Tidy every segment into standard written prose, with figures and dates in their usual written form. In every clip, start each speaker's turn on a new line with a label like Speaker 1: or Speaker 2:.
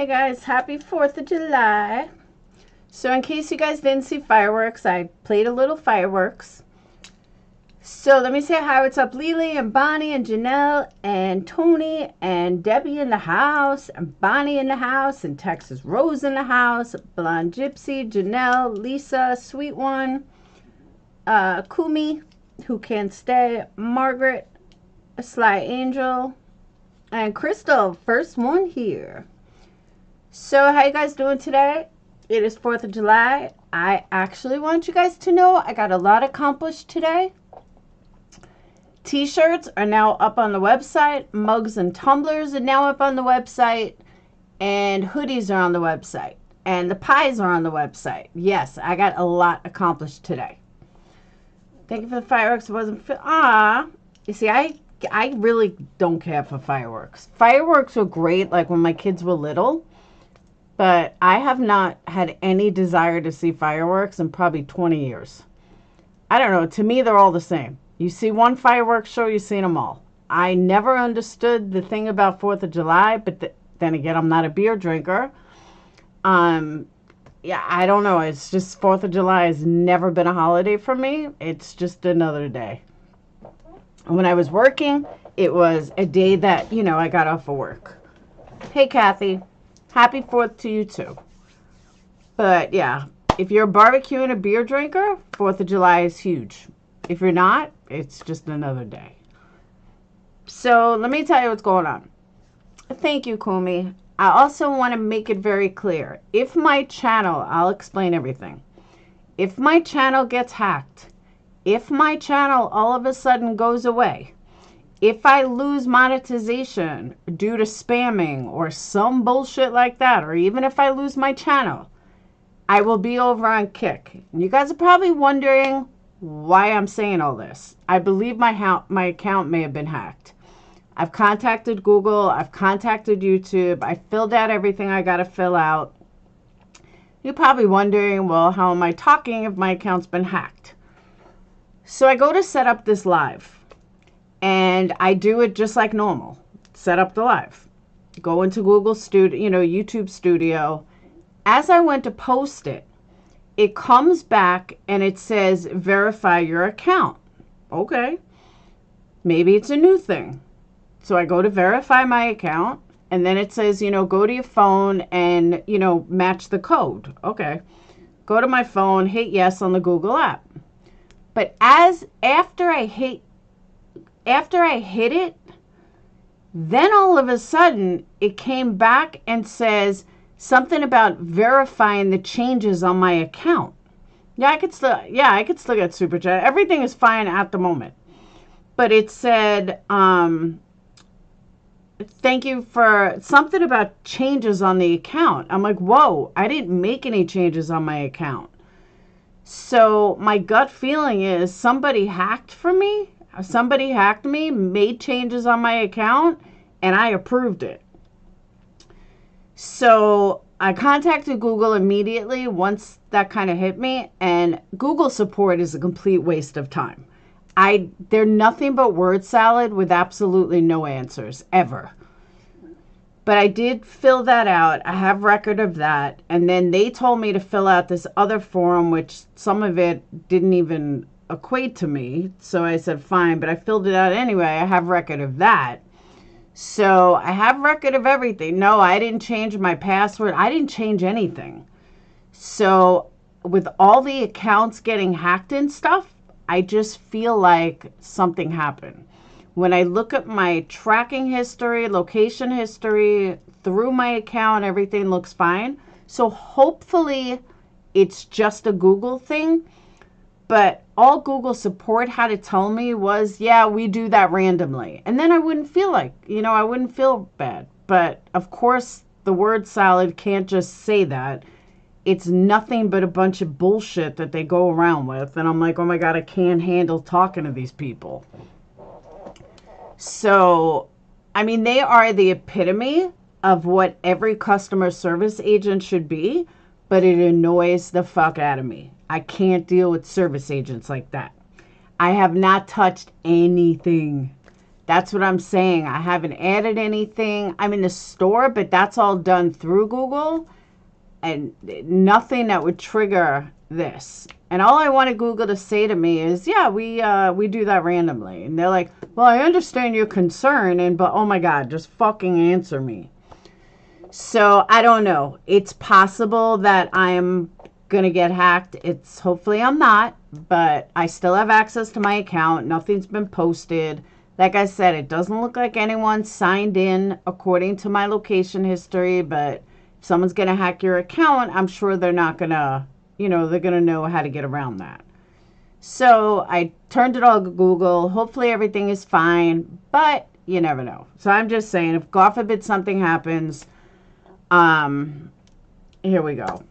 Speaker 1: Hey guys, happy 4th of July. So in case you guys didn't see fireworks, I played a little fireworks. So let me say hi, what's up, Lily and Bonnie and Janelle and Tony and Debbie in the house and Bonnie in the house and Texas Rose in the house, Blonde Gypsy, Janelle, Lisa, Sweet One, Kumi, who can't stay, Margaret, a Sly Angel, and Crystal, first one here. So how you guys doing today? It is 4th of July. I actually want you guys to know I got a lot accomplished today. T-shirts are now up on the website. Mugs and tumblers are now up on the website. And hoodies are on the website. And the pies are on the website. Yes, I got a lot accomplished today. Thank you for the fireworks. It wasn't... You see, I really don't care for fireworks. Fireworks were great, like when my kids were little. But I have not had any desire to see fireworks in probably 20 years. I don't know. To me, they're all the same. You see one fireworks show, you've seen them all. I never understood the thing about 4th of July, but then again, I'm not a beer drinker. Yeah, I don't know. It's just 4th of July has never been a holiday for me. It's just another day. When I was working, it was a day that, you know, I got off of work. Hey, Kathy. Happy 4th to you, too. But, yeah, if you're a barbecue and a beer drinker, 4th of July is huge. If you're not, it's just another day. So, let me tell you what's going on. Thank you, Kumi. I also want to make it very clear. If my channel, I'll explain everything. If my channel gets hacked, if my channel all of a sudden goes away, if I lose monetization due to spamming or some bullshit like that, or even if I lose my channel, I will be over on Kick. And you guys are probably wondering why I'm saying all this. I believe my account may have been hacked. I've contacted Google. I've contacted YouTube. I filled out everything I got to fill out. You're probably wondering, well, how am I talking if my account's been hacked? So I go to set up this live. And I do it just like normal. Set up the live. Go into Google Studio, you know, YouTube Studio. As I went to post it, it comes back and it says, verify your account. Okay. Maybe it's a new thing. So I go to verify my account. And then it says, you know, go to your phone and, you know, match the code. Okay. Go to my phone, hit yes on the Google app. But after I hit it, then all of a sudden it came back and says something about verifying the changes on my account. Yeah, I could still get super chat. Everything is fine at the moment. But it said, thank you for something about changes on the account. I'm like, whoa, I didn't make any changes on my account. So my gut feeling is somebody hacked for me. Somebody hacked me, made changes on my account, and I approved it. So I contacted Google immediately once that kind of hit me, and Google support is a complete waste of time. They're nothing but word salad with absolutely no answers, ever. But I did fill that out. I have record of that. And then they told me to fill out this other form, which some of it didn't even equate to me. So I said, fine, but I filled it out anyway. I have record of that. So I have record of everything. No, I didn't change my password. I didn't change anything. So with all the accounts getting hacked and stuff, I just feel like something happened. When I look at my tracking history, location history, through my account, everything looks fine. So hopefully it's just a Google thing. But all Google support had to tell me was, yeah, we do that randomly. And then I wouldn't feel like, you know, I wouldn't feel bad. But of course, the word salad can't just say that. It's nothing but a bunch of bullshit that they go around with. And I'm like, oh my God, I can't handle talking to these people. So, I mean, they are the epitome of what every customer service agent should be, but it annoys the fuck out of me. I can't deal with service agents like that. I have not touched anything. That's what I'm saying. I haven't added anything. I'm in the store, but that's all done through Google, and nothing that would trigger this. And all I wanted Google to say to me is, yeah, we do that randomly. And they're like, well, I understand your concern, but oh my God, just fucking answer me. So I don't know. It's possible that I'm going to get hacked. Hopefully I'm not, but I still have access to my account. Nothing's been posted. Like I said, it doesn't look like anyone signed in according to my location history, but if someone's going to hack your account, I'm sure they're not going to, they're going to know how to get around that. So I turned it all to Google. Hopefully everything is fine, but you never know. So I'm just saying, if God forbid something happens, here we go.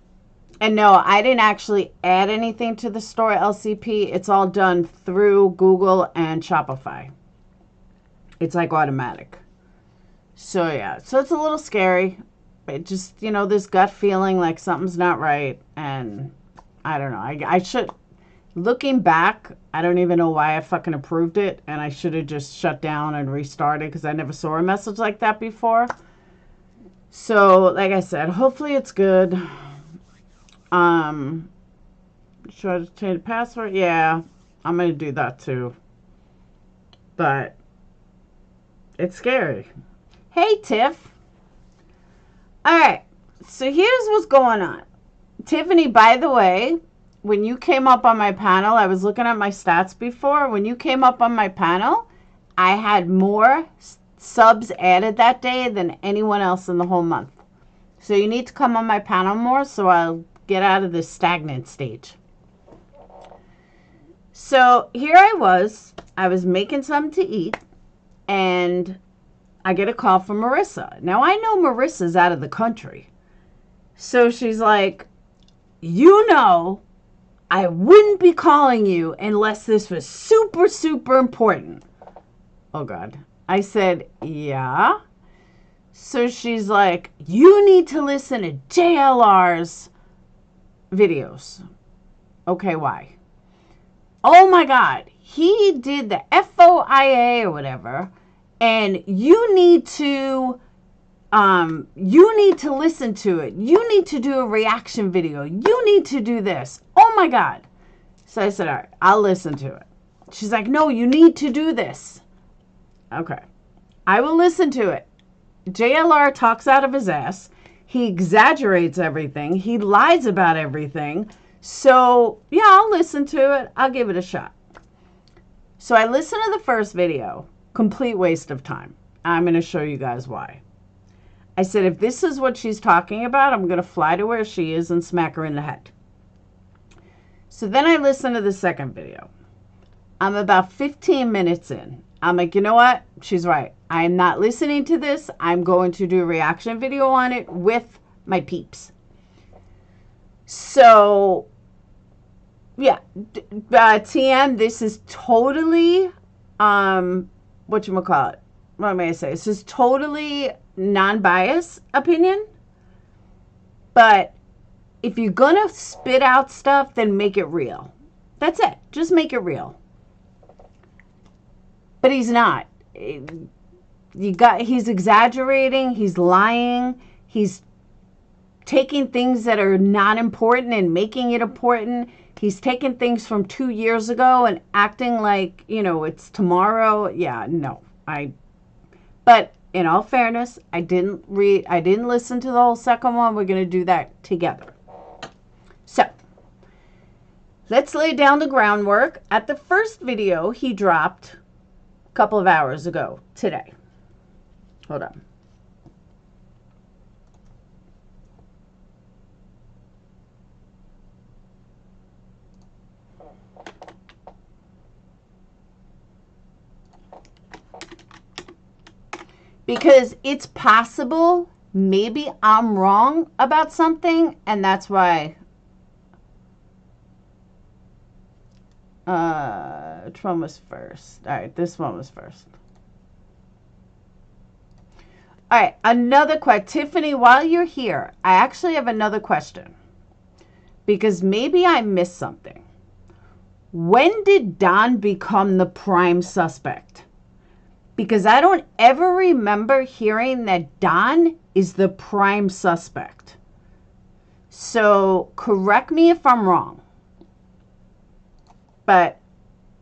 Speaker 1: And no, I didn't actually add anything to the store LCP. It's all done through Google and Shopify. It's like automatic. So yeah, so it's a little scary. It just, this gut feeling like something's not right. And I don't know. I should, looking back, I don't even know why I fucking approved it. And I should have just shut down and restarted because I never saw a message like that before. So, like I said, hopefully it's good. Should I just change the password? Yeah, I'm going to do that too. But it's scary. Hey, Tiff. All right, so here's what's going on. Tiffany, by the way, when you came up on my panel, I was looking at my stats before. When you came up on my panel, I had more subs added that day than anyone else in the whole month. So you need to come on my panel more so I'll get out of this stagnant stage. So here I was making something to eat, and I get a call from Marissa. Now I know Marissa's out of the country. So she's like, I wouldn't be calling you unless this was super, super important. Oh God. I said, yeah. So she's like, you need to listen to JLR's videos. Okay, why? Oh my God. He did the FOIA or whatever, and you need to listen to it. You need to do a reaction video. You need to do this. Oh my God. So I said, all right, I'll listen to it. She's like, no, you need to do this. Okay, I will listen to it. JLR talks out of his ass. He exaggerates everything. He lies about everything. So, yeah, I'll listen to it. I'll give it a shot. So I listened to the first video. Complete waste of time. I'm going to show you guys why. I said, if this is what she's talking about, I'm going to fly to where she is and smack her in the head. So then I listened to the second video. I'm about 15 minutes in. I'm like, you know what? She's right. I'm not listening to this. I'm going to do a reaction video on it with my peeps. So, yeah. TM, this is totally, whatchamacallit? What may I say? This is totally non-biased opinion. But if you're going to spit out stuff, then make it real. That's it. Just make it real. But he's not. He's exaggerating. He's lying. He's taking things that are not important and making it important. He's taking things from 2 years ago and acting like, it's tomorrow. Yeah, no. But in all fairness, I didn't listen to the whole second one. We're going to do that together. So, let's lay down the groundwork. At the first video he dropped couple of hours ago today. Hold on. Because it's possible maybe I'm wrong about something, and that's why which one was first? All right, this one was first. All right, another question. Tiffany, while you're here, I actually have another question because maybe I missed something. When did Don become the prime suspect? Because I don't ever remember hearing that Don is the prime suspect. So correct me if I'm wrong. But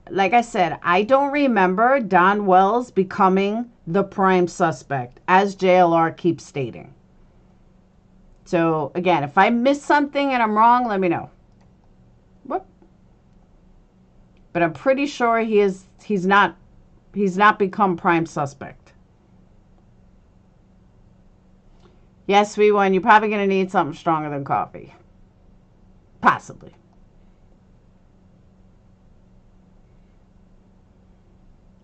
Speaker 1: like I said, I don't remember Don Wells becoming the prime suspect, as JLR keeps stating. So again, if I missed something and I'm wrong, let me know. Whoop. But I'm pretty sure he's not become prime suspect. Yes, we won. You're probably going to need something stronger than coffee. Possibly.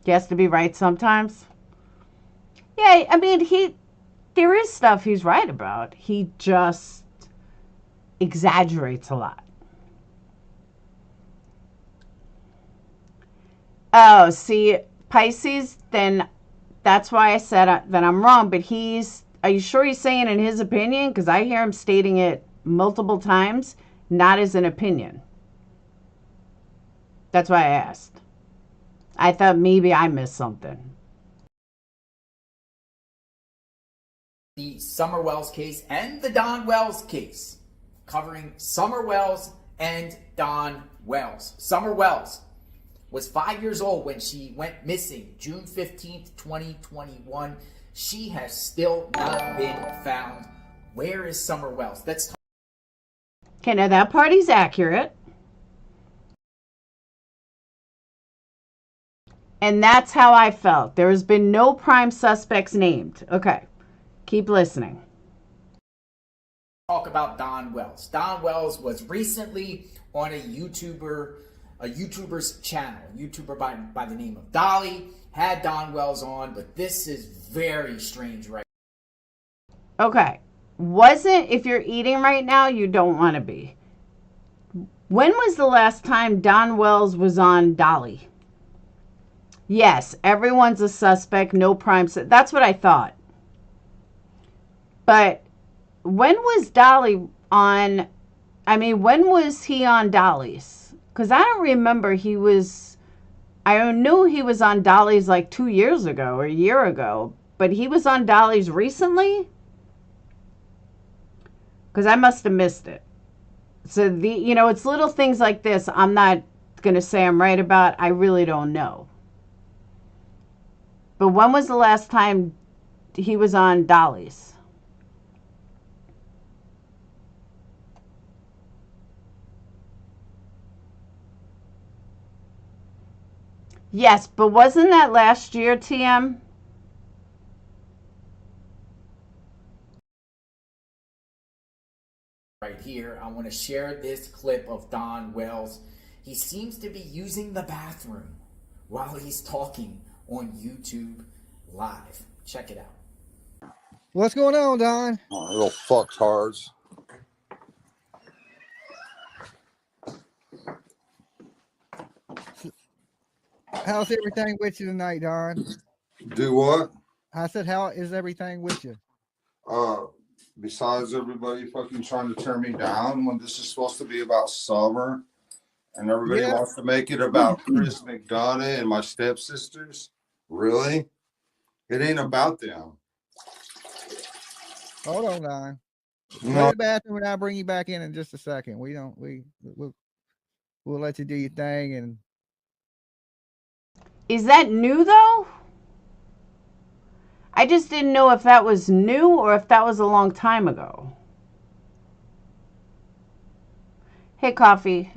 Speaker 1: He has to be right sometimes. Yeah, I mean, there is stuff he's right about. He just exaggerates a lot. Oh, see, Pisces, then that's why I said that I'm wrong. But are you sure he's saying in his opinion? Because I hear him stating it multiple times, not as an opinion. That's why I asked. I thought maybe I missed something.
Speaker 2: The Summer Wells case and the Don Wells case, covering Summer Wells and Don Wells. Summer Wells was 5 years old when she went missing June 15th, 2021. She has still not been found. Where is Summer Wells?
Speaker 1: Okay, now that party's accurate. And that's how I felt. There has been no prime suspects named. Okay, keep listening.
Speaker 2: Talk about Don Wells. Don Wells was recently on a YouTuber's channel. A YouTuber by the name of Dolly had Don Wells on, but this is very strange, right?
Speaker 1: Okay, if you're eating right now, you don't want to be. When was the last time Don Wells was on Dolly? Yes, everyone's a suspect, no prime. That's what I thought. But when was Dolly on? I mean, when was he on Dolly's? Because I don't remember I knew he was on Dolly's like 2 years ago or a year ago. But he was on Dolly's recently? Because I must have missed it. So, it's little things like this I'm not going to say I'm right about. I really don't know. But when was the last time he was on Dolly's? Yes, but wasn't that last year, TM?
Speaker 2: Right here, I want to share this clip of Don Wells. He seems to be using the bathroom while he's talking on YouTube Live. Check it out.
Speaker 3: What's going on, Don?
Speaker 4: Oh, little fucktards.
Speaker 3: How's everything with you tonight, Don?
Speaker 4: Do what?
Speaker 3: I said, how is everything with you?
Speaker 4: Besides everybody fucking trying to turn me down when this is supposed to be about summer and everybody wants to make it about Chris McDonough and my stepsisters. Really? It ain't about them.
Speaker 3: Hold on, Don. Go to the bathroom and I'll bring you back in just a second. We'll let you do your thing. And
Speaker 1: is that new though? I just didn't know if that was new or if that was a long time ago. Hey, Coffee.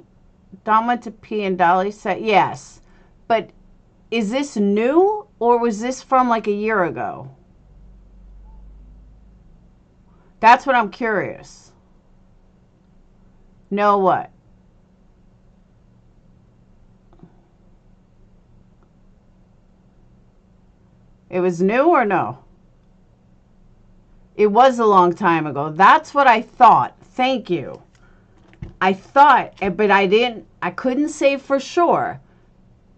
Speaker 1: Don went to pee and Dolly said yes. But is this new or was this from like a year ago? That's what I'm curious. No, what? It was new or no? It was a long time ago. That's what I thought. Thank you. I thought, but I couldn't say for sure.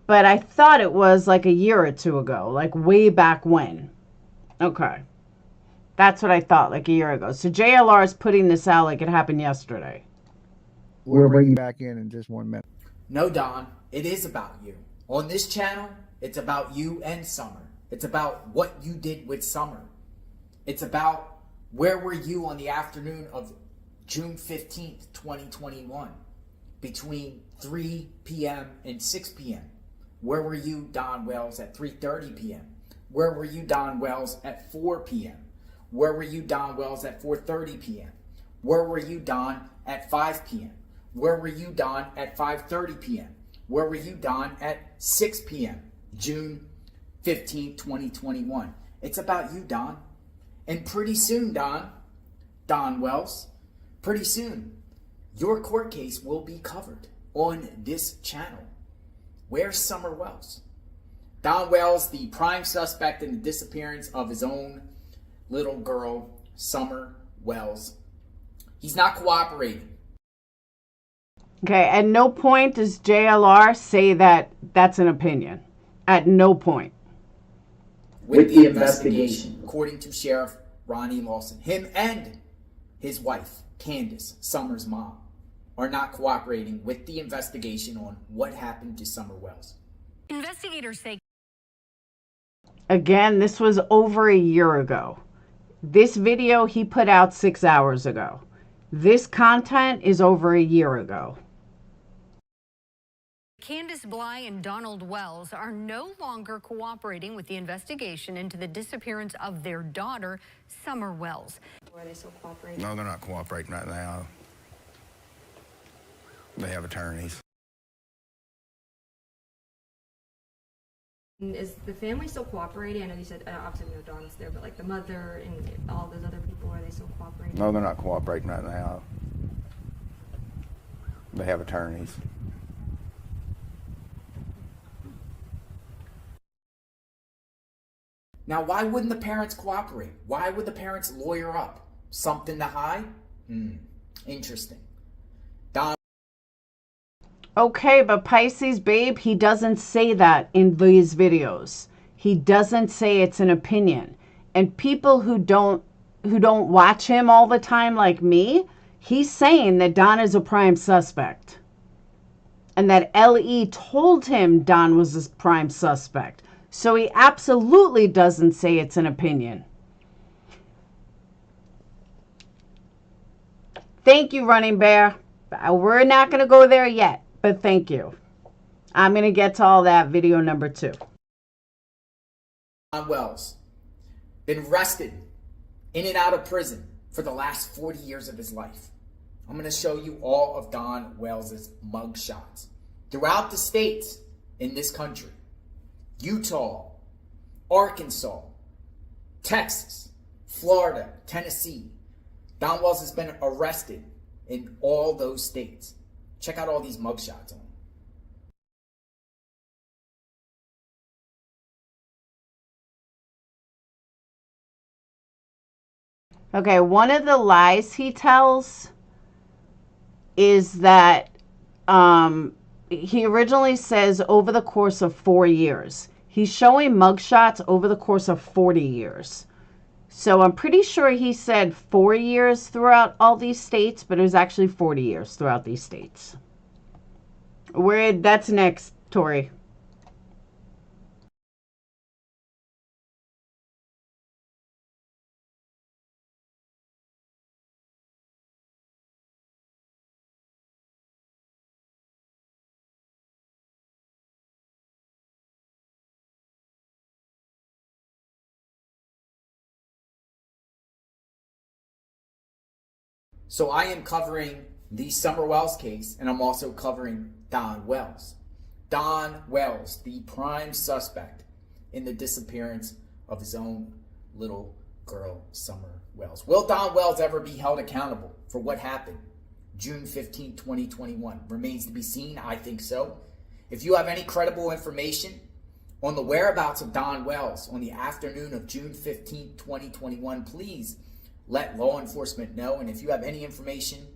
Speaker 1: But I thought it was like a year or two ago, like way back when. Okay. That's what I thought, like a year ago. So JLR is putting this out like it happened yesterday.
Speaker 3: we'll bring you back in just 1 minute.
Speaker 2: No, Don, it is about you. On this channel, it's about you and Summer. It's about what you did with Summer. It's about where were you on the afternoon of June 15th, 2021, between 3 p.m. and 6 p.m. Where were you, Don Wells, at 3:30 p.m.? Where were you, Don Wells, at 4 p.m.? Where were you, Don Wells, at 4:30 p.m.? Where were you, Don, at 5 p.m.? Where were you, Don, at 5:30 p.m.? Where were you, Don, at 6 p.m.? June 15, 2021. It's about you, Don. And pretty soon, Don Wells, pretty soon, your court case will be covered on this channel. Where's Summer Wells? Don Wells, the prime suspect in the disappearance of his own little girl, Summer Wells. He's not cooperating.
Speaker 1: Okay, at no point does JLR say that that's an opinion. At no point.
Speaker 2: With the investigation, according to Sheriff Ronnie Lawson, him and his wife, Candace, Summer's mom, are not cooperating with the investigation on what happened to Summer Wells.
Speaker 5: Investigators say...
Speaker 1: Again, this was over a year ago. This video he put out 6 hours ago. This content is over a year ago.
Speaker 5: Candace Bly and Donald Wells are no longer cooperating with the investigation into the disappearance of their daughter, Summer Wells.
Speaker 6: Are they still cooperating?
Speaker 7: No, they're not cooperating right now. They have attorneys.
Speaker 6: Is the family still cooperating? I know you said obviously no Don's there, but like the mother and all those other people, are they still cooperating?
Speaker 7: No, they're not cooperating right now. They have attorneys.
Speaker 2: Now, why wouldn't the parents cooperate? Why would the parents lawyer up? Something to hide? Interesting. Don.
Speaker 1: Okay, but Pisces, babe, he doesn't say that in these videos. He doesn't say it's an opinion. And people who don't watch him all the time like me, he's saying that Don is a prime suspect. And that LE told him Don was a prime suspect. So he absolutely doesn't say it's an opinion. Thank you, Running Bear. We're not going to go there yet, but thank you. I'm going to get to all that video number 2.
Speaker 2: Don Wells, been arrested, in and out of prison for the last 40 years of his life. I'm going to show you all of Don Wells' mugshots throughout the states in this country. Utah, Arkansas, Texas, Florida, Tennessee. Don Wells has been arrested in all those states. Check out all these mugshots on him.
Speaker 1: Okay, one of the lies he tells is that he originally says over the course of 4 years. He's showing mugshots over the course of 40 years. So I'm pretty sure he said 4 years throughout all these states, but it was actually 40 years throughout these states. That's next, Tori.
Speaker 2: So I am covering the Summer Wells case, and I'm also covering Don Wells. Don Wells, the prime suspect in the disappearance of his own little girl, Summer Wells. Will Don Wells ever be held accountable for what happened June 15, 2021? Remains to be seen. I think so. If you have any credible information on the whereabouts of Don Wells on the afternoon of June 15, 2021, please let law enforcement know. And if you have any information,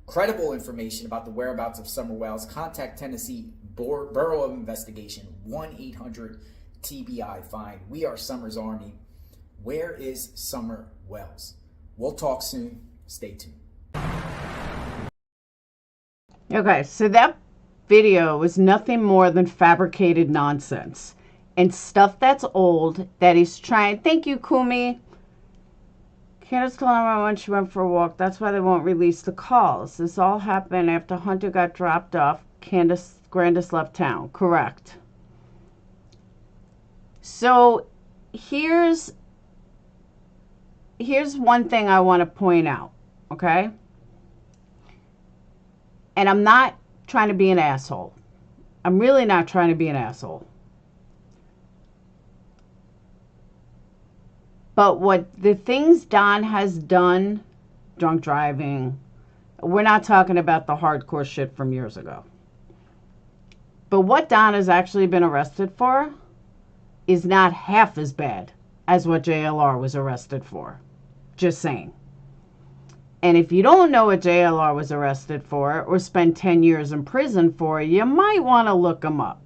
Speaker 2: credible information about the whereabouts of Summer Wells, contact Tennessee Bureau of Investigation, 1-800-TBI-FIND. We are Summer's Army. Where is Summer Wells? We'll talk soon. Stay tuned.
Speaker 1: Okay, so that video was nothing more than fabricated nonsense. and stuff that's old that he's trying. Thank you, Kumi. Candace told him when she went for a walk. That's why they won't release the calls. This all happened after Hunter got dropped off. Grandis left town. Correct. So here's one thing I want to point out, okay? And I'm not trying to be an asshole. I'm really not trying to be an asshole. But what the things Don has done, drunk driving, we're not talking about the hardcore shit from years ago. But what Don has actually been arrested for is not half as bad as what JLR was arrested for. Just saying. And if you don't know what JLR was arrested for or spent 10 years in prison for, you might want to look him up.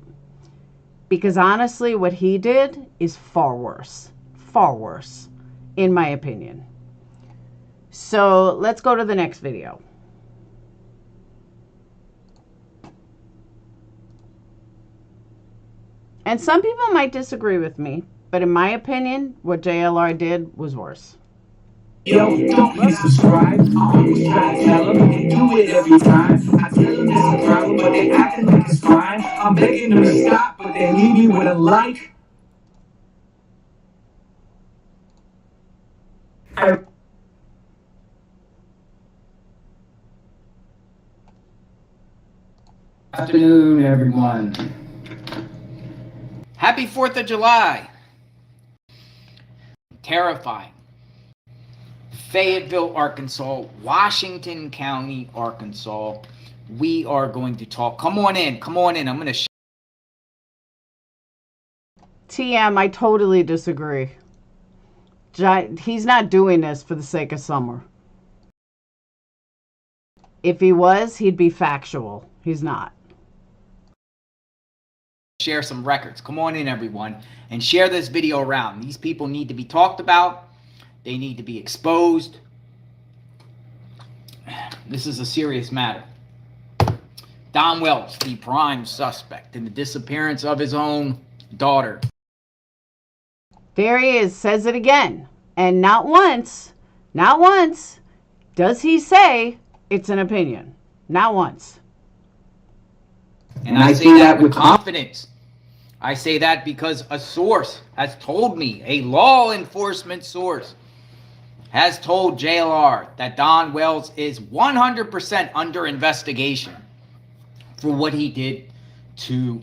Speaker 1: Because honestly, what he did is far worse. Far worse, in my opinion. So let's go to the next video. And some people might disagree with me, but in my opinion, what JLR did was worse.
Speaker 8: Yo, don't be subscribed. I always try to tell them, do it every time. I tell them it's a problem, but they acting like it's fine. I'm begging them to stop, but they leave me with a like.
Speaker 2: Afternoon, everyone. Happy 4th of July. Terrifying. Fayetteville, Arkansas, Washington County, Arkansas. We are going to talk. Come on in. I'm going to
Speaker 1: TM, I totally disagree. He's not doing this for the sake of summer. If he was, he'd be factual. He's not.
Speaker 2: share some records. Come on in, everyone, and share this video around. These people need to be talked about. They need to be exposed. This is a serious matter. Don Wells, the prime suspect in the disappearance of his own daughter.
Speaker 1: There he is, says it again. And not once does he say it's an opinion. Not once.
Speaker 2: And I say that with confidence. I say that because a source has told me, a law enforcement source has told JLR that Don Wells is 100% under investigation for what he did to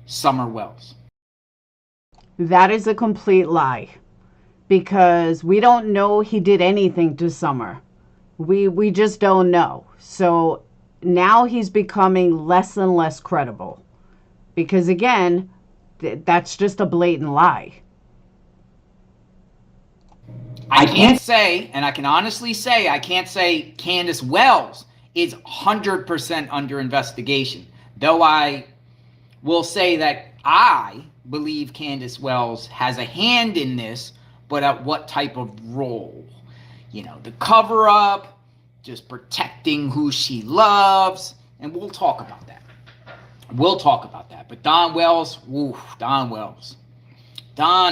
Speaker 2: Summer Wells.
Speaker 1: That is a complete lie, because we don't know he did anything to Summer. We just don't know. So now he's becoming less and less credible, because again, that's just a blatant lie.
Speaker 2: I can't say, and I can honestly say, I can't say Candace Wells is 100% under investigation, though I will say that I believe Candace Wells has a hand in this, but at what type of role? You know, the cover up, just protecting who she loves, and we'll talk about that. But Don Wells, Don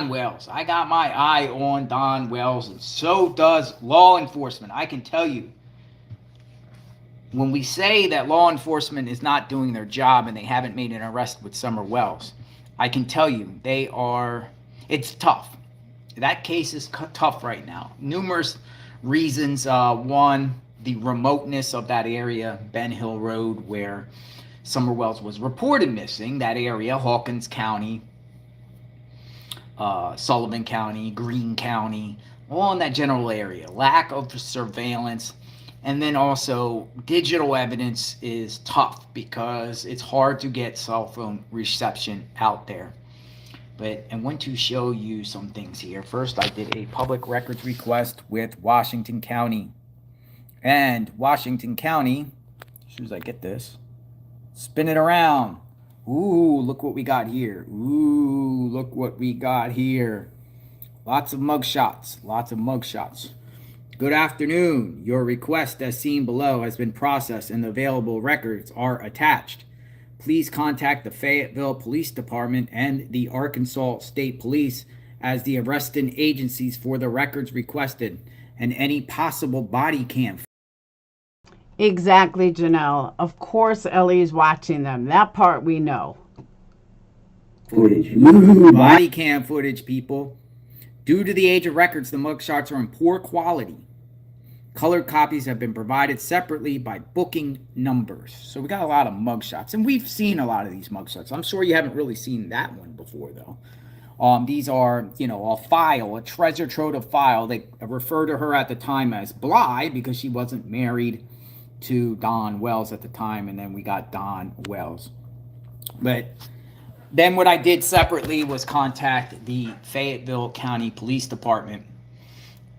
Speaker 2: Wells. I got my eye on Don Wells, and so does law enforcement. I can tell you, when we say that law enforcement is not doing their job and they haven't made an arrest with Summer Wells, I can tell you it's tough. That case is tough right now. Numerous reasons. One, the remoteness of that area, Ben Hill Road, where Summer Wells was reported missing. That area, Hawkins County, Sullivan County, Greene County, all in that general area. Lack of surveillance. And then also digital evidence is tough because it's hard to get cell phone reception out there. But I want to show you some things here. First, I did a public records request with Washington County. And Washington County, as soon as I get this, spin it around. Ooh, look what we got here. Lots of mugshots. Good afternoon. Your request as seen below has been processed and available records are attached. please contact the Fayetteville Police Department and the Arkansas State Police as the arresting agencies for the records requested and any possible body cam.
Speaker 1: Exactly, Janelle. Of course Ellie's watching them. That part we know.
Speaker 2: Footage. Body cam footage, people. Due to the age of records, the mugshots are in poor quality. Colored copies have been provided separately by booking numbers. So we got a lot of mugshots, and we've seen a lot of these mugshots. I'm sure you haven't really seen that one before, though. These are, a file, a treasure trove of file. They refer to her at the time as Bly because she wasn't married to Don Wells at the time, and then we got Don Wells. But then what I did separately was contact the Fayetteville County Police Department,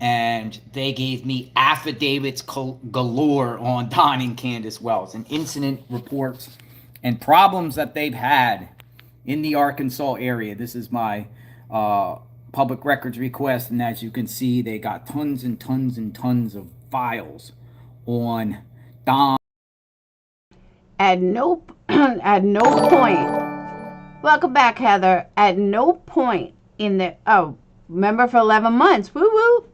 Speaker 2: and they gave me affidavits galore on Don and Candace Wells and incident reports and problems that they've had in the Arkansas area. This is my public records request, and as you can see, they got tons and tons and tons of files on Don.
Speaker 1: At no point. Welcome back, Heather. At no point in the remember for 11 months. Woo woo.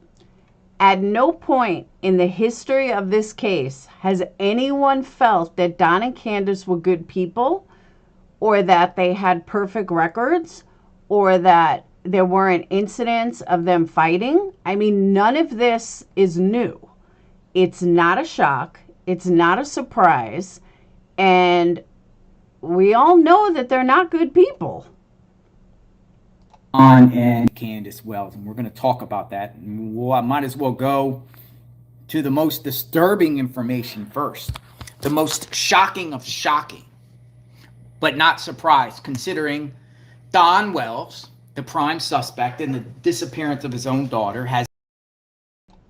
Speaker 1: At no point in the history of this case has anyone felt that Don and Candace were good people, or that they had perfect records, or that there weren't incidents of them fighting. I mean, none of this is new. It's not a shock. It's not a surprise. And we all know that they're not good people.
Speaker 2: Don and Candace Wells, and we're going to talk about that. I might as well go to the most disturbing information first. The most shocking of shocking, but not surprised, considering Don Wells, the prime suspect in the disappearance of his own daughter, has...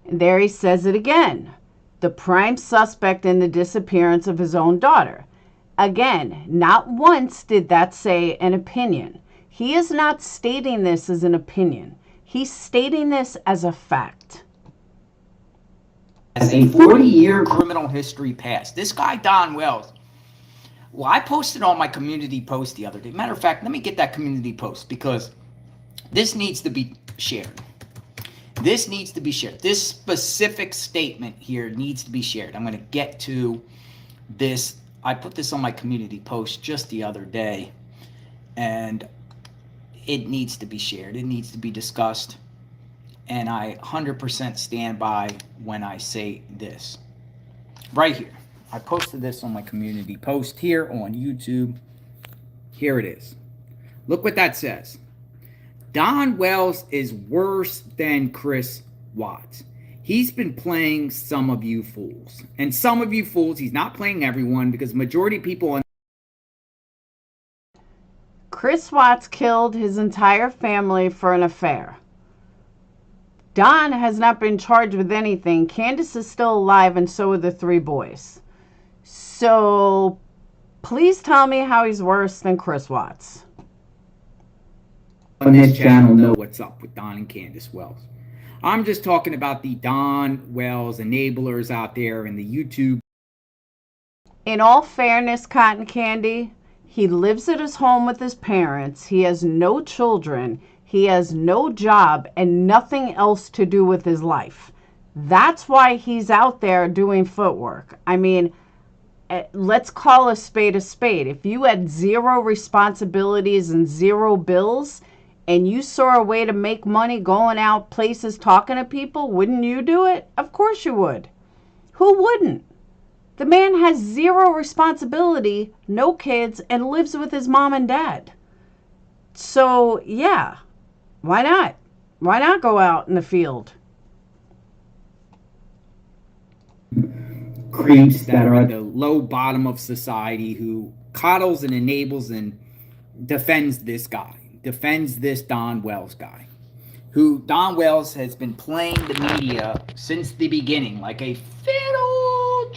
Speaker 1: And there he says it again. The prime suspect in the disappearance of his own daughter. Again, not once did that say an opinion. He is not stating this as an opinion. He's stating this as a fact.
Speaker 2: As a 40-year criminal history past. This guy, Don Wells, well, I posted on my community post the other day. Matter of fact, let me get that community post because this needs to be shared. This needs to be shared. This specific statement here needs to be shared. I'm going to get to this. I put this on my community post just the other day, and it needs to be shared. It needs to be discussed, and I 100% stand by when I say this. Right here. I posted this on my community post here on YouTube. Here it is. Look what that says. Don Wells is worse than Chris Watts. He's been playing some of you fools. And some of you fools, he's not playing everyone because majority of people...
Speaker 1: Chris Watts killed his entire family for an affair. Don has not been charged with anything. Candace is still alive, and so are the 3 boys. So please tell me how he's worse than Chris Watts.
Speaker 2: On this channel know what's up with Don and Candace Wells. I'm just talking about the Don Wells enablers out there in the YouTube.
Speaker 1: In all fairness, Cotton Candy, he lives at his home with his parents. He has no children. He has no job and nothing else to do with his life. That's why he's out there doing footwork. I mean, let's call a spade a spade. If you had 0 responsibilities and 0 bills, and you saw a way to make money going out places talking to people, wouldn't you do it? Of course you would. Who wouldn't? The man has 0 responsibility, no kids, and lives with his mom and dad. So, yeah, why not? Why not go out in the field?
Speaker 2: Creeps that are at the low bottom of society who coddles and enables and defends this guy. Defends this Don Wells guy, who Don Wells has been playing the media since the beginning like a fiddle.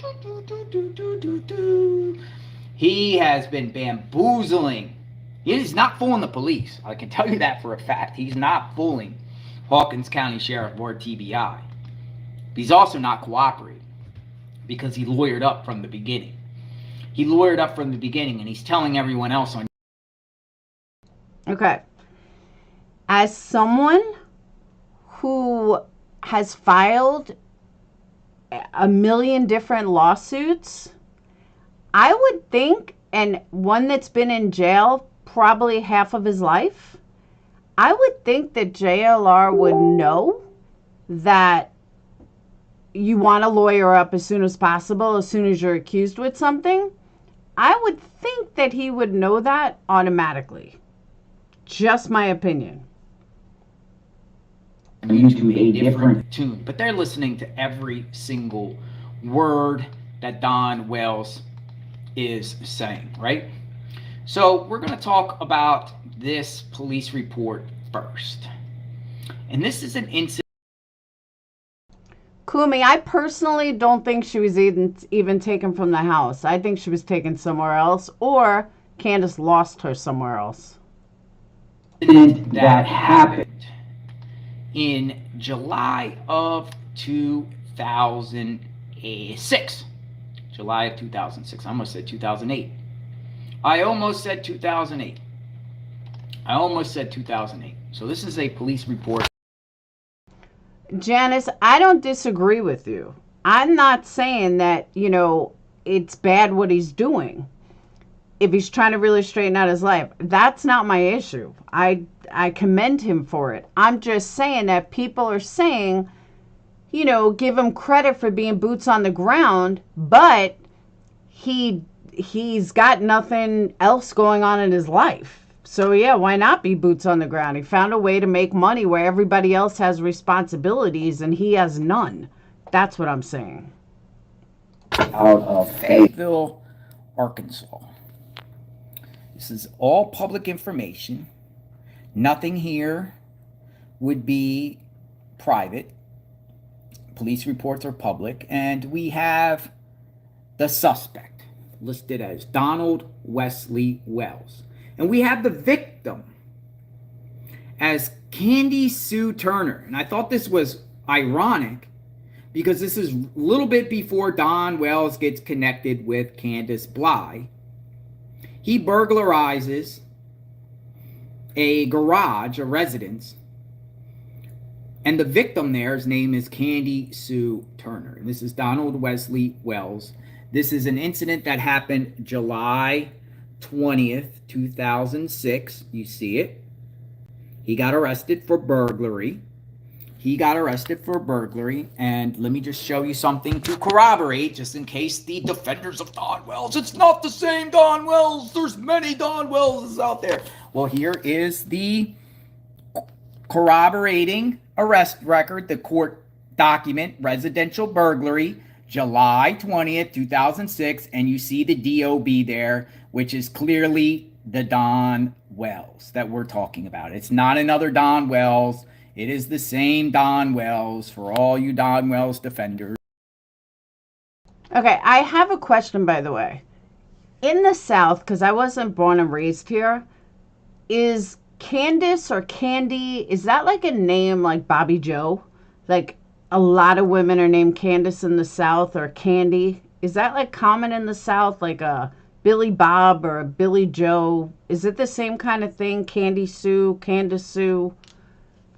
Speaker 2: He has been bamboozling. He is not fooling the police. I can tell you that for a fact. He's not fooling Hawkins County Sheriff Board TBI. He's also not cooperating because he lawyered up from the beginning. He lawyered up from the beginning, and he's telling everyone else on.
Speaker 1: Okay. As someone who has filed a million different lawsuits, I would think, and one that's been in jail probably half of his life, I would think that JLR would know that you want to lawyer up as soon as possible, as soon as you're accused with something. I would think that he would know that automatically. Just my opinion.
Speaker 2: Into a different tune, but they're listening to every single word that Don Wells is saying, right? So we're going to talk about this police report first. And this is an incident.
Speaker 1: Kumi, I personally don't think she was even taken from the house. I think she was taken somewhere else, or Candace lost her somewhere else.
Speaker 2: That happened in July of 2006. July of 2006. I almost said 2008. I almost said 2008. So this is a police report.
Speaker 1: Janice, I don't disagree with you. I'm not saying that, it's bad what he's doing. If he's trying to really straighten out his life, that's not my issue. I commend him for it. I'm just saying that people are saying, give him credit for being boots on the ground, but he's got nothing else going on in his life. So yeah, why not be boots on the ground? He found a way to make money where everybody else has responsibilities and he has none. That's what I'm saying.
Speaker 2: Out of Fayetteville, Arkansas. This is all public information. Nothing here would be private. Police reports are public. And we have the suspect listed as Donald Wesley Wells. And we have the victim as Candy Sue Turner. And I thought this was ironic because this is a little bit before Don Wells gets connected with Candace Bly. He burglarizes a garage, a residence, and the victim there, his name is Candy Sue Turner. And this is Donald Wesley Wells. This is an incident that happened July 20th, 2006. You see it. He got arrested for burglary. And let me just show you something to corroborate, just in case the defenders of Don Wells, it's not the same Don Wells. There's many Don Wells out there. Well, here is the corroborating arrest record, the court document, residential burglary, July 20th, 2006. And you see the DOB there, which is clearly the Don Wells that we're talking about. It's not another Don Wells. It is the same Don Wells for all you Don Wells defenders.
Speaker 1: Okay, I have a question, by the way. In the South, because I wasn't born and raised here, is Candace or Candy, is that like a name like Bobby Joe? Like a lot of women are named Candace in the South, or Candy. Is that like common in the South, like a Billy Bob or a Billy Joe? Is it the same kind of thing, Candy Sue, Candace Sue?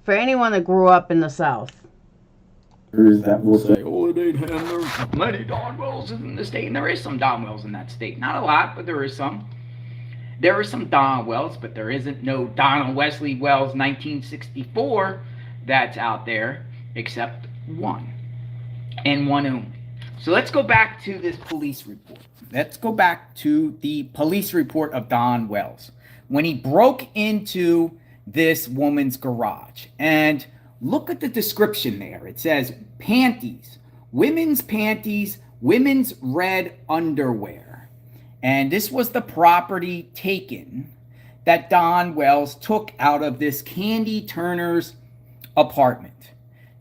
Speaker 1: For anyone that grew up in the South.
Speaker 2: That will say, oh, it ain't him. There's many Don Wells in the state. And there is some Don Wells in that state. Not a lot, but there is some. There are some Don Wells, but there isn't no Donald Wesley Wells 1964 that's out there, except one. And one only. So let's go back to this police report. Let's go back to the police report of Don Wells. When he broke into this woman's garage. And look at the description there. It says panties, women's red underwear. And this was the property taken that Don Wells took out of this Candy Turner's apartment.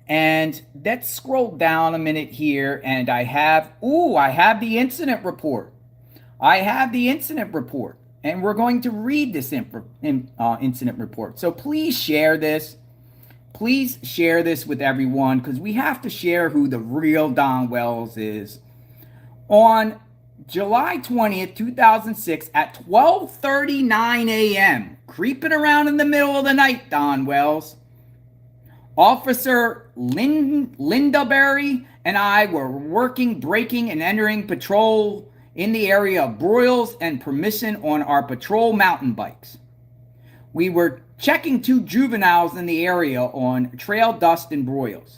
Speaker 2: And let's scroll down a minute here, and I have the incident report. And we're going to read this incident report. So please share this. Please share this with everyone, because we have to share who the real Don Wells is on July 20th, 2006 at 12:39 a.m. Creeping around in the middle of the night, Don Wells. Officer Lindaberry and I were working, breaking, and entering patrol in the area of Broyles and Permission on our patrol mountain bikes. We were checking 2 juveniles in the area on Trail Dust and Broyles.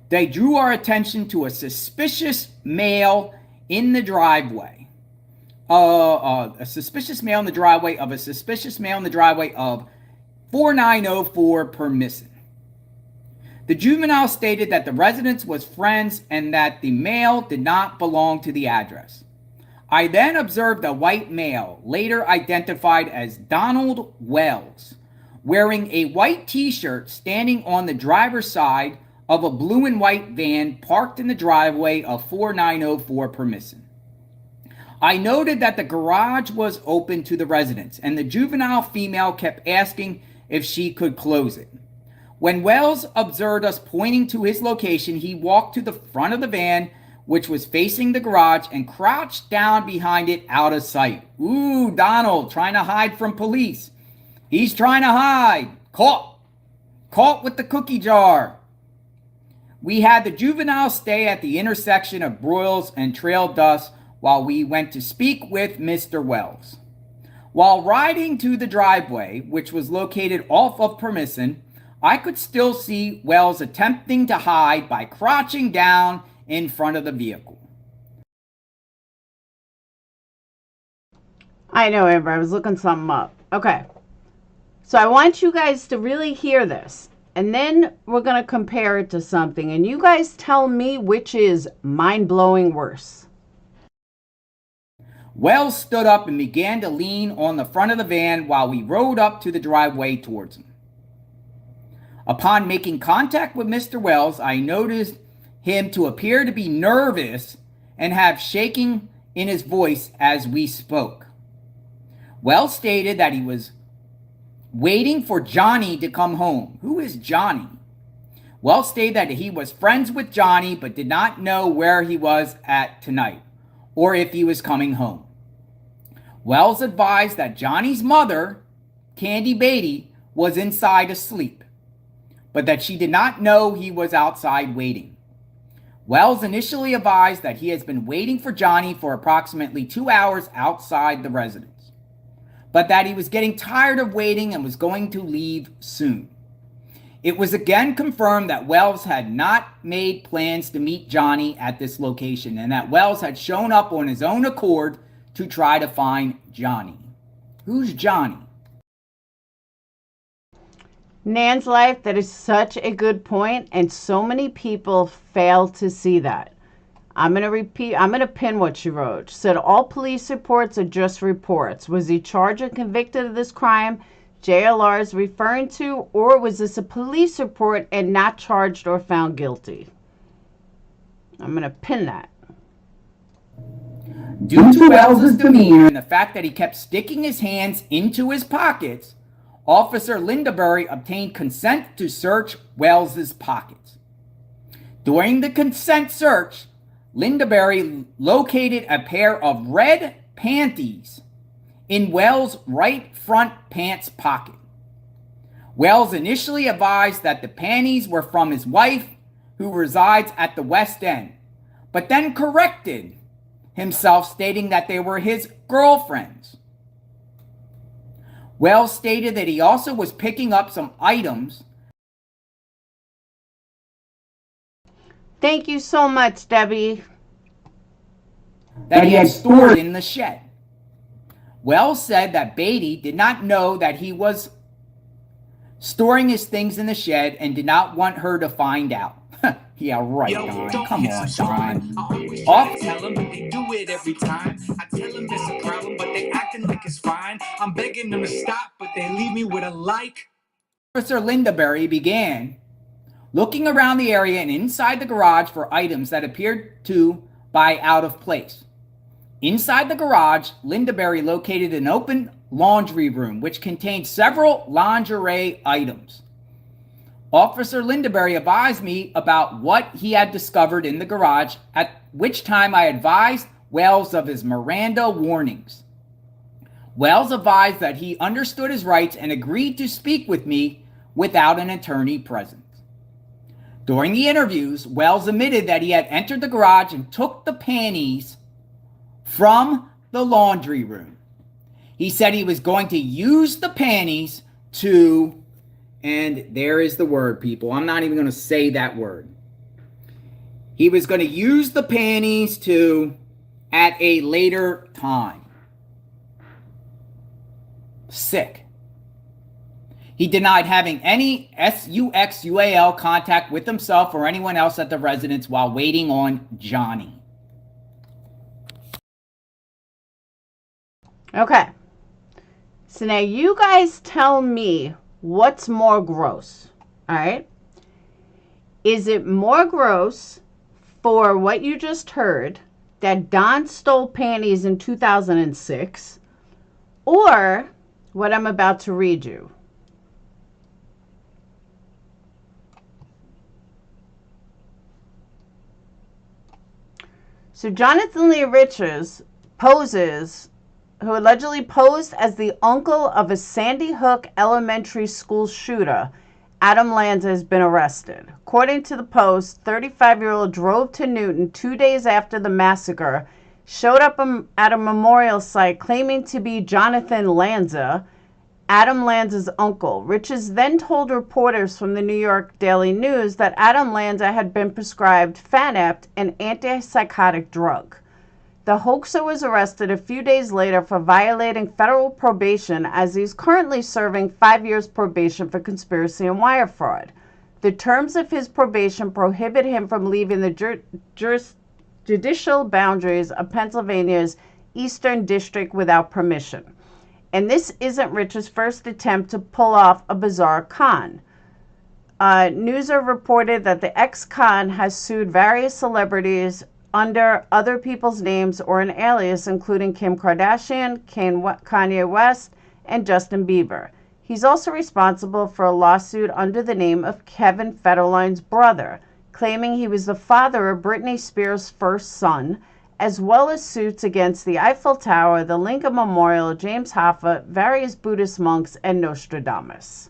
Speaker 2: They drew our attention to a suspicious male in the driveway. A suspicious male in the driveway of 4904 Permission. The juvenile stated that the residence was friends and that the male did not belong to the address. I then observed a white male, later identified as Donald Wells, wearing a white t-shirt standing on the driver's side of a blue and white van parked in the driveway of 4904 Permission. I noted that the garage was open to the residents, and the juvenile female kept asking if she could close it. When Wells observed us pointing to his location, he walked to the front of the van, which was facing the garage, and crouched down behind it out of sight. Ooh, Donald, trying to hide from police. He's trying to hide. Caught. Caught with the cookie jar. We had the juvenile stay at the intersection of Broyles and Trail Dust while we went to speak with Mr. Wells. While riding to the driveway, which was located off of Permission, I could still see Wells attempting to hide by crouching down in front of the vehicle.
Speaker 1: I know, Amber. I was looking something up. Okay. So I want you guys to really hear this. And then we're going to compare it to something. And you guys tell me which is mind-blowing worse.
Speaker 2: Wells stood up and began to lean on the front of the van while we rode up to the driveway towards him. Upon making contact with Mr. Wells, I noticed him to appear to be nervous and have shaking in his voice as we spoke. Wells stated that he was waiting for Johnny to come home. Who is Johnny? Wells stated that he was friends with Johnny but did not know where he was at tonight or if he was coming home. Wells advised that Johnny's mother, Candy Beatty, was inside asleep, but that she did not know he was outside waiting. Wells initially advised that he has been waiting for Johnny for approximately 2 hours outside the residence, but that he was getting tired of waiting and was going to leave soon. It was again confirmed that Wells had not made plans to meet Johnny at this location and that Wells had shown up on his own accord to try to find Johnny. Who's Johnny?
Speaker 1: Nan's life, that is such a good point, and so many people fail to see that. I'm going to pin what she wrote. She said, all police reports are just reports. Was he charged and convicted of this crime JLR is referring to, or was this a police report and not charged or found guilty? I'm going to pin that.
Speaker 2: Due to Wells' demeanor and the fact that he kept sticking his hands into his pockets, Officer Lindaberry obtained consent to search Wells' pockets. During the consent search, Lindaberry located a pair of red panties in Wells' right front pants pocket. Wells initially advised that the panties were from his wife, who resides at the West End, but then corrected himself, stating that they were his girlfriend's. Wells stated that he also was picking up some items.
Speaker 1: Thank you so much, Debbie.
Speaker 2: That he had stored in the shed. Wells said that Beatty did not know that he was storing his things in the shed and did not want her to find out. Yeah, right, Don. Come on, Don.
Speaker 8: I tell them they do it every time. I tell them it's a problem, but they acting like it's fine. I'm begging them to stop, but they leave me with a like.
Speaker 2: Officer Lindaberry began looking around the area and inside the garage for items that appeared to be out of place. Inside the garage, Lindaberry located an open laundry room which contained several lingerie items. Officer Lindaberry advised me about what he had discovered in the garage, at which time I advised Wells of his Miranda warnings. Wells advised that he understood his rights and agreed to speak with me without an attorney present. During the interviews, Wells admitted that he had entered the garage and took the panties from the laundry room. He said he was going to use the panties to, and there is the word, people. I'm not even going to say that word. He was going to use the panties to, at a later time. Sick. He denied having any SUXUAL contact with himself or anyone else at the residence while waiting on Johnny.
Speaker 1: Okay. So now you guys tell me what's more gross, all right? Is it more gross for what you just heard, that Don stole panties in 2006, or what I'm about to read you? So Jonathan Lee Richards who allegedly posed as the uncle of a Sandy Hook elementary school shooter, Adam Lanza, has been arrested. According to the Post, 35-year-old drove to Newton 2 days after the massacre, showed up at a memorial site claiming to be Jonathan Lanza, Adam Lanza's uncle. Richards then told reporters from the New York Daily News that Adam Lanza had been prescribed Fanapt, an antipsychotic drug. The hoaxer was arrested a few days later for violating federal probation, as he's currently serving 5 years probation for conspiracy and wire fraud. The terms of his probation prohibit him from leaving the judicial boundaries of Pennsylvania's Eastern District without permission. And this isn't Richard's first attempt to pull off a bizarre con. Newser reported that the ex-con has sued various celebrities under other people's names or an alias, including Kim Kardashian, Kanye West, and Justin Bieber. He's also responsible for a lawsuit under the name of Kevin Federline's brother, claiming he was the father of Britney Spears' first son, as well as suits against the Eiffel Tower, the Lincoln Memorial, James Hoffa, various Buddhist monks, and Nostradamus.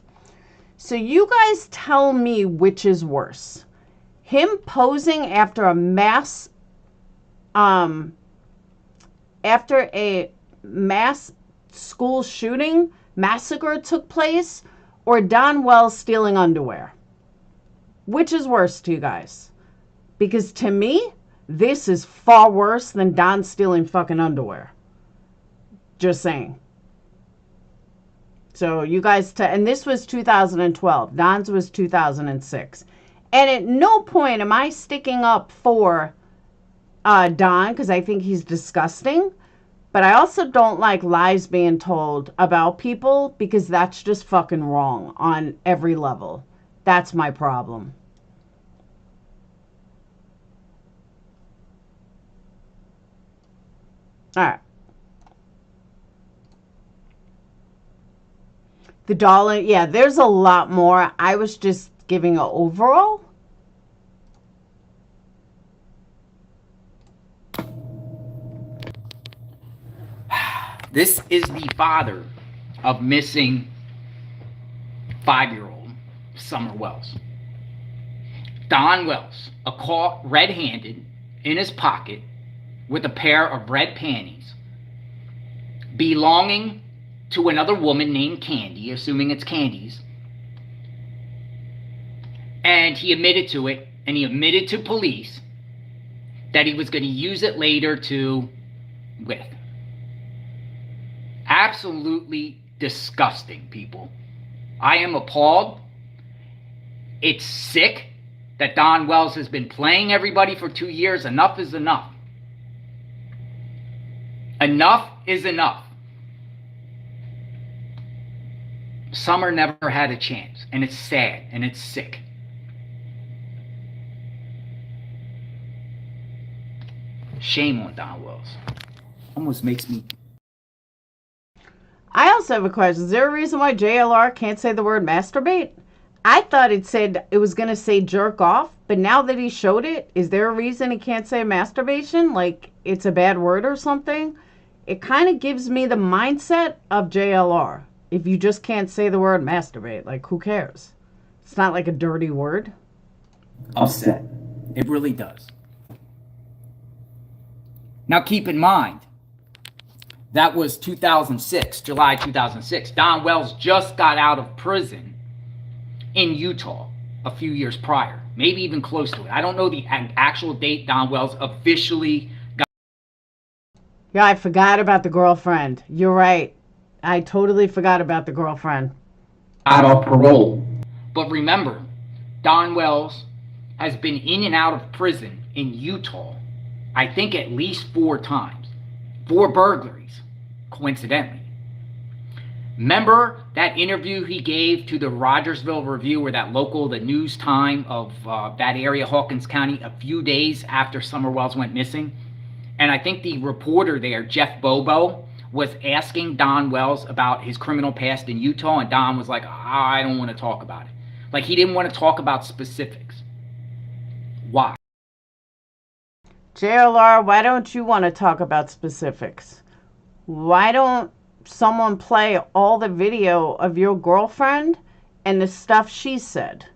Speaker 1: So you guys tell me which is worse. Him posing after a mass school shooting massacre took place, or Don Wells stealing underwear? Which is worse to you guys? Because to me, this is far worse than Don stealing fucking underwear. Just saying. So you guys, and this was 2012. Don's was 2006. And at no point am I sticking up for Don, because I think he's disgusting. But I also don't like lies being told about people, because that's just fucking wrong on every level. That's my problem. All right. The dollar, yeah, there's a lot more. I was just giving an overall.
Speaker 2: This is the father of missing 5-year-old Summer Wells. Don Wells, caught red-handed in his pocket with a pair of red panties belonging to another woman named Candy, assuming it's Candy's. And he admitted to it, and he admitted to police that he was going to use it later to with. Absolutely disgusting, people. I am appalled. It's sick that Don Wells has been playing everybody for 2 years. Enough is enough. Enough is enough. Summer never had a chance, and it's sad, and it's sick. Shame on Don Wells. Almost makes me...
Speaker 1: I also have a question. Is there a reason why JLR can't say the word masturbate? I thought it said it was going to say jerk off, but now that he showed it, is there a reason he can't say masturbation? Like it's a bad word or something? It kind of gives me the mindset of JLR. If you just can't say the word masturbate, like who cares? It's not like a dirty word.
Speaker 2: Upset. It really does. Now keep in mind, that was 2006, July 2006. Don Wells just got out of prison in Utah a few years prior, maybe even close to it. I don't know the actual date Don Wells officially got.
Speaker 1: Yeah, I forgot about the girlfriend. You're right. I totally forgot about the girlfriend.
Speaker 2: Out of parole. But remember, Don Wells has been in and out of prison in Utah, I think at least 4 times. 4 burglaries, coincidentally. Remember that interview he gave to the Rogersville Review, or that local, the news time of that area, Hawkins County, a few days after Summer Wells went missing? And I think the reporter there, Jeff Bobo, was asking Don Wells about his criminal past in Utah, and Don was like, I don't want to talk about it. Like, he didn't want to talk about specifics. Why?
Speaker 1: JLR, why don't you want to talk about specifics? Why don't someone play all the video of your girlfriend and the stuff she said?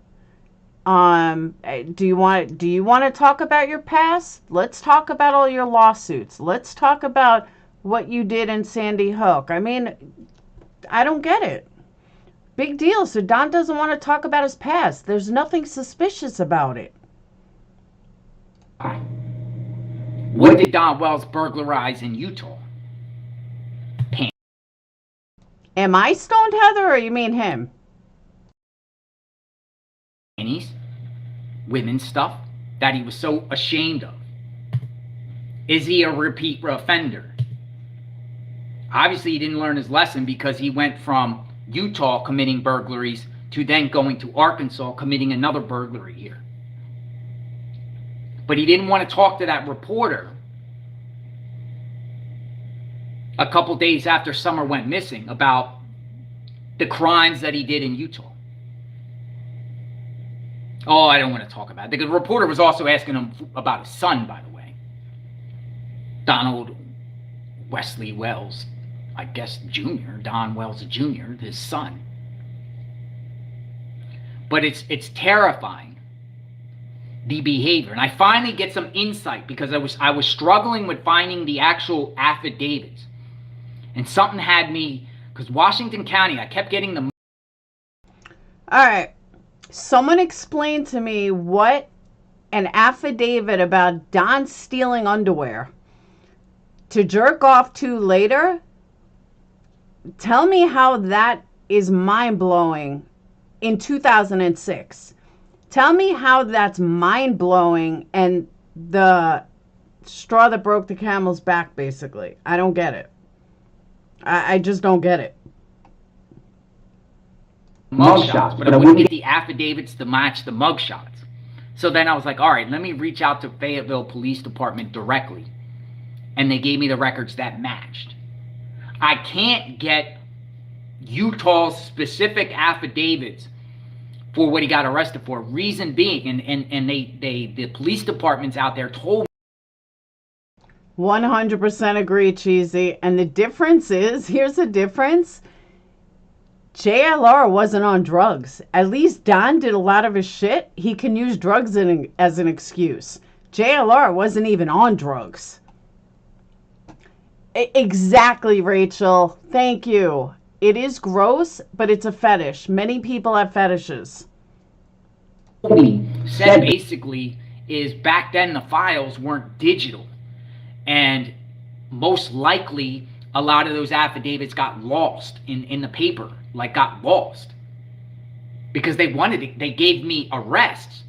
Speaker 1: Do you want to talk about your past? Let's talk about all your lawsuits. Let's talk about what you did in Sandy Hook. I mean, I don't get it. Big deal. So Don doesn't want to talk about his past. There's nothing suspicious about it.
Speaker 2: What did Don Wells burglarize in Utah?
Speaker 1: Am I stoned, Heather, or you mean him?
Speaker 2: Panties, women's stuff that he was so ashamed of. Is he a repeat offender? Obviously, he didn't learn his lesson, because he went from Utah committing burglaries to then going to Arkansas committing another burglary here. But he didn't want to talk to that reporter a couple days after Summer went missing about the crimes that he did in Utah. Oh, I don't want to talk about it. The reporter was also asking him about his son, by the way. Donald Wesley Wells, I guess Jr., Don Wells Jr., his son. But it's terrifying, the behavior. And I finally get some insight, because I was struggling with finding the actual affidavits. And something had me, because Washington County, I kept getting the...
Speaker 1: All right. Someone explain to me what an affidavit about Don stealing underwear to jerk off to later. Tell me how that is mind-blowing in 2006. Tell me how that's mind-blowing and the straw that broke the camel's back, basically. I don't get it. I just don't get it.
Speaker 2: Mugshots, but I wouldn't get the affidavits to match the mugshots. So then I was like, all right, let me reach out to Fayetteville Police Department directly. And they gave me the records that matched. I can't get Utah's specific affidavits for what he got arrested for. Reason being, and the police departments out there told me.
Speaker 1: 100% agree, Cheesy. And the difference is, here's the difference. JLR wasn't on drugs. At least Don did a lot of his shit. He can use drugs as an excuse. JLR wasn't even on drugs. Exactly, Rachel. Thank you. It is gross, but it's a fetish. Many people have fetishes.
Speaker 2: Said basically is back then the files weren't digital. And most likely a lot of those affidavits got lost in the paper, like got lost. Because they gave me arrests,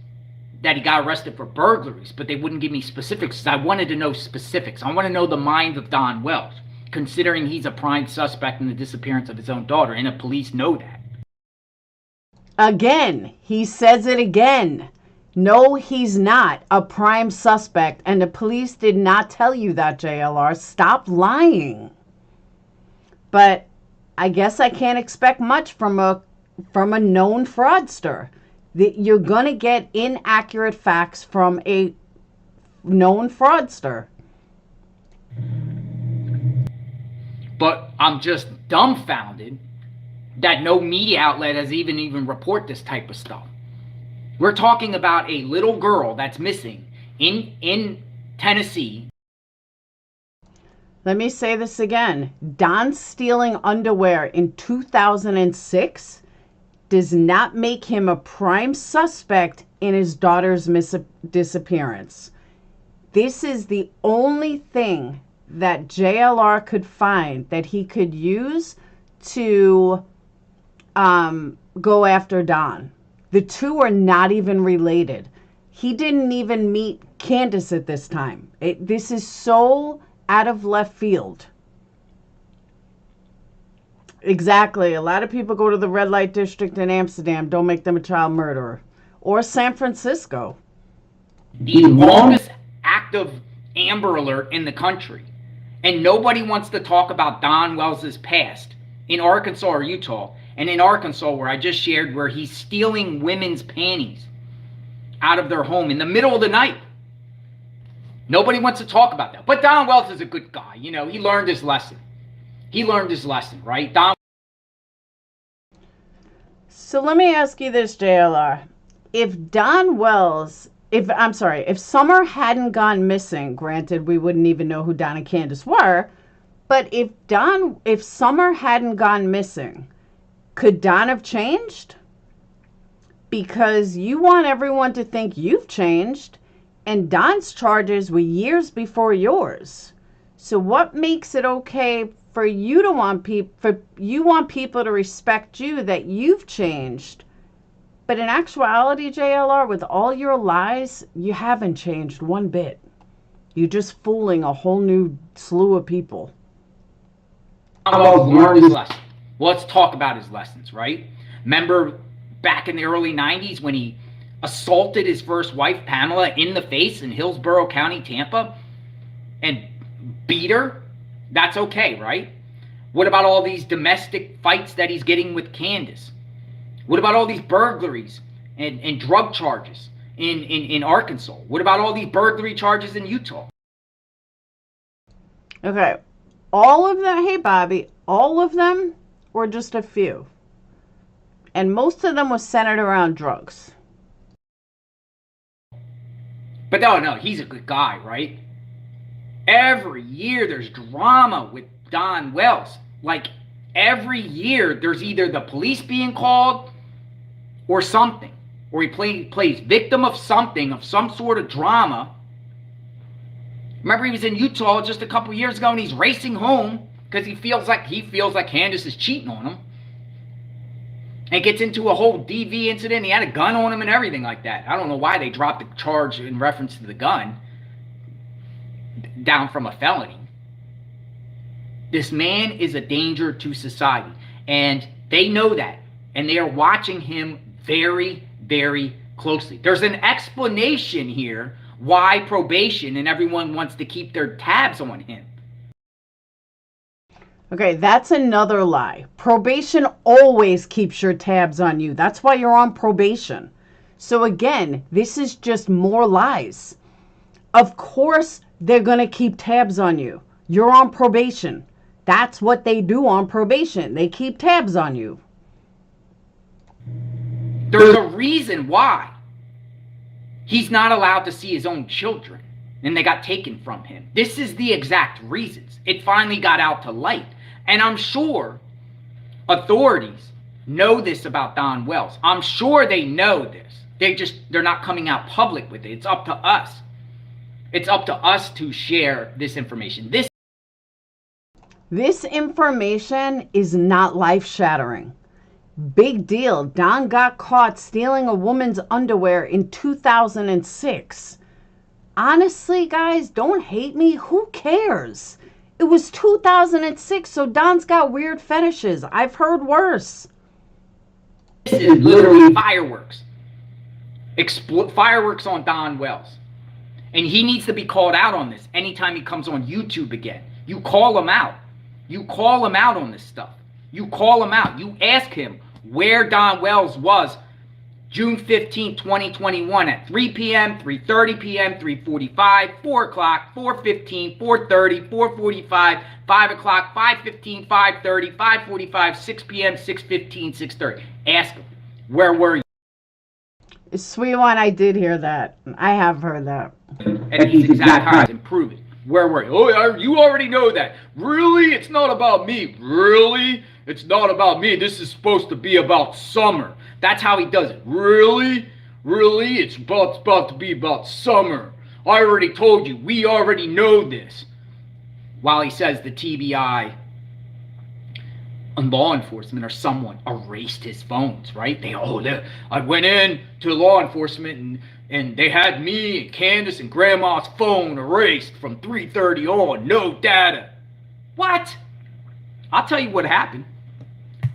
Speaker 2: that he got arrested for burglaries, but they wouldn't give me specifics. I wanted to know specifics. I want to know the mind of Don Wells, considering he's a prime suspect in the disappearance of his own daughter, and the police know that.
Speaker 1: Again, he says it again. No, he's not a prime suspect, and the police did not tell you that, JLR. Stop lying. But I guess I can't expect much from a from a known fraudster. You're going to get inaccurate facts from a known fraudster.
Speaker 2: But I'm just dumbfounded that no media outlet has even report this type of stuff. We're talking about a little girl that's missing in Tennessee.
Speaker 1: Let me say this again. Don stealing underwear in 2006 does not make him a prime suspect in his daughter's disappearance. This is the only thing that JLR could find that he could use to go after Don. The two are not even related. He didn't even meet Candace at this time. This is so out of left field. Exactly. A lot of people go to the red light district in Amsterdam. Don't make them a child murderer. Or San Francisco.
Speaker 2: The longest active Amber Alert in the country. And nobody wants to talk about Don Wells's past in Arkansas or Utah. And in Arkansas, where I just shared, where he's stealing women's panties out of their home in the middle of the night. Nobody wants to talk about that. But Don Wells is a good guy. You know, he learned his lesson. He learned his lesson, right?
Speaker 1: So let me ask you this, JLR. If Summer hadn't gone missing, granted, we wouldn't even know who Don and Candace were, but if Summer hadn't gone missing, could Don have changed? Because you want everyone to think you've changed, and Don's charges were years before yours. So what makes it okay for you to want people to respect you that you've changed? But in actuality, JLR, with all your lies, you haven't changed one bit. You're just fooling a whole new slew of people.
Speaker 2: Learned his lesson. Well, let's talk about his lessons, right? Remember back in the early 90s when he assaulted his first wife, Pamela, in the face in Hillsborough County, Tampa, and beat her? That's okay, right? What about all these domestic fights that he's getting with Candace? What about all these burglaries and drug charges in Arkansas? What about all these burglary charges in Utah?
Speaker 1: Okay, all of them, hey Bobby, all of them were just a few. And most of them was centered around drugs.
Speaker 2: But no, he's a good guy, right? Every year there's drama with Don Wells. Like every year there's either the police being called or something. Or he plays victim of something, of some sort of drama. Remember he was in Utah just a couple years ago and he's racing home because he feels like Candace is cheating on him. And gets into a whole DV incident. He had a gun on him and everything like that. I don't know why they dropped the charge in reference to the gun down from a felony. This man is a danger to society. And they know that. And they are watching him very, very closely. There's an explanation here why probation and everyone wants to keep their tabs on him.
Speaker 1: Okay, that's another lie. Probation always keeps your tabs on you. That's why you're on probation. So again, this is just more lies. Of course, they're going to keep tabs on you. You're on probation. That's what they do on probation. They keep tabs on you.
Speaker 2: There's a reason why he's not allowed to see his own children and they got taken from him. This is the exact reasons. It finally got out to light. And I'm sure authorities know this about Don Wells. I'm sure they know this. They're not coming out public with it. It's up to us. It's up to us to share this information.
Speaker 1: This information is not life-shattering. Big deal. Don got caught stealing a woman's underwear in 2006. Honestly, guys, don't hate me. Who cares? It was 2006, so Don's got weird fetishes. I've heard worse.
Speaker 2: This is literally fireworks. Fireworks on Don Wells. And he needs to be called out on this anytime he comes on YouTube again. You call him out. You call him out on this stuff. You call him out. You ask him, where Don Wells was June 15, 2021 at 3 p.m., 3:30 p.m., 3:45, 4 o'clock, 4:15, 4:30, 4:45, 5 o'clock, 5:15, 5:30, 5:45, 6 p.m., 6:15, 6:30. Ask him, where were you?
Speaker 1: Sweet one, I did hear that. I have heard that.
Speaker 2: At these exact times and prove it. Where were you? Oh, you already know that. Really? It's not about me. Really? It's not about me. This is supposed to be about Summer. That's how he does it. Really? Really? It's about to be about Summer. I already told you. We already know this. While he says the TBI and law enforcement or someone erased his phones, right? I went in to law enforcement and they had me and Candace and Grandma's phone erased from 3:30 on. No data. What? I'll tell you what happened.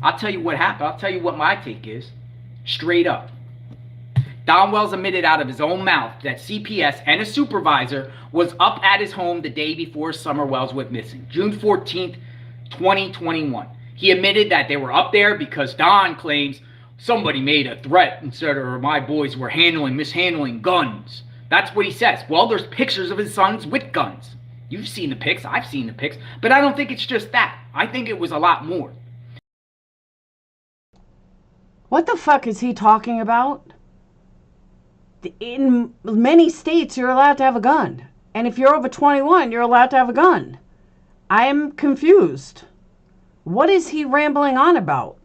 Speaker 2: I'll tell you what my take is. Straight up. Don Wells admitted out of his own mouth that CPS and a supervisor was up at his home the day before Summer Wells went missing, June 14th, 2021. He admitted that they were up there because Don claims somebody made a threat and said, or my boys were mishandling guns. That's what he says. Well, there's pictures of his sons with guns. You've seen the pics. I've seen the pics. But I don't think it's just that. I think it was a lot more.
Speaker 1: What the fuck is he talking about? In many states, you're allowed to have a gun. And if you're over 21, you're allowed to have a gun. I am confused. What is he rambling on about?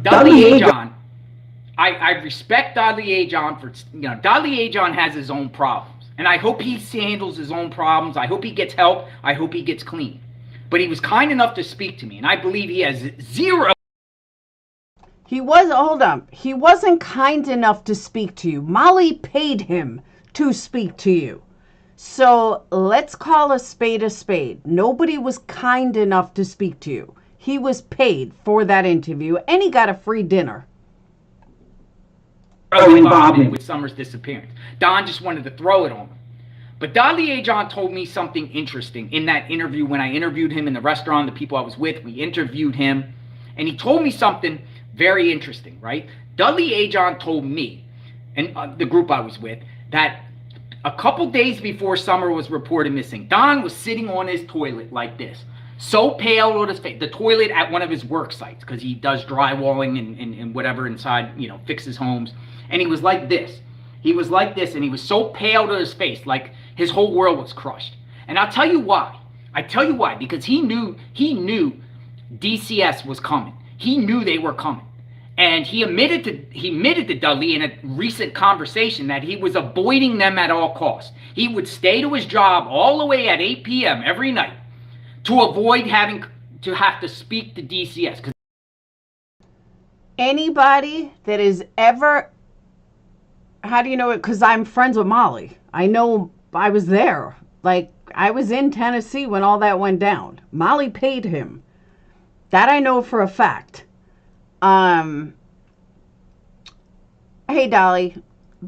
Speaker 2: Dudley Ajon, I respect Dudley Ajon for, Dudley Ajon has his own problems. And I hope he handles his own problems. I hope he gets help. I hope he gets clean. But he was kind enough to speak to me. And I believe he has zero.
Speaker 1: He wasn't kind enough to speak to you. Molly paid him to speak to you. So let's call a spade a spade. Nobody was kind enough to speak to you. He was paid for that interview and he got a free dinner.
Speaker 2: Involved with Summer's disappearance. Don just wanted to throw it on him. But Dudley Ajon told me something interesting in that interview when I interviewed him in the restaurant, the people I was with, we interviewed him. And he told me something very interesting, right? Dudley Ajon told me, and the group I was with, that a couple days before Summer was reported missing, Don was sitting on his toilet like this, so pale on his face, the toilet at one of his work sites, because he does drywalling and whatever inside, fixes homes, and he was like this. He was like this, and he was so pale to his face, like his whole world was crushed. And I'll tell you why. Because he knew DCS was coming. He knew they were coming. And he admitted to Dudley in a recent conversation that he was avoiding them at all costs. He would stay to his job all the way at 8 p.m. every night to avoid having to speak to DCS.
Speaker 1: Anybody that is ever, how do you know it? Because I'm friends with Molly. I know I was there. Like, I was in Tennessee when all that went down. Molly paid him. That I know for a fact. Hey, Dolly,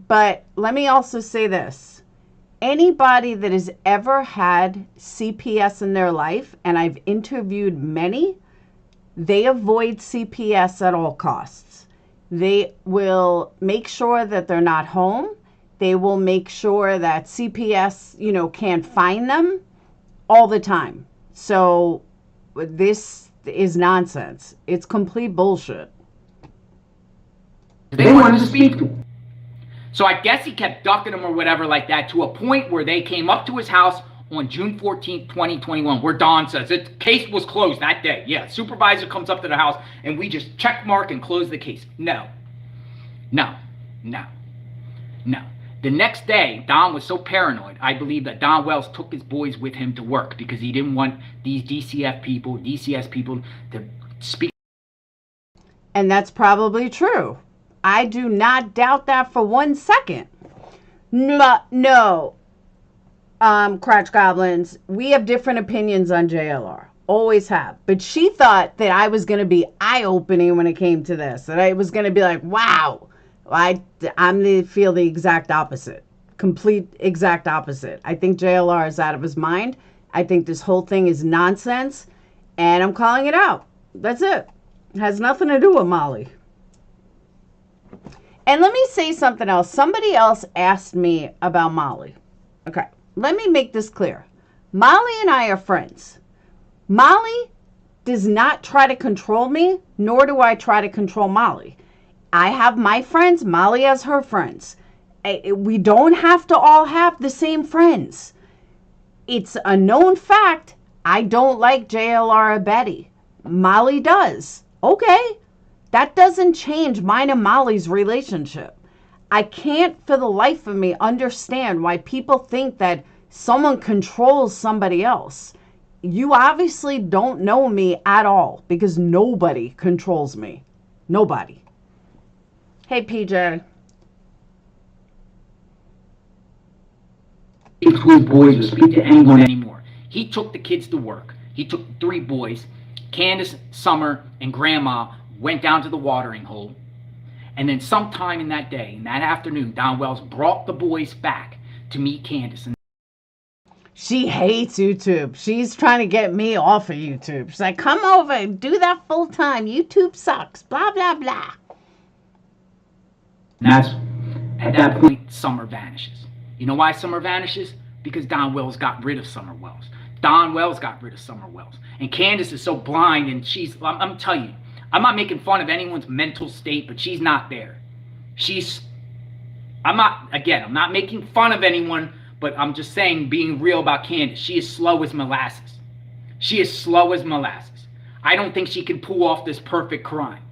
Speaker 1: but let me also say this. Anybody that has ever had CPS in their life, and I've interviewed many, they avoid CPS at all costs. They will make sure that they're not home. They will make sure that CPS, can't find them all the time. So this is nonsense. It's complete bullshit.
Speaker 2: They wanted to speak to him. So I guess he kept ducking them or whatever like that to a point where they came up to his house on June 14th, 2021, where Don says the case was closed that day. Yeah, supervisor comes up to the house and we just check mark and close the case. No. The next day, Don was so paranoid, I believe that Don Wells took his boys with him to work because he didn't want these DCS people to speak.
Speaker 1: And that's probably true. I do not doubt that for 1 second. No. Crotch Goblins, we have different opinions on JLR. Always have. But she thought that I was going to be eye-opening when it came to this. That I was going to be like, wow. I'm going to feel the exact opposite. Complete exact opposite. I think JLR is out of his mind. I think this whole thing is nonsense. And I'm calling it out. That's it. Has nothing to do with Molly. And let me say something else. Somebody else asked me about Molly. Okay, let me make this clear. Molly and I are friends. Molly does not try to control me, nor do I try to control Molly. I have my friends, Molly has her friends. We don't have to all have the same friends. It's a known fact, I don't like JLR or Betty. Molly does. Okay, that doesn't change mine and Molly's relationship. I can't for the life of me understand why people think that someone controls somebody else. You obviously don't know me at all because nobody controls me. Nobody. Hey, PJ.
Speaker 9: School boys or speak to anyone anymore. He took the kids to work. He took 3 boys. Candace, Summer, and Grandma went down to the watering hole. And then sometime in that day, in that afternoon, Don Wells brought the boys back to meet Candace.
Speaker 1: She hates YouTube. She's trying to get me off of YouTube. She's like, come over and do that full time. YouTube sucks. Blah, blah, blah.
Speaker 9: And that's, at that point, Summer vanishes. You know why Summer vanishes? Because Don Wells got rid of Summer Wells. Don Wells got rid of Summer Wells. And Candace is so blind, and I'm telling you, I'm not making fun of anyone's mental state, but she's not there. I'm not making fun of anyone, but I'm just saying, being real about Candace, she is slow as molasses. She is slow as molasses. I don't think she can pull off this perfect crime.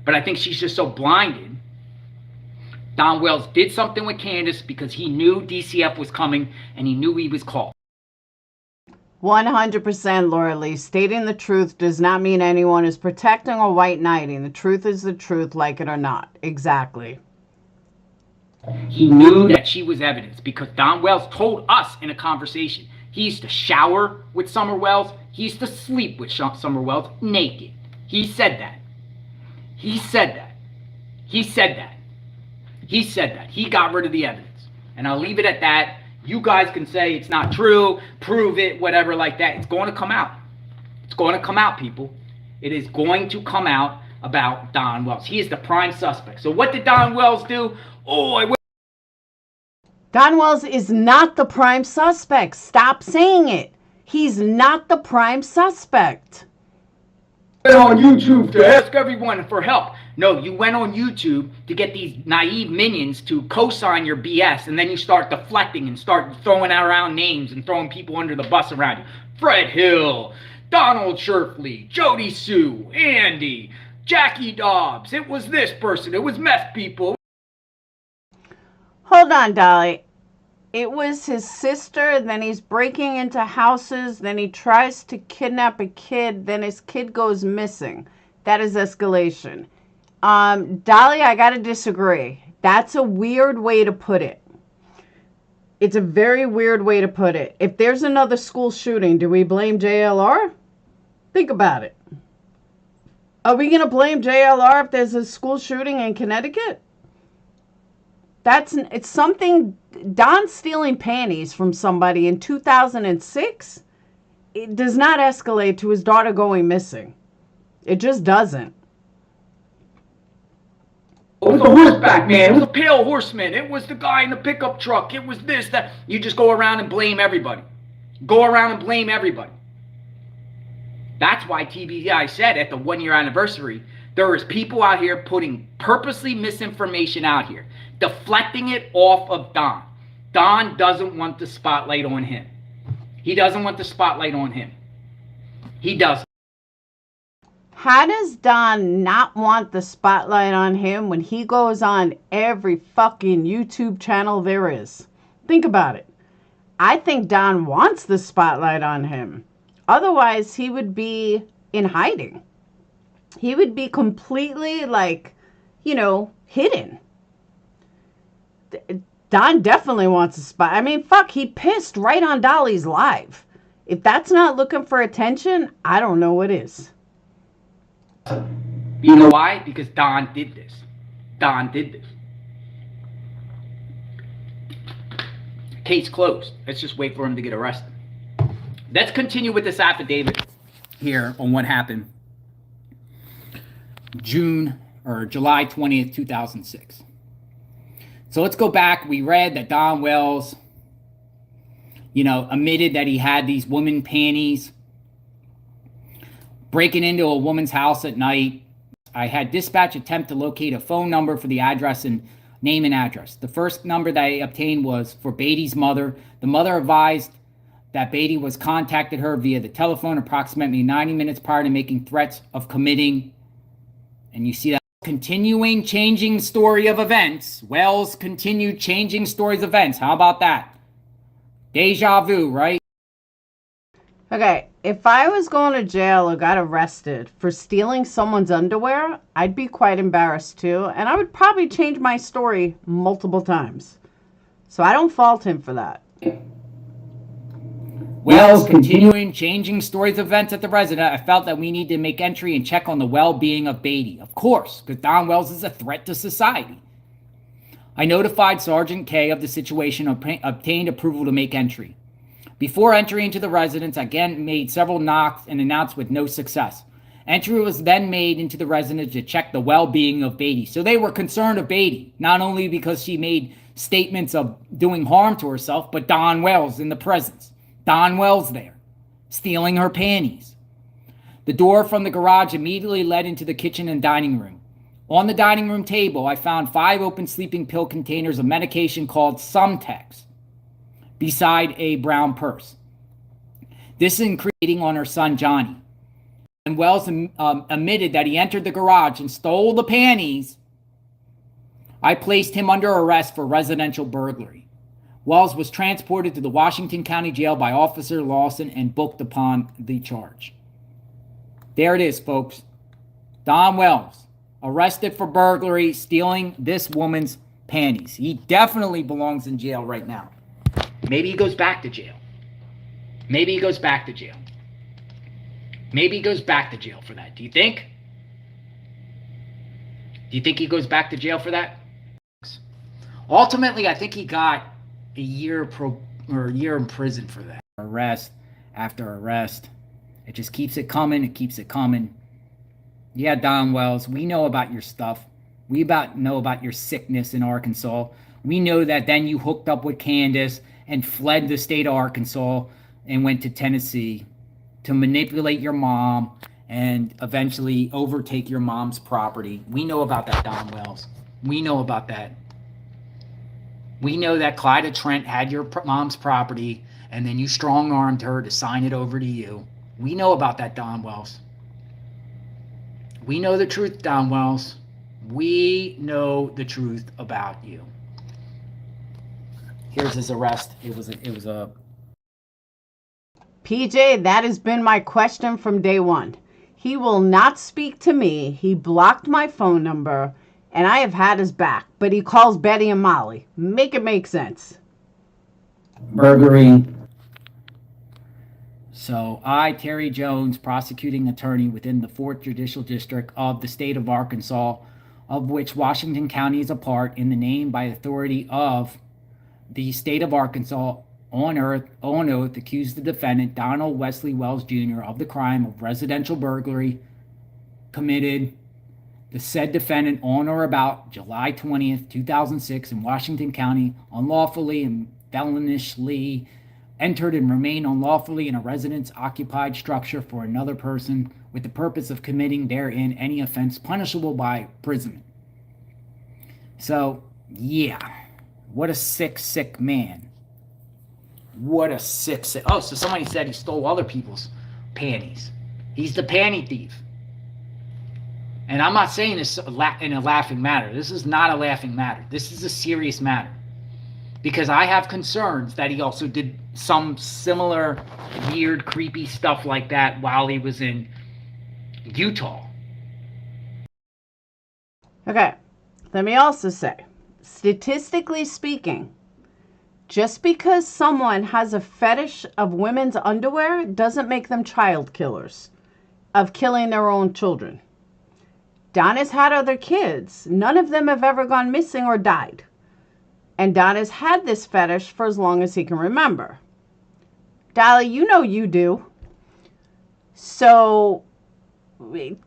Speaker 9: But I think she's just so blinded. Don Wells did something with Candace because he knew DCF was coming and he knew he was called.
Speaker 1: 100% Laura Lee. Stating the truth does not mean anyone is protecting or white knighting. The truth is the truth, like it or not. Exactly.
Speaker 9: He knew that she was evidence because Don Wells told us in a conversation. He used to shower with Summer Wells. He used to sleep with Summer Wells naked. He said that. He said that. He said that. He said that. He got rid of the evidence. And I'll leave it at that. You guys can say it's not true, prove it, whatever like that. It's going to come out. It's going to come out, people. It is going to come out about Don Wells. He is the prime suspect. So what did Don Wells do?
Speaker 1: Don Wells is not the prime suspect. Stop saying it. He's not the prime suspect.
Speaker 9: Went on YouTube to ask everyone for help. No, you went on YouTube to get these naive minions to co-sign your BS, and then you start deflecting and start throwing around names and throwing people under the bus around you. Fred Hill, Donald Sherfley, Jody Sue, Andy, Jackie Dobbs. It was this person. It was meth people.
Speaker 1: Hold on, Dolly. It was his sister, then he's breaking into houses, then he tries to kidnap a kid, then his kid goes missing. That is escalation. Dolly, I gotta disagree. That's a weird way to put it. It's a very weird way to put it. If there's another school shooting, do we blame JLR? Think about it. Are we gonna blame JLR if there's a school shooting in Connecticut? It's something. Don stealing panties from somebody in 2006, it does not escalate to his daughter going missing. It just doesn't.
Speaker 9: It was a horseback man. It was a pale horseman. It was the guy in the pickup truck. It was this, that. You just go around and blame everybody. Go around and blame everybody. That's why TBI said at the 1-year anniversary, there is people out here putting purposely misinformation out here, deflecting it off of Don. Don doesn't want the spotlight on him. He doesn't want the spotlight on him. He doesn't.
Speaker 1: How does Don not want the spotlight on him when he goes on every fucking YouTube channel there is? Think about it. I think Don wants the spotlight on him. Otherwise, he would be in hiding. He would be completely, hidden. Don definitely wants a spot. I mean, fuck, he pissed right on Dolly's live. If that's not looking for attention, I don't know what is.
Speaker 9: You know why? Because Don did this. Don did this. Case closed. Let's just wait for him to get arrested. Let's continue with this affidavit here on what happened. July 20th, 2006. So let's go back. We read that Don Wells, admitted that he had these woman panties, breaking into a woman's house at night. I had dispatch attempt to locate a phone number for the address and name and address. The first number that I obtained was for Beatty's mother. The mother advised that Beatty was contacted her via the telephone approximately 90 minutes prior to making threats of committing. And you see that continuing changing story of events. Wells continued changing stories of events. How about that? Deja vu, right?
Speaker 1: Okay, if I was going to jail or got arrested for stealing someone's underwear, I'd be quite embarrassed too, and I would probably change my story multiple times. So I don't fault him for that.
Speaker 9: Wells continuing changing stories of events at the resident. I felt that we need to make entry and check on the well-being of Beatty. Of course, because Don Wells is a threat to society. I notified Sergeant K of the situation and obtained approval to make entry. Before entering into the residence, I again made several knocks and announced with no success. Entry was then made into the residence to check the well-being of Beatty. So they were concerned of Beatty, not only because she made statements of doing harm to herself, but Don Wells in the presence. Don Wells there, stealing her panties. The door from the garage immediately led into the kitchen and dining room. On the dining room table, I found 5 open sleeping pill containers of medication called Sumtex beside a brown purse. This is creating on her son, Johnny. And Wells admitted that he entered the garage and stole the panties. I placed him under arrest for residential burglary. Wells was transported to the Washington County Jail by Officer Lawson and booked upon the charge. There it is, folks. Don Wells, arrested for burglary, stealing this woman's panties. He definitely belongs in jail right now. Maybe he goes back to jail. Maybe he goes back to jail. Maybe he goes back to jail for that. Do you think? Do you think he goes back to jail for that? Ultimately, I think he got a year in prison for that. Arrest after arrest. It just keeps it coming. It keeps it coming. Yeah, Don Wells, we know about your stuff. We know about your sickness in Arkansas. We know that then you hooked up with Candace and fled the state of Arkansas and went to Tennessee to manipulate your mom and eventually overtake your mom's property. We know about that, Don Wells. We know about that. We know that Clyda Trent had your mom's property and then you strong-armed her to sign it over to you. We know about that, Don Wells. We know the truth, Don Wells. We know the truth about you. Here's his arrest. It was a
Speaker 1: PJ, that has been my question from day one. He will not speak to me. He blocked my phone number, and I have had his back. But he calls Betty and Molly. Make it make sense.
Speaker 9: burglary. So I, Terry Jones, prosecuting attorney within the 4th Judicial District of the state of Arkansas, of which Washington County is a part, in the name by authority of the state of Arkansas, on oath, accuse the defendant, Donald Wesley Wells Jr., of the crime of residential burglary committed the said defendant on or about July 20th, 2006 in Washington County, unlawfully and feloniously entered and remained unlawfully in a residence-occupied structure for another person with the purpose of committing therein any offense punishable by imprisonment. So, yeah. What a sick, sick man. What a sick, sick... Oh, so somebody said he stole other people's panties. He's the panty thief. And I'm not saying this in a laughing matter. This is not a laughing matter. This is a serious matter. Because I have concerns that he also did some similar weird, creepy stuff like that while he was in Utah.
Speaker 1: Okay, let me also say, statistically speaking, just because someone has a fetish of women's underwear doesn't make them child killers, of killing their own children. Don has had other kids. None of them have ever gone missing or died. And Don has had this fetish for as long as he can remember. Dolly, you know you do. So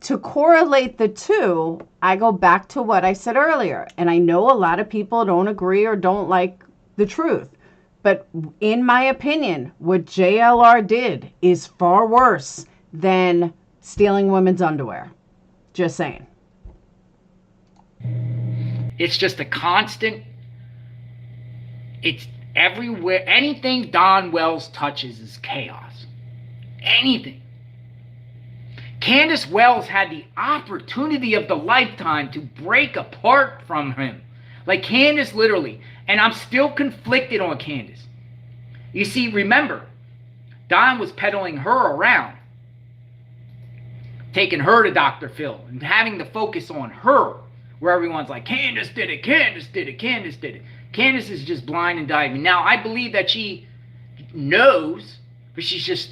Speaker 1: to correlate the two, I go back to what I said earlier. And I know a lot of people don't agree or don't like the truth. But in my opinion, what JLR did is far worse than stealing women's underwear. Just saying.
Speaker 9: It's just a constant, it's everywhere. Anything Don Wells touches is chaos. Anything. Candace Wells had the opportunity of the lifetime to break apart from him. Like Candace literally. And I'm still conflicted on Candace. You see, remember, Don was peddling her around. Taking her to Dr. Phil and having the focus on her. Where everyone's like, Candace did it, Candace did it, Candace did it. Candace is just blind and diving. Now, I believe that she knows, but she's just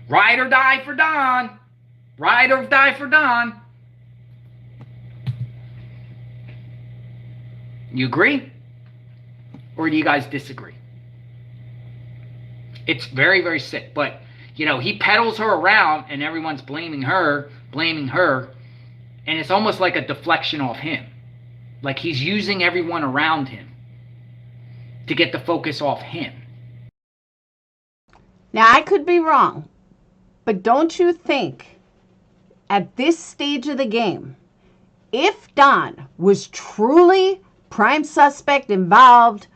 Speaker 9: ride or die for Don. Ride or die for Don. You agree? Or do you guys disagree? It's very, very sick. But, you know, he peddles her around and everyone's blaming her. And it's almost like a deflection off him. Like he's using everyone around him to get the focus off him.
Speaker 1: Now, I could be wrong, but don't you think at this stage of the game, if Don was truly prime suspect involved,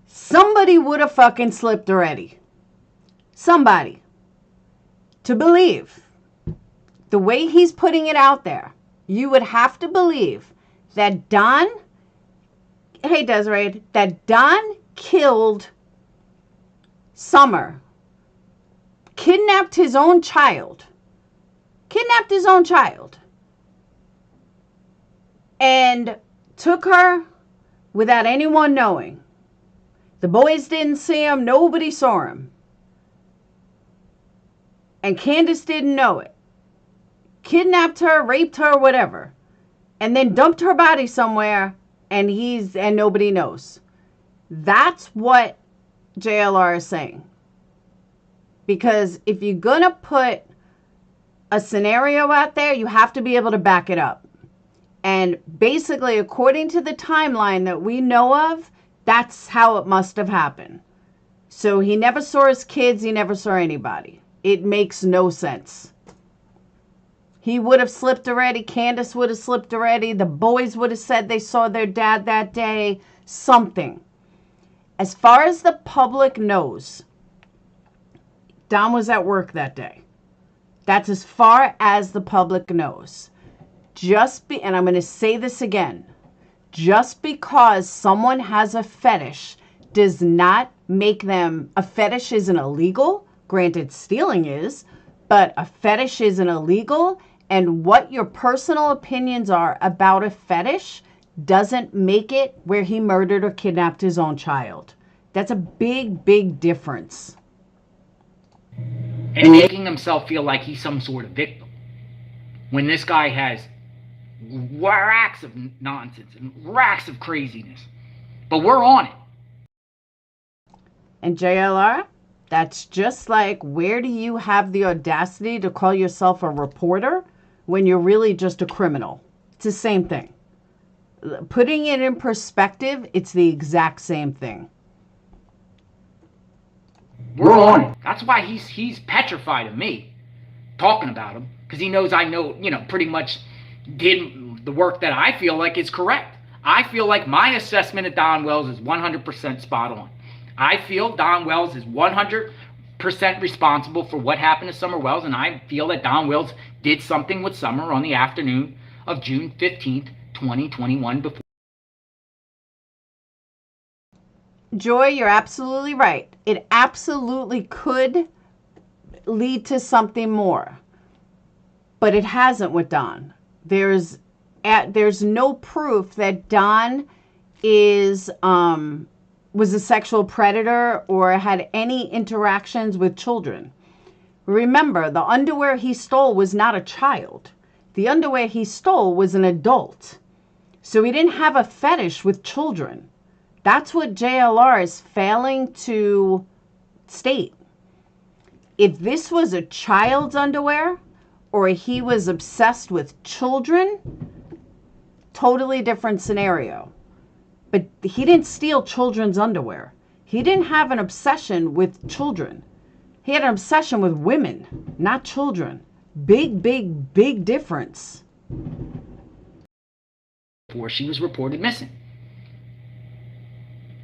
Speaker 1: somebody would have fucking slipped already. Somebody. To believe. The way he's putting it out there, you would have to believe that Don, hey Desiree, that Don killed Summer, kidnapped his own child, and took her without anyone knowing. The boys didn't see him, nobody saw him. And Candace didn't know it. Kidnapped her, raped her, whatever, and then dumped her body somewhere, and nobody knows. That's what JLR is saying. Because if you're gonna put a scenario out there, you have to be able to back it up. And basically, according to the timeline that we know of, that's how it must have happened. So he never saw his kids, he never saw anybody. It makes no sense. He would have slipped already. Candace would have slipped already. The boys would have said they saw their dad that day. Something. As far as the public knows, Don was at work that day. That's as far as the public knows. And I'm going to say this again. Just because someone has a fetish does not make them... A fetish isn't illegal. Granted, stealing is. But a fetish isn't illegal. And what your personal opinions are about a fetish doesn't make it where he murdered or kidnapped his own child. That's a big, big difference.
Speaker 9: And making himself feel like he's some sort of victim. When this guy has racks of nonsense and racks of craziness. But we're on it.
Speaker 1: And JLR, that's just like, where do you have the audacity to call yourself a reporter when you're really just a criminal? It's the same thing. Putting it in perspective, it's the exact same thing.
Speaker 9: We're on it. That's why he's petrified of me talking about him, because he knows I know, pretty much did the work that I feel like is correct. I feel like my assessment of Don Wells is 100% spot on. I feel Don Wells is 100% responsible for what happened to Summer Wells, and I feel that Don Wells did something with Summer on the afternoon of June 15th, 2021 before.
Speaker 1: Joy, you're absolutely right. It absolutely could lead to something more. But it hasn't with Don. There's no proof that Don was a sexual predator or had any interactions with children. Remember, the underwear he stole was not a child. The underwear he stole was an adult. So he didn't have a fetish with children. That's what JLR is failing to state. If this was a child's underwear or he was obsessed with children, totally different scenario. But he didn't steal children's underwear. He didn't have an obsession with children. He had an obsession with women, not children. Big, big, big difference.
Speaker 9: Before she was reported missing.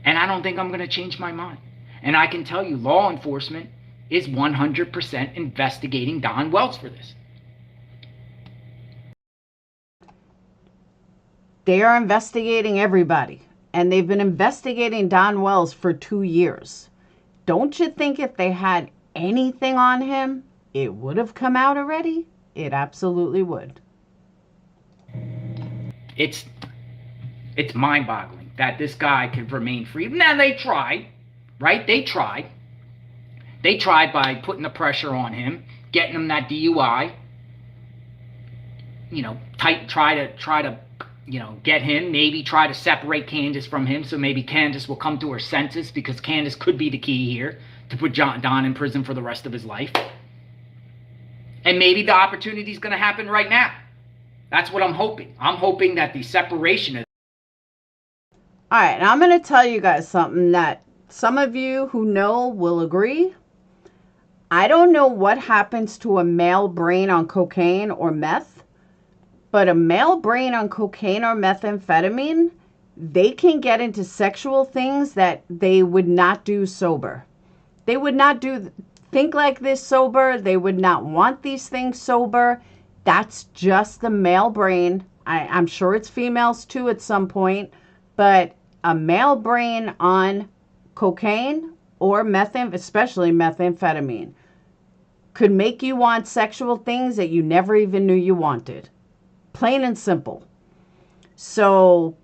Speaker 9: And I don't think I'm going to change my mind. And I can tell you, law enforcement is 100% investigating Don Wells for this.
Speaker 1: They are investigating everybody. And they've been investigating Don Wells for 2 years. Don't you think if they had anything on him, it would have come out already? It absolutely would.
Speaker 9: It's mind-boggling that this guy could remain free. Now, they tried, right? They tried. They tried by putting the pressure on him, getting him that DUI. You know, try to get him, maybe try to separate Candace from him, so maybe Candace will come to her senses, because Candace could be the key here to put Don in prison for the rest of his life. And maybe the opportunity is going to happen right now. That's what I'm hoping. I'm hoping that the separation of...
Speaker 1: All right, and I'm going to tell you guys something that some of you who know will agree. I don't know what happens to a male brain on cocaine or meth, but a male brain on cocaine or methamphetamine, they can get into sexual things that they would not do sober. They would not think like this sober. They would not want these things sober. That's just the male brain. I'm sure it's females too at some point, but a male brain on cocaine or especially methamphetamine, could make you want sexual things that you never even knew you wanted. Plain and simple. So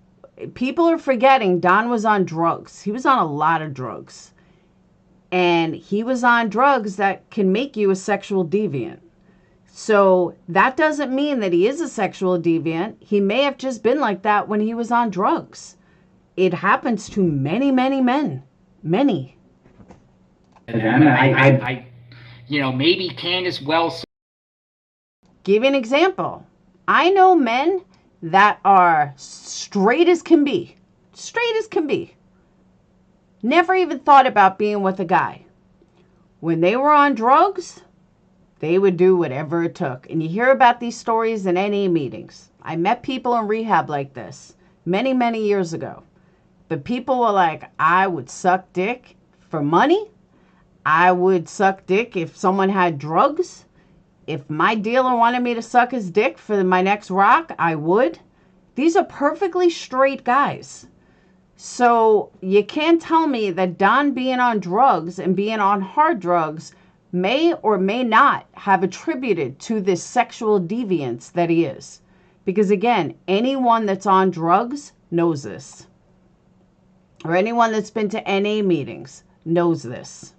Speaker 1: people are forgetting Don was on drugs. He was on a lot of drugs. And he was on drugs that can make you a sexual deviant. So that doesn't mean that he is a sexual deviant. He may have just been like that when he was on drugs. It happens to many, many men. Many.
Speaker 9: And maybe Candace Wells...
Speaker 1: Give you an example. I know men that are straight as can be. Straight as can be. Never even thought about being with a guy. When they were on drugs, they would do whatever it took. And you hear about these stories in NA meetings. I met people in rehab like this many, many years ago. But people were like, I would suck dick for money. I would suck dick if someone had drugs. If my dealer wanted me to suck his dick for my next rock, I would. These are perfectly straight guys. So you can't tell me that Don being on drugs and being on hard drugs may or may not have attributed to this sexual deviance that he is. Because again, anyone that's on drugs knows this. Or anyone that's been to NA meetings knows this.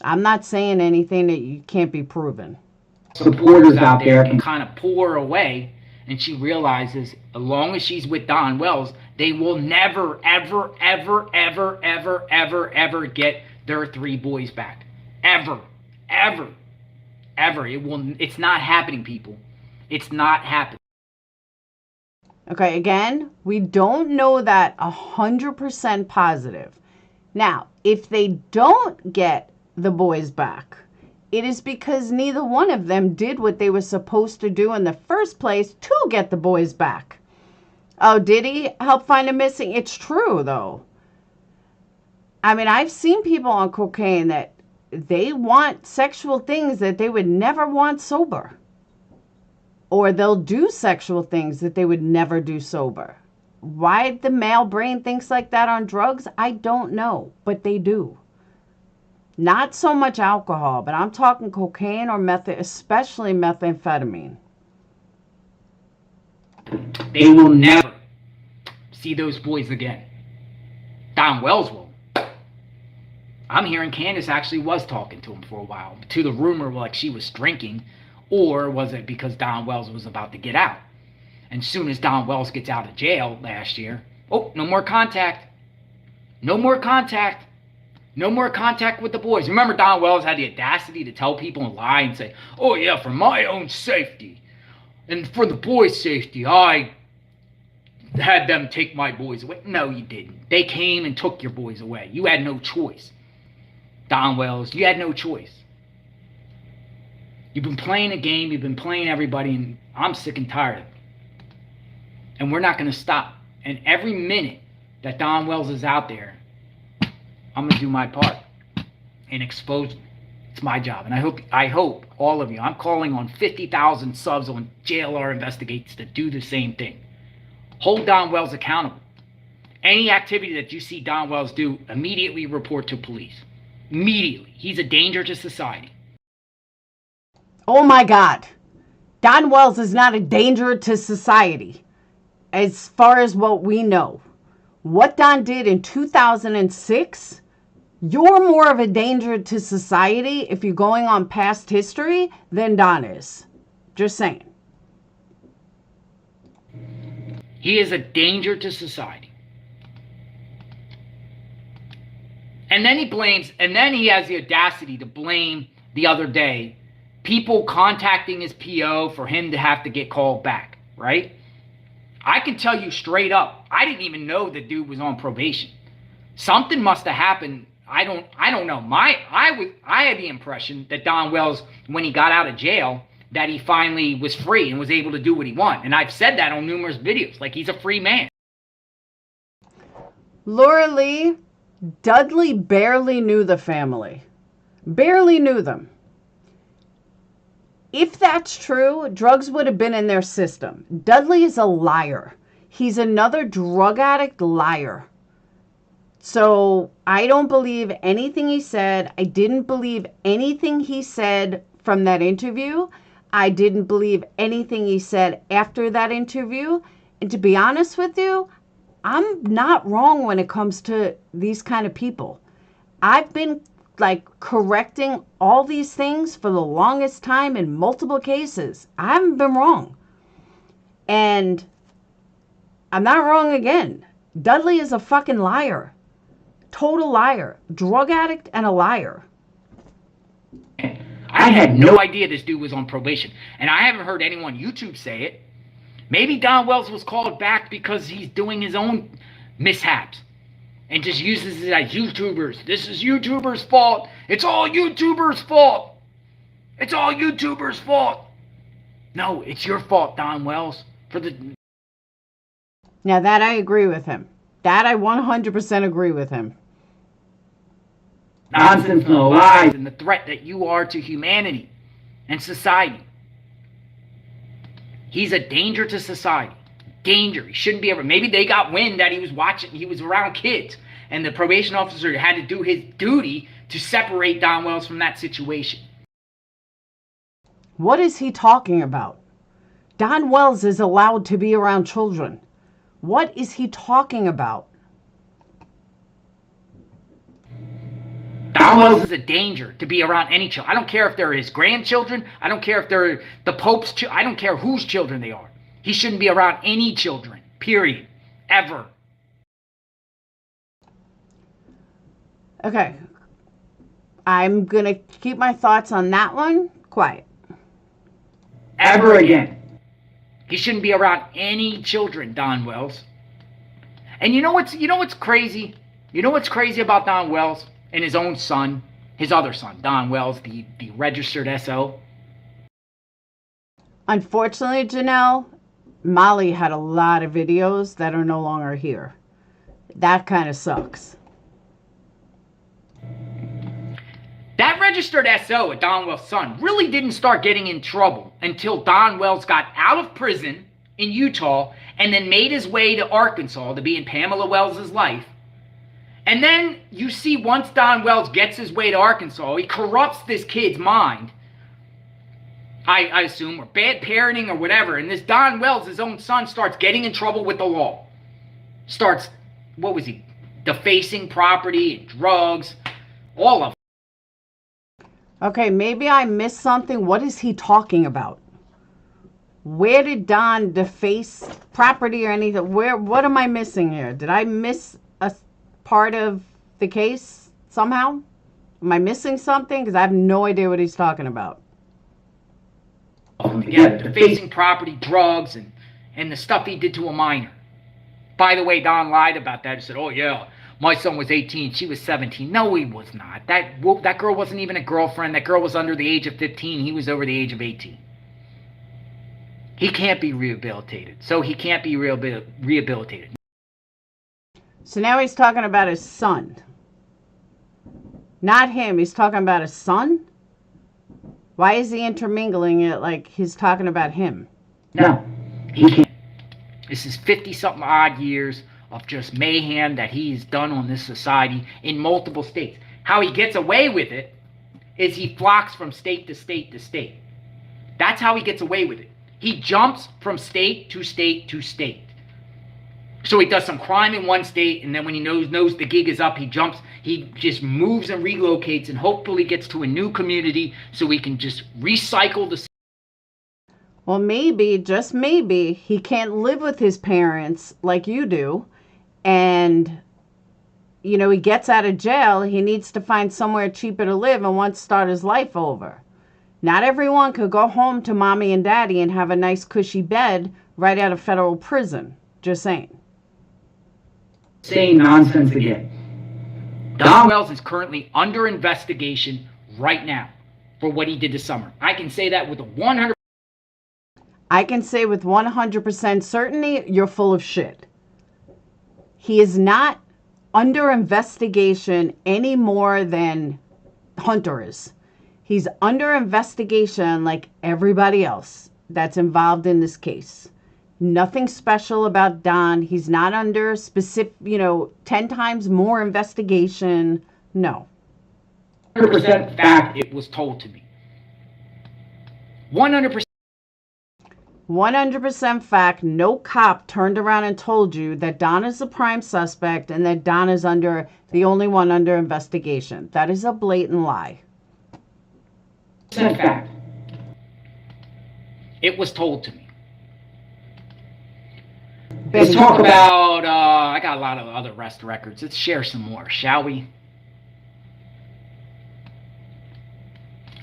Speaker 1: I'm not saying anything that you can't be proven.
Speaker 9: Supporters out there can kind of pull her away, and she realizes as long as she's with Don Wells, they will never, ever, ever, ever, ever, ever, ever get their 3 boys back. Ever, ever, ever. It's not happening, people. It's not happening.
Speaker 1: Okay, again, we don't know that 100% positive. Now, if they don't get the boys back, it is because neither one of them did what they were supposed to do in the first place to get the boys back. Oh, did he help find them missing? It's true, though. I mean, I've seen people on cocaine that they want sexual things that they would never want sober. Or they'll do sexual things that they would never do sober. Why the male brain thinks like that on drugs, I don't know, but they do. Not so much alcohol, but I'm talking cocaine or especially methamphetamine.
Speaker 9: They will never see those boys again. Don Wells will. I'm hearing Candace actually was talking to him for a while. To the rumor, like she was drinking, or was it because Don Wells was about to get out? And soon as Don Wells gets out of jail last year, oh, no more contact. No more contact. No more contact with the boys. Remember, Don Wells had the audacity to tell people and lie and say, oh yeah, for my own safety and for the boys' safety, I had them take my boys away. No, you didn't. They came and took your boys away. You had no choice. Don Wells, you had no choice. You've been playing a game. You've been playing everybody, and I'm sick and tired of it. And we're not going to stop. And every minute that Don Wells is out there, I'm going to do my part and expose him. It's my job. And I hope all of you, I'm calling on 50,000 subs on JLR Investigates to do the same thing. Hold Don Wells accountable. Any activity that you see Don Wells do, immediately report to police. Immediately. He's a danger to society.
Speaker 1: Oh my God. Don Wells is not a danger to society. As far as what we know. What Don did in 2006, you're more of a danger to society if you're going on past history than Don is. Just saying.
Speaker 9: He is a danger to society. And then he has the audacity to blame the other day people contacting his PO for him to have to get called back, right? I can tell you straight up, I didn't even know the dude was on probation. Something must have happened. I don't know. I had the impression that Don Wells, when he got out of jail, that he finally was free and was able to do what he wanted. And I've said that on numerous videos, like he's a free man.
Speaker 1: Laura Lee, Dudley barely knew the family. Barely knew them. If that's true, drugs would have been in their system. Dudley is a liar. He's another drug addict liar. So I don't believe anything he said. I didn't believe anything he said from that interview. I didn't believe anything he said after that interview. And to be honest with you, I'm not wrong when it comes to these kind of people. I've been correcting all these things for the longest time in multiple cases. I haven't been wrong. And I'm not wrong again. Dudley is a fucking liar. Total liar. Drug addict and a liar.
Speaker 9: I had no idea this dude was on probation. And I haven't heard anyone on YouTube say it. Maybe Don Wells was called back because he's doing his own mishaps. And just uses it as YouTubers. This is YouTubers' fault. It's all YouTubers' fault. It's all YouTubers' fault. No, it's your fault, Don Wells.
Speaker 1: Now that I agree with him. That I 100% agree with him.
Speaker 9: Nonsense and lies and the threat that you are to humanity and society. He's a danger to society. Danger. He shouldn't be ever. Maybe they got wind that he was around kids, and the probation officer had to do his duty to separate Don Wells from that situation.
Speaker 1: What is he talking about? Don Wells is allowed to be around children. What is he talking about?
Speaker 9: Don Wells is a danger to be around any child. I don't care if they're his grandchildren. I don't care if they're the Pope's children. I don't care whose children they are. He shouldn't be around any children, period, ever.
Speaker 1: Okay. I'm going to keep my thoughts on that one quiet.
Speaker 9: Ever again. He shouldn't be around any children, Don Wells. And you know what's crazy? You know what's crazy about Don Wells and his own son, his other son, Don Wells, the registered SO?
Speaker 1: Unfortunately, Janelle, Molly had a lot of videos that are no longer here. That kind of sucks.
Speaker 9: That registered SO at Don Wells' son really didn't start getting in trouble until Don Wells got out of prison in Utah and then made his way to Arkansas to be in Pamela Wells' life. And then you see once Don Wells gets his way to Arkansas, he corrupts this kid's mind. I assume, or bad parenting or whatever. And this Don Wells, his own son, starts getting in trouble with the law. Starts, defacing property and drugs, all of it.
Speaker 1: Okay, maybe I missed something. What is he talking about? Where did Don deface property or anything? What am I missing here? Did I miss a part of the case somehow? Am I missing something? Because I have no idea what he's talking about.
Speaker 9: Together, defacing property, drugs, and the stuff he did to a minor. By the way, Don lied about that. He said, oh yeah, my son was 18, she was 17. No, he was not. That girl wasn't even a girlfriend. That girl was under the age of 15. He was over the age of 18. He can't be rehabilitated. So he can't be rehabilitated.
Speaker 1: So now he's talking about his son. Not him. He's talking about his son? Why is he intermingling it like he's talking about him?
Speaker 9: No, he can't. This is 50-something odd years of just mayhem that he's done on this society in multiple states. How he gets away with it is he flocks from state to state to state. That's how he gets away with it. He jumps from state to state to state. So he does some crime in one state, and then when he knows the gig is up, he jumps, he just moves and relocates and hopefully gets to a new community so he can just recycle the...
Speaker 1: Well, maybe, just maybe, he can't live with his parents like you do. And, you know, he gets out of jail. He needs to find somewhere cheaper to live and wants to start his life over. Not everyone could go home to mommy and daddy and have a nice cushy bed right out of federal prison. Just saying.
Speaker 9: Saying nonsense again. Don Wells is currently under investigation right now for what he did this summer. I can say that with a 100%.
Speaker 1: I can say with 100% certainty, you're full of shit. He is not under investigation any more than Hunter is. He's under investigation like everybody else that's involved in this case. Nothing special about Don. He's not under specific, 10 times more investigation. No.
Speaker 9: 100% fact, it was told to me. 100%.
Speaker 1: 100% fact, no cop turned around and told you that Don is the prime suspect and that Don is the only one under investigation. That is a blatant lie.
Speaker 9: Fact. It was told to me. Let's talk about, I got a lot of other arrest records. Let's share some more, shall we?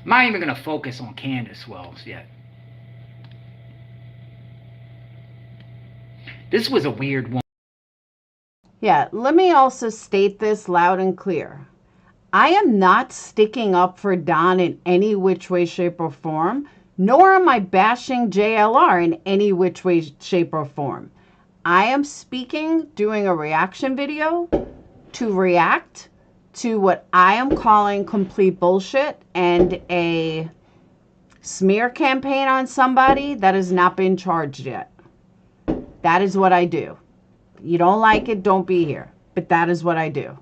Speaker 9: I'm not even going to focus on Candace Wells yet. This was a weird one.
Speaker 1: Yeah, let me also state this loud and clear. I am not sticking up for Don in any which way, shape, or form, nor am I bashing JLR in any which way, shape, or form. I am doing a reaction video to react to what I am calling complete bullshit and a smear campaign on somebody that has not been charged yet. That is what I do. You don't like it, don't be here. But that is what I do.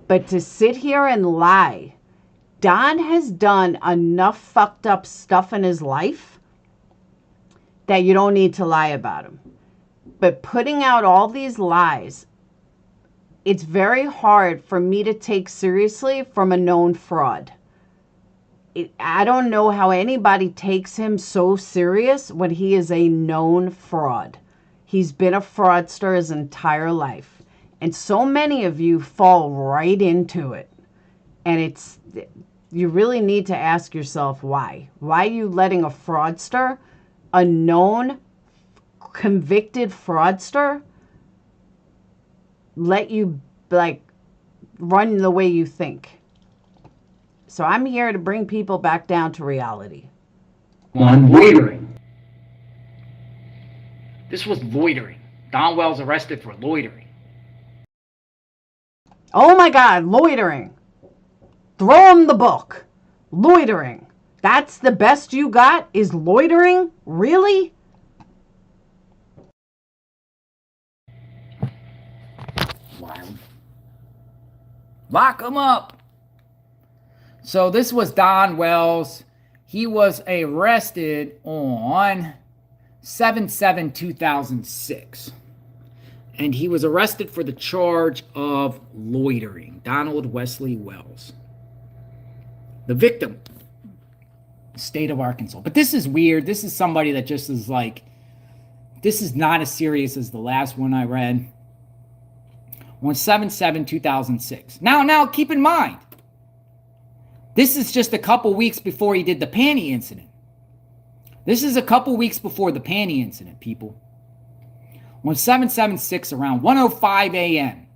Speaker 1: But to sit here and lie, Don has done enough fucked up stuff in his life that you don't need to lie about him. But putting out all these lies, it's very hard for me to take seriously from a known fraud. I don't know how anybody takes him so serious when he is a known fraud. He's been a fraudster his entire life. And so many of you fall right into it. And you really need to ask yourself why. Why are you letting a fraudster, a known, convicted fraudster, let you, run the way you think? So I'm here to bring people back down to reality.
Speaker 9: One, loitering. This was loitering. Don Wells arrested for loitering.
Speaker 1: Oh my God, loitering. Throw him the book. Loitering. That's the best you got is loitering? Really?
Speaker 9: Wild. Lock him up. So this was Don Wells. He was arrested on 7/7/2006. And he was arrested for the charge of loitering. Donald Wesley Wells. The victim, state of Arkansas. But this is weird. This is somebody that just is like, this is not as serious as the last one I read. on 7/7/2006. Now, keep in mind, this is just a couple weeks before he did the panty incident. This is a couple weeks before the panty incident, people. On 7/7/6, around 1:05 a.m.,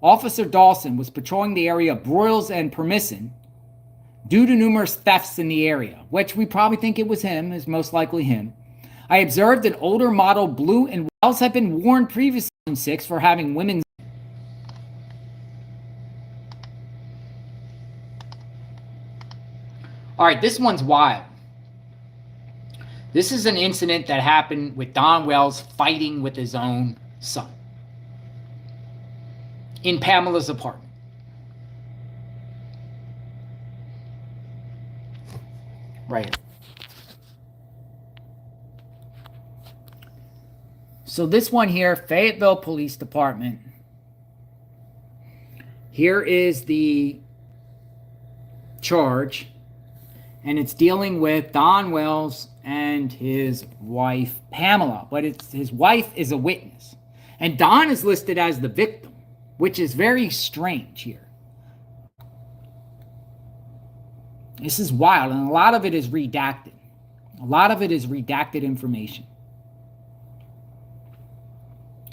Speaker 9: Officer Dawson was patrolling the area of Broyles and Permisson due to numerous thefts in the area, which we probably think it was him, is most likely him. I observed an older model blue, and Wells had been warned previously in 2006 for having women's. All right, this one's wild. This is an incident that happened with Don Wells fighting with his own son in Pamela's apartment. Right here. So this one here, Fayetteville Police Department. Here is the charge, and it's dealing with Don Wells and his wife, Pamela. But his wife is a witness. And Don is listed as the victim, which is very strange here. This is wild, and a lot of it is redacted. A lot of it is redacted information.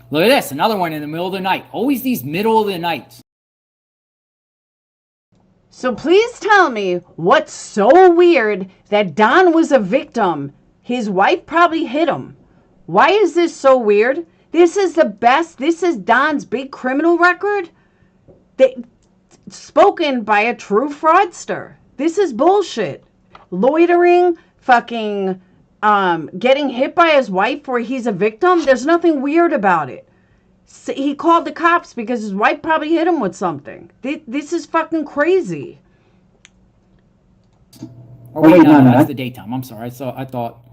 Speaker 9: Look at this, another one in the middle of the night. Always these middle of the nights.
Speaker 1: So please tell me what's so weird that Don was a victim. His wife probably hit him. Why is this so weird? This is the best. This is Don's big criminal record. Spoken by a true fraudster. This is bullshit. Loitering, fucking getting hit by his wife where he's a victim. There's nothing weird about it. He called the cops because his wife probably hit him with something. This is fucking crazy.
Speaker 9: Oh wait, no, that's the daytime. I'm sorry. I thought.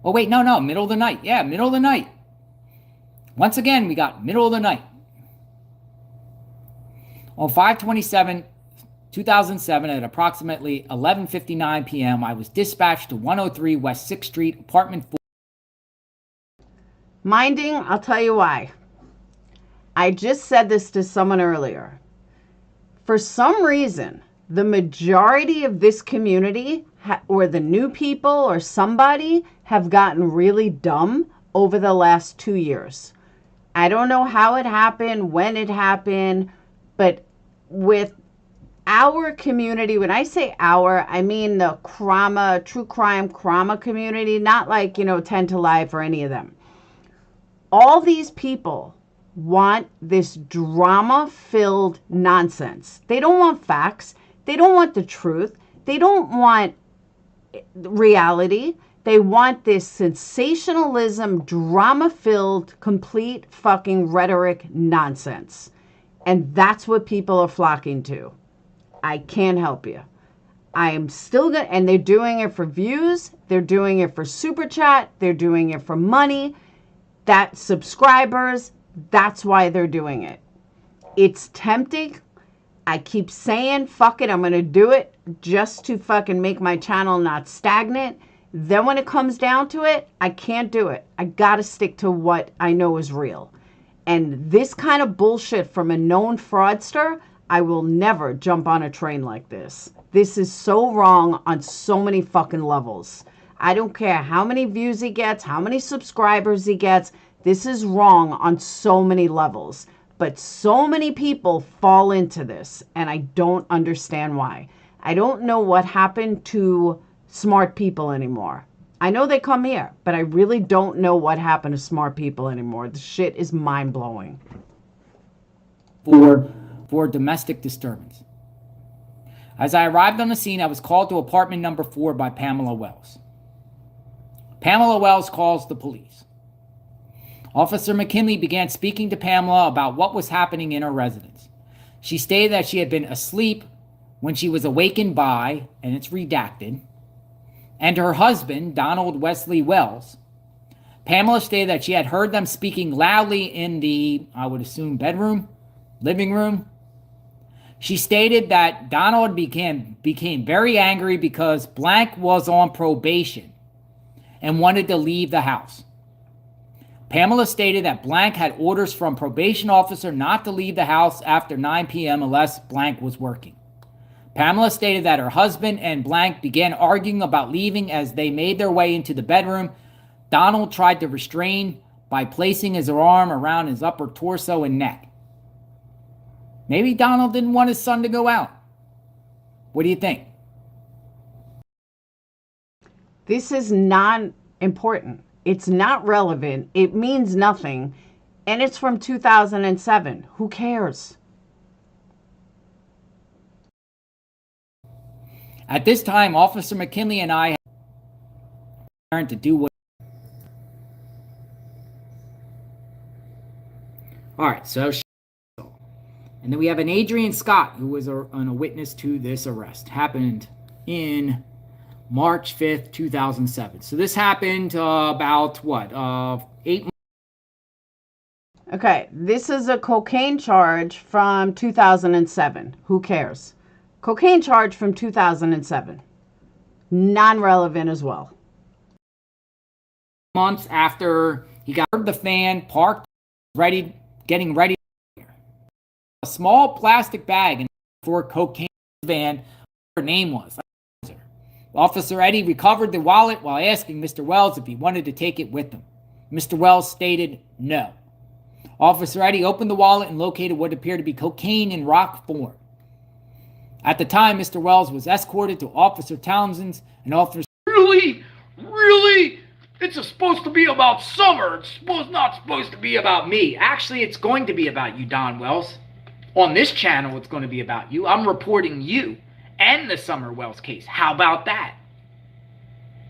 Speaker 9: Oh wait, no, middle of the night. Yeah, middle of the night. Once again, we got middle of the night. On 5/27/2007 at approximately 11:59 p.m., I was dispatched to 103 West 6th Street, apartment 4.
Speaker 1: Minding, I'll tell you why. I just said this to someone earlier. For some reason, the majority of this community or the new people or somebody have gotten really dumb over the last 2 years. I don't know how it happened, when it happened, but with our community, when I say our, I mean the true crime community, not like, 10 to Life or any of them. All these people want this drama-filled nonsense. They don't want facts. They don't want the truth. They don't want reality. They want this sensationalism, drama-filled, complete fucking rhetoric nonsense. And that's what people are flocking to. I can't help you. I am still good. And they're doing it for views. They're doing it for super chat. They're doing it for money. That subscribers. That's why they're doing it. It's tempting. I keep saying, fuck it, I'm going to do it just to fucking make my channel not stagnant. Then when it comes down to it, I can't do it. I got to stick to what I know is real. And this kind of bullshit from a known fraudster, I will never jump on a train like this. This is so wrong on so many fucking levels. I don't care how many views he gets, how many subscribers he gets. This is wrong on so many levels. But so many people fall into this, and I don't understand why. I don't know what happened to smart people anymore. I know they come here, but I really don't know what happened to smart people anymore. The shit is mind-blowing.
Speaker 9: For domestic disturbance. As I arrived on the scene, I was called to apartment number 4 by Pamela Wells. Pamela Wells calls the police. Officer McKinley began speaking to Pamela about what was happening in her residence. She stated that she had been asleep when she was awakened by, and it's redacted, and her husband, Donald Wesley Wells. Pamela stated that she had heard them speaking loudly in the, I would assume, bedroom, living room. She stated that Donald became very angry because blank was on probation and wanted to leave the house.
Speaker 2: Pamela stated that blank had orders from probation officer not to leave the house after 9 p.m. unless blank was working. Pamela stated that her husband and blank began arguing about leaving as they made their way into the bedroom. Donald tried to restrain by placing his arm around his upper torso and neck. Maybe Donald didn't want his son to go out. What do you think?
Speaker 1: This is not important. It's not relevant. It means nothing. And it's from 2007. Who cares?
Speaker 2: At this time, Officer McKinley and I had to do what. All right, so. And then we have an Adrian Scott, who was a witness to this arrest. Happened in March 5th, 2007. So this happened about, 8 months?
Speaker 1: Okay, this is a cocaine charge from 2007. Who cares? Cocaine charge from 2007. Non-relevant as well.
Speaker 2: Months after he got the fan, parked, getting ready. A small plastic bag for cocaine van. Her name was. Officer Eddie recovered the wallet while asking Mr. Wells if he wanted to take it with him. Mr. Wells stated no. Officer Eddie opened the wallet and located what appeared to be cocaine in rock form. At the time, Mr. Wells was escorted to Officer Townsend's and Officer...
Speaker 9: Really? Really? It's supposed to be about Summer. It's not supposed to be about me. Actually, it's going to be about you, Don Wells. On this channel, it's going to be about you. I'm reporting you and the Summer Wells case. How about that?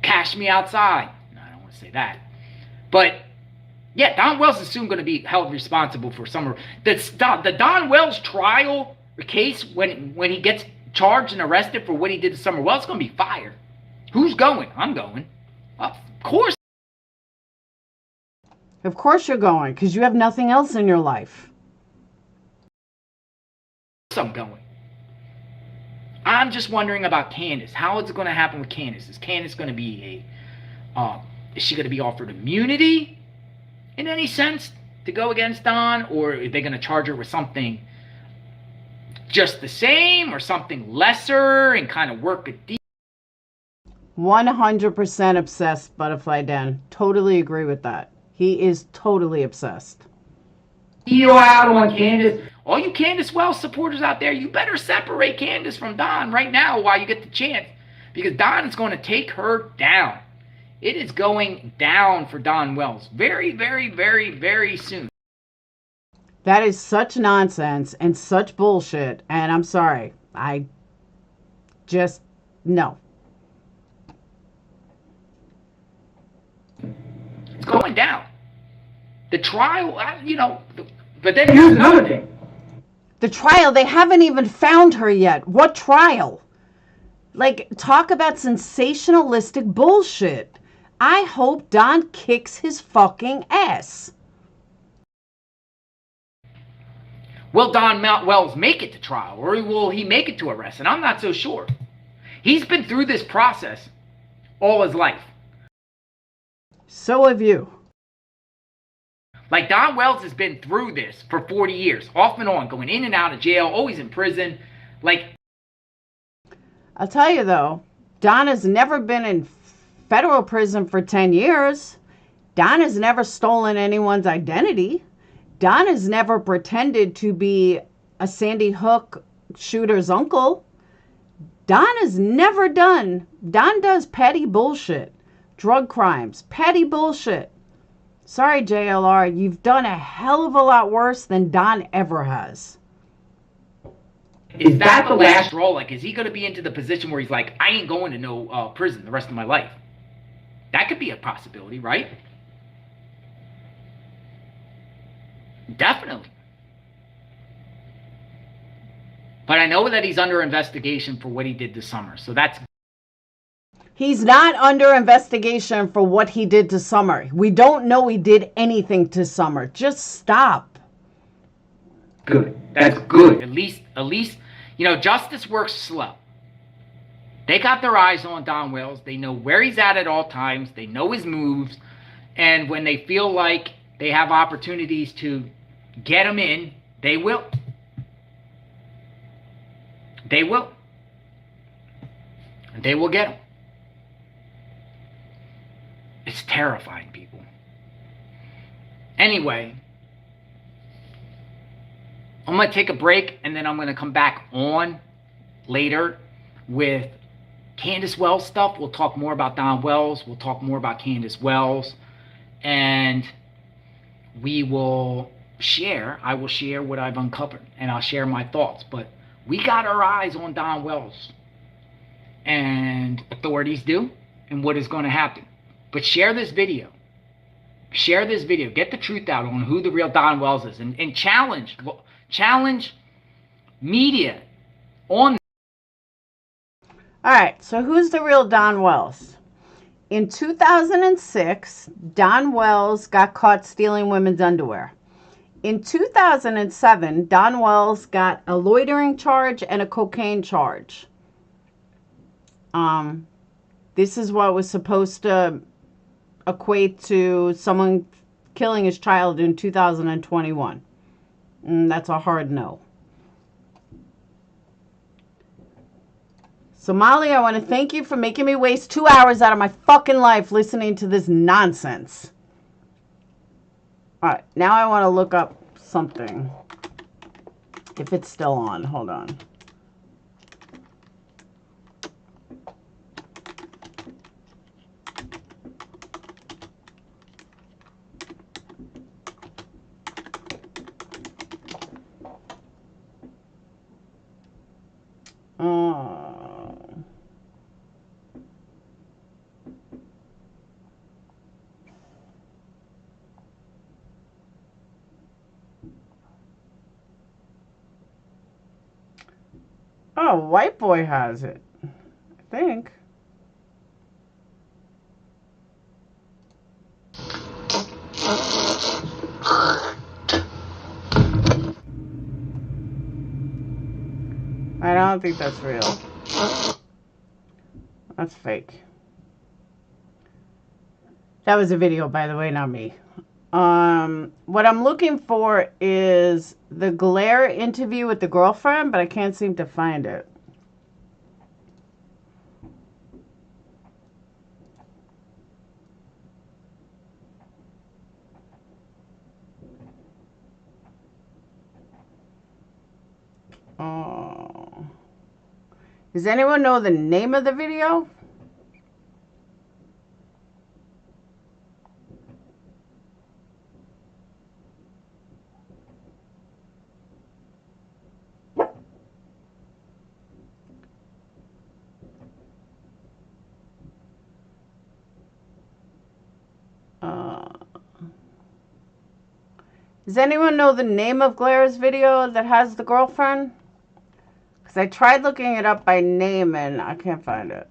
Speaker 9: Cash me outside. No, I don't want to say that. But, yeah, Don Wells is soon going to be held responsible for Summer. The Don Wells trial case, when he gets charged and arrested for what he did to Summer Wells, is going to be fire. Who's going? I'm going. Of course.
Speaker 1: Of course you're going, because you have nothing else in your life.
Speaker 9: I'm going. I'm just wondering about Candace. How is it going to happen with Candace? Is Candace going to be is she going to be offered immunity in any sense to go against Don? Or are they going to charge her with something just the same or something lesser and kind of work a deal?
Speaker 1: 100% obsessed, Butterfly Dan. Totally agree with that. He is totally obsessed.
Speaker 9: Deal out on Candace. All you Candace Wells supporters out there, you better separate Candace from Don right now while you get the chance. Because Don is going to take her down. It is going down for Don Wells very, very, very, very soon.
Speaker 1: That is such nonsense and such bullshit. And I'm sorry. I just, no.
Speaker 9: It's going down. The trial, but then here's another thing.
Speaker 1: The trial, they haven't even found her yet. What trial? Like, talk about sensationalistic bullshit. I hope Don kicks his fucking ass.
Speaker 9: Will Don Wells make it to trial, or will he make it to arrest? And I'm not so sure. He's been through this process all his life.
Speaker 1: So have you.
Speaker 9: Like, Don Wells has been through this for 40 years, off and on, going in and out of jail, always in prison. Like,
Speaker 1: I'll tell you though, Don has never been in federal prison for 10 years. Don has never stolen anyone's identity. Don has never pretended to be a Sandy Hook shooter's uncle. Don has never done. Don does petty bullshit. Drug crimes. Petty bullshit. Sorry, JLR, you've done a hell of a lot worse than Don ever has.
Speaker 9: Is that the last straw? Like, is he going to be into the position where he's like, I ain't going to no prison the rest of my life? That could be a possibility, right? Definitely. But I know that he's under investigation for what he did this summer, so that's...
Speaker 1: He's not under investigation for what he did to Summer. We don't know he did anything to Summer. Just stop.
Speaker 9: Good. That's good. At least, justice works slow. They got their eyes on Don Wells. They know where he's at all times. They know his moves. And when they feel like they have opportunities to get them in, they will. They will. They will get them. It's terrifying, people. Anyway, I'm going to take a break, and then I'm going to come back on later with Candace Wells stuff. We'll talk more about Don Wells. We'll talk more about Candace Wells. And we will share, I will share what I've uncovered, and I'll share my thoughts. But we got our eyes on Don Wells, and authorities do, and what is going to happen. But share this video. Share this video. Get the truth out on who the real Don Wells is, and challenge media on.
Speaker 1: All right, so who's the real Don Wells? In 2006, Don Wells got caught stealing women's underwear. In 2007, Don Wells got a loitering charge and a cocaine charge. This is what was supposed to equate to someone killing his child in 2021. That's a hard no. So, Molly, I want to thank you for making me waste 2 hours out of my fucking life listening to this nonsense. All right, now I want to look up something. If it's still on, hold on. Oh, White Boy has it, I think. I don't think that's real. That's fake. That was a video, by the way, not me. What I'm looking for is the Glare interview with the girlfriend, but I can't seem to find it. Oh. Does anyone know the name of the video? Does anyone know the name of Glare's video that has the girlfriend? Because I tried looking it up by name and I can't find it.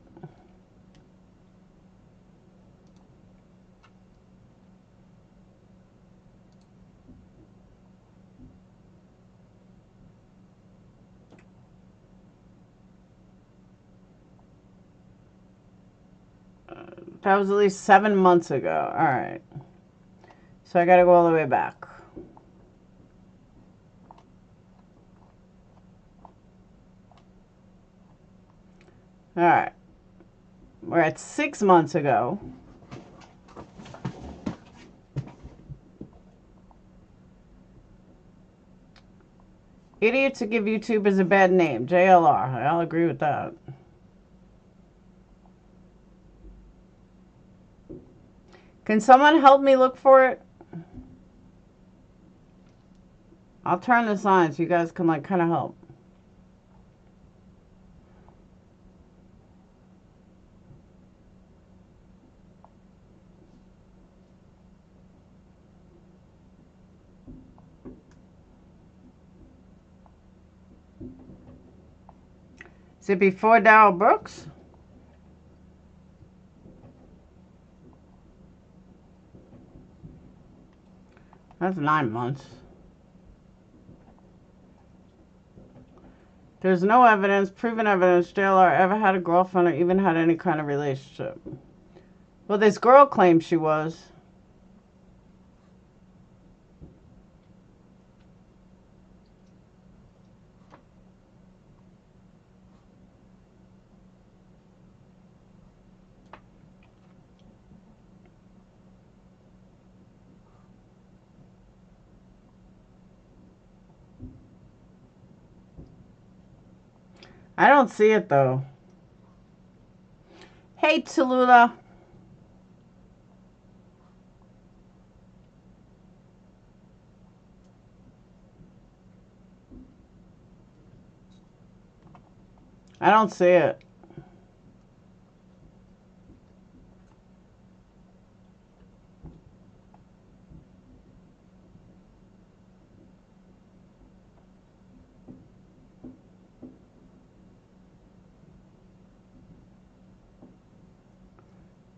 Speaker 1: That was at least 7 months ago. All right. So I got to go all the way back. All right. We're at 6 months ago. Idiots who give YouTubers a bad name. JLR. I'll agree with that. Can someone help me look for it? I'll turn this on so you guys can like kind of help. Is it before Darrell Brooks? That's 9 months. There's no evidence, proven evidence, JLR ever had a girlfriend or even had any kind of relationship. Well, this girl claims she was. I don't see it though. Hey, Tallulah. I don't see it.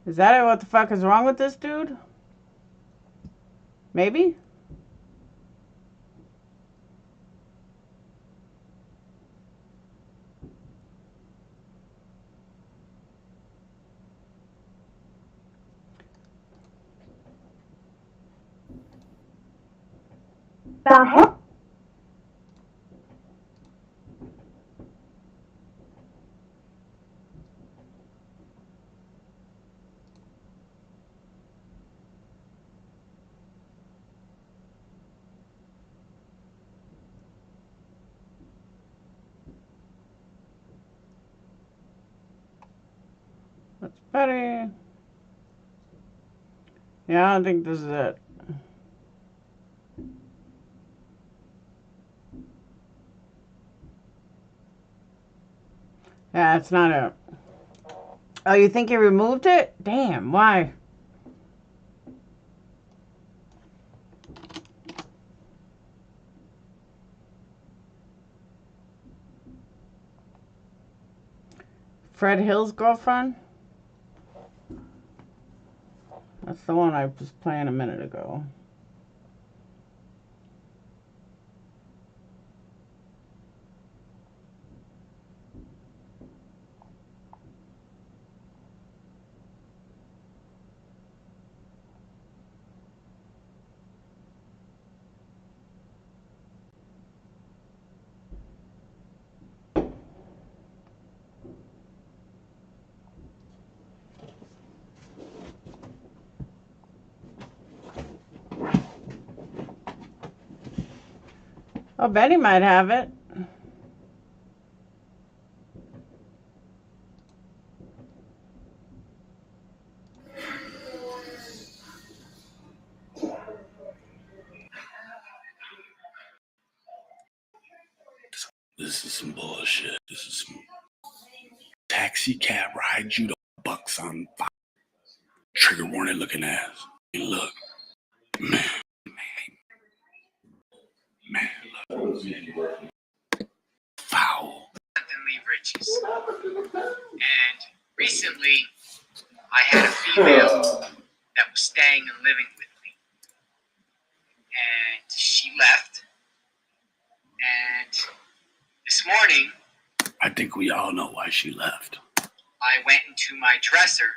Speaker 1: Is that it? What the fuck is wrong with this dude? Maybe? The hell? That's better. Yeah, I don't think this is it. Yeah, it's not it. Oh, you think he removed it? Damn, why? Fred Hill's girlfriend? That's the one I was playing a minute ago. Oh, Betty might have it.
Speaker 10: This is some bullshit. This is some taxi cab ride you to bucks on fire. Trigger warning looking ass. Hey, look, man, look. Foul.
Speaker 9: Lee Riches. And recently, I had a female that was staying and living with me. And she left. And this morning,
Speaker 10: I think we all know why she left.
Speaker 9: I went into my dresser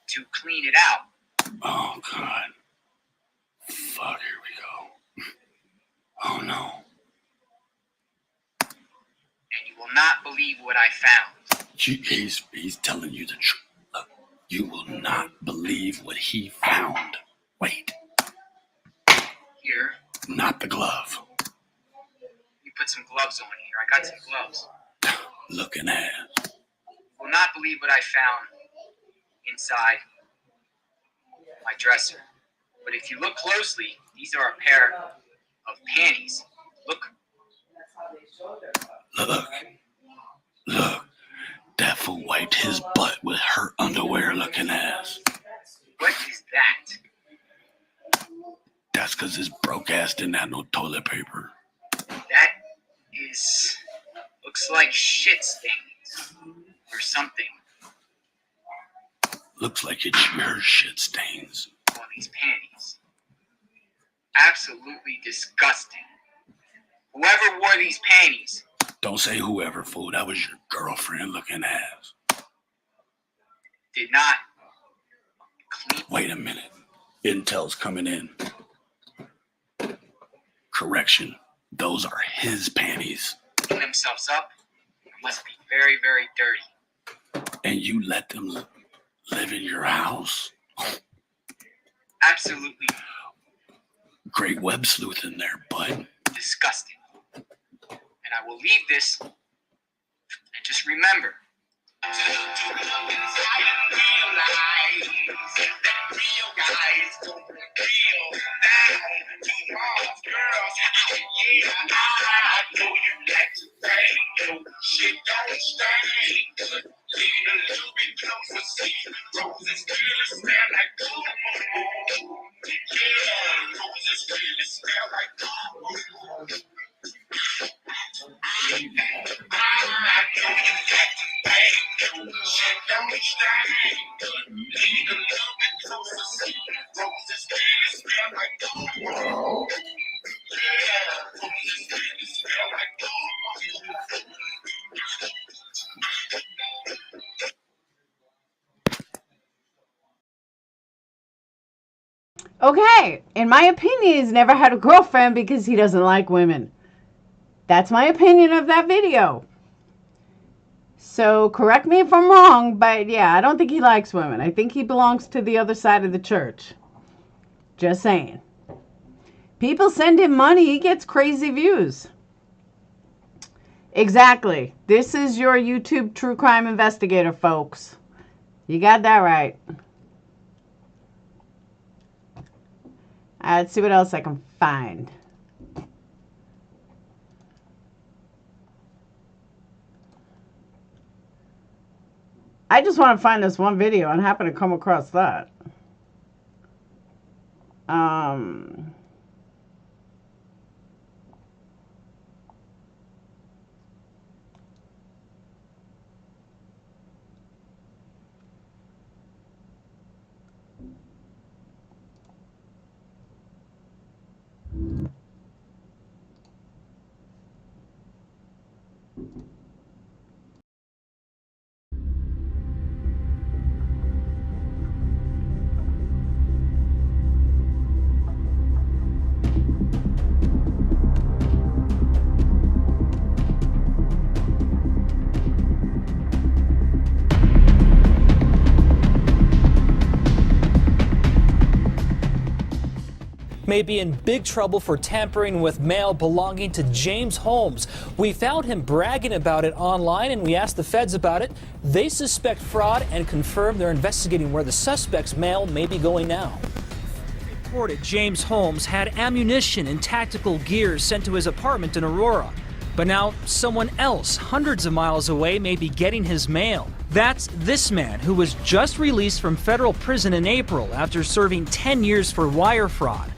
Speaker 9: to clean it out.
Speaker 10: Oh, God. Fuck, here we go. Oh, no.
Speaker 9: And you will not believe what I found.
Speaker 10: He's telling you the truth. Look, you will not believe what he found. Wait.
Speaker 9: Here.
Speaker 10: Not the glove.
Speaker 9: You put some gloves on here. I got some gloves.
Speaker 10: Looking at.
Speaker 9: You will not believe what I found inside my dresser. But if you look closely, these are a pair of panties. Look.
Speaker 10: Look. That fool wiped his butt with her underwear looking ass.
Speaker 9: What is that?
Speaker 10: That's because his broke ass didn't have no toilet paper.
Speaker 9: That is... looks like shit stains. Or something.
Speaker 10: Looks like it's your shit stains.
Speaker 9: On these panties. Absolutely disgusting. Whoever wore these panties.
Speaker 10: Don't say whoever, fool. That was your girlfriend looking ass.
Speaker 9: Did not clean.
Speaker 10: Wait a minute. Intel's coming in. Correction. Those are his panties.
Speaker 9: Clean themselves up. Must be very, very dirty.
Speaker 10: And you let them live in your house?
Speaker 9: Absolutely.
Speaker 10: Great web sleuth in there, bud.
Speaker 9: Disgusting. And I will leave this
Speaker 11: Remember,
Speaker 1: Okay, in my opinion, he's never had a girlfriend because he doesn't like women. That's my opinion of that video. So correct me if I'm wrong, but yeah, I don't think he likes women. I think he belongs to the other side of the church. Just saying. People send him money, he gets crazy views. Exactly. This is your YouTube true crime investigator, folks. You got that right. Let's see what else I can find. I just want to find this one video and happen to come across that.
Speaker 12: May be in big trouble for tampering with mail belonging to James Holmes. We found him bragging about it online and we asked the feds about it. They suspect fraud and confirm they're investigating where the suspect's mail may be going now. Reported James Holmes had ammunition and tactical gear sent to his apartment in Aurora. But now someone else hundreds of miles away may be getting his mail. That's this man who was just released from federal prison in April after serving 10 years for wire fraud.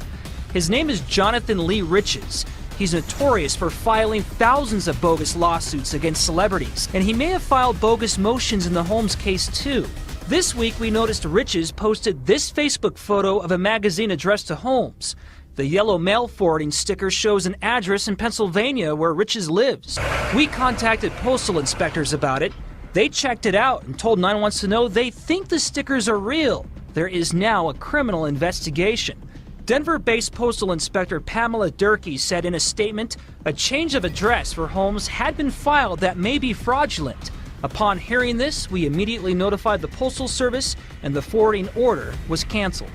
Speaker 12: His name is Jonathan Lee Riches. He's notorious for filing thousands of bogus lawsuits against celebrities, and he may have filed bogus motions in the Holmes case too. This week we noticed Riches posted this Facebook photo of a magazine addressed to Holmes. The yellow mail forwarding sticker shows an address in Pennsylvania where Riches lives. We contacted postal inspectors about it. They checked it out and told 9 Wants to Know they think the stickers are real. There is now a criminal investigation. Denver-based Postal Inspector Pamela Durkee said in a statement, a change of address for Holmes had been filed that may be fraudulent. Upon hearing this, we immediately notified the Postal Service and the forwarding order was canceled.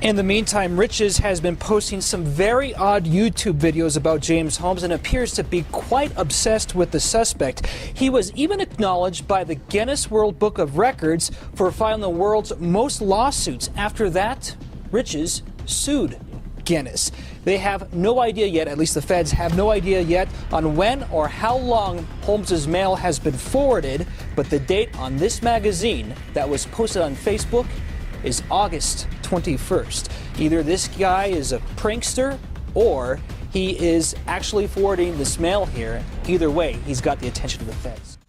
Speaker 12: In the meantime, Riches has been posting some very odd YouTube videos about James Holmes and appears to be quite obsessed with the suspect. He was even acknowledged by the Guinness World Book of Records for filing the world's most lawsuits. After that, Riches sued Guinness. They have no idea yet, at least the feds have no idea yet, on when or how long Holmes's mail has been forwarded, but the date on this magazine that was posted on Facebook is August 21st. Either this guy is a prankster or he is actually forwarding this mail here. Either way, he's got the attention of the feds.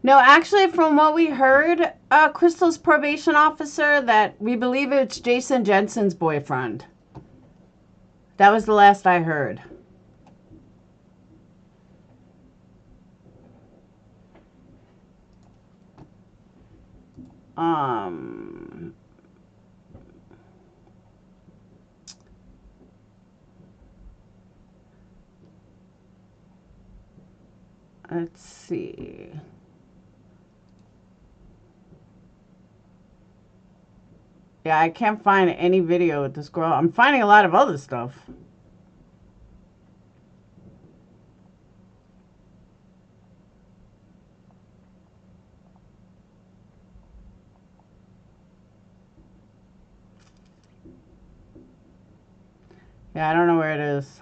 Speaker 1: No, actually, from what we heard, Crystal's probation officer, that we believe it's Jason Jensen's boyfriend. That was the last I heard. Let's see. Yeah, I can't find any video with this girl. I'm finding a lot of other stuff. Yeah, I don't know where it is.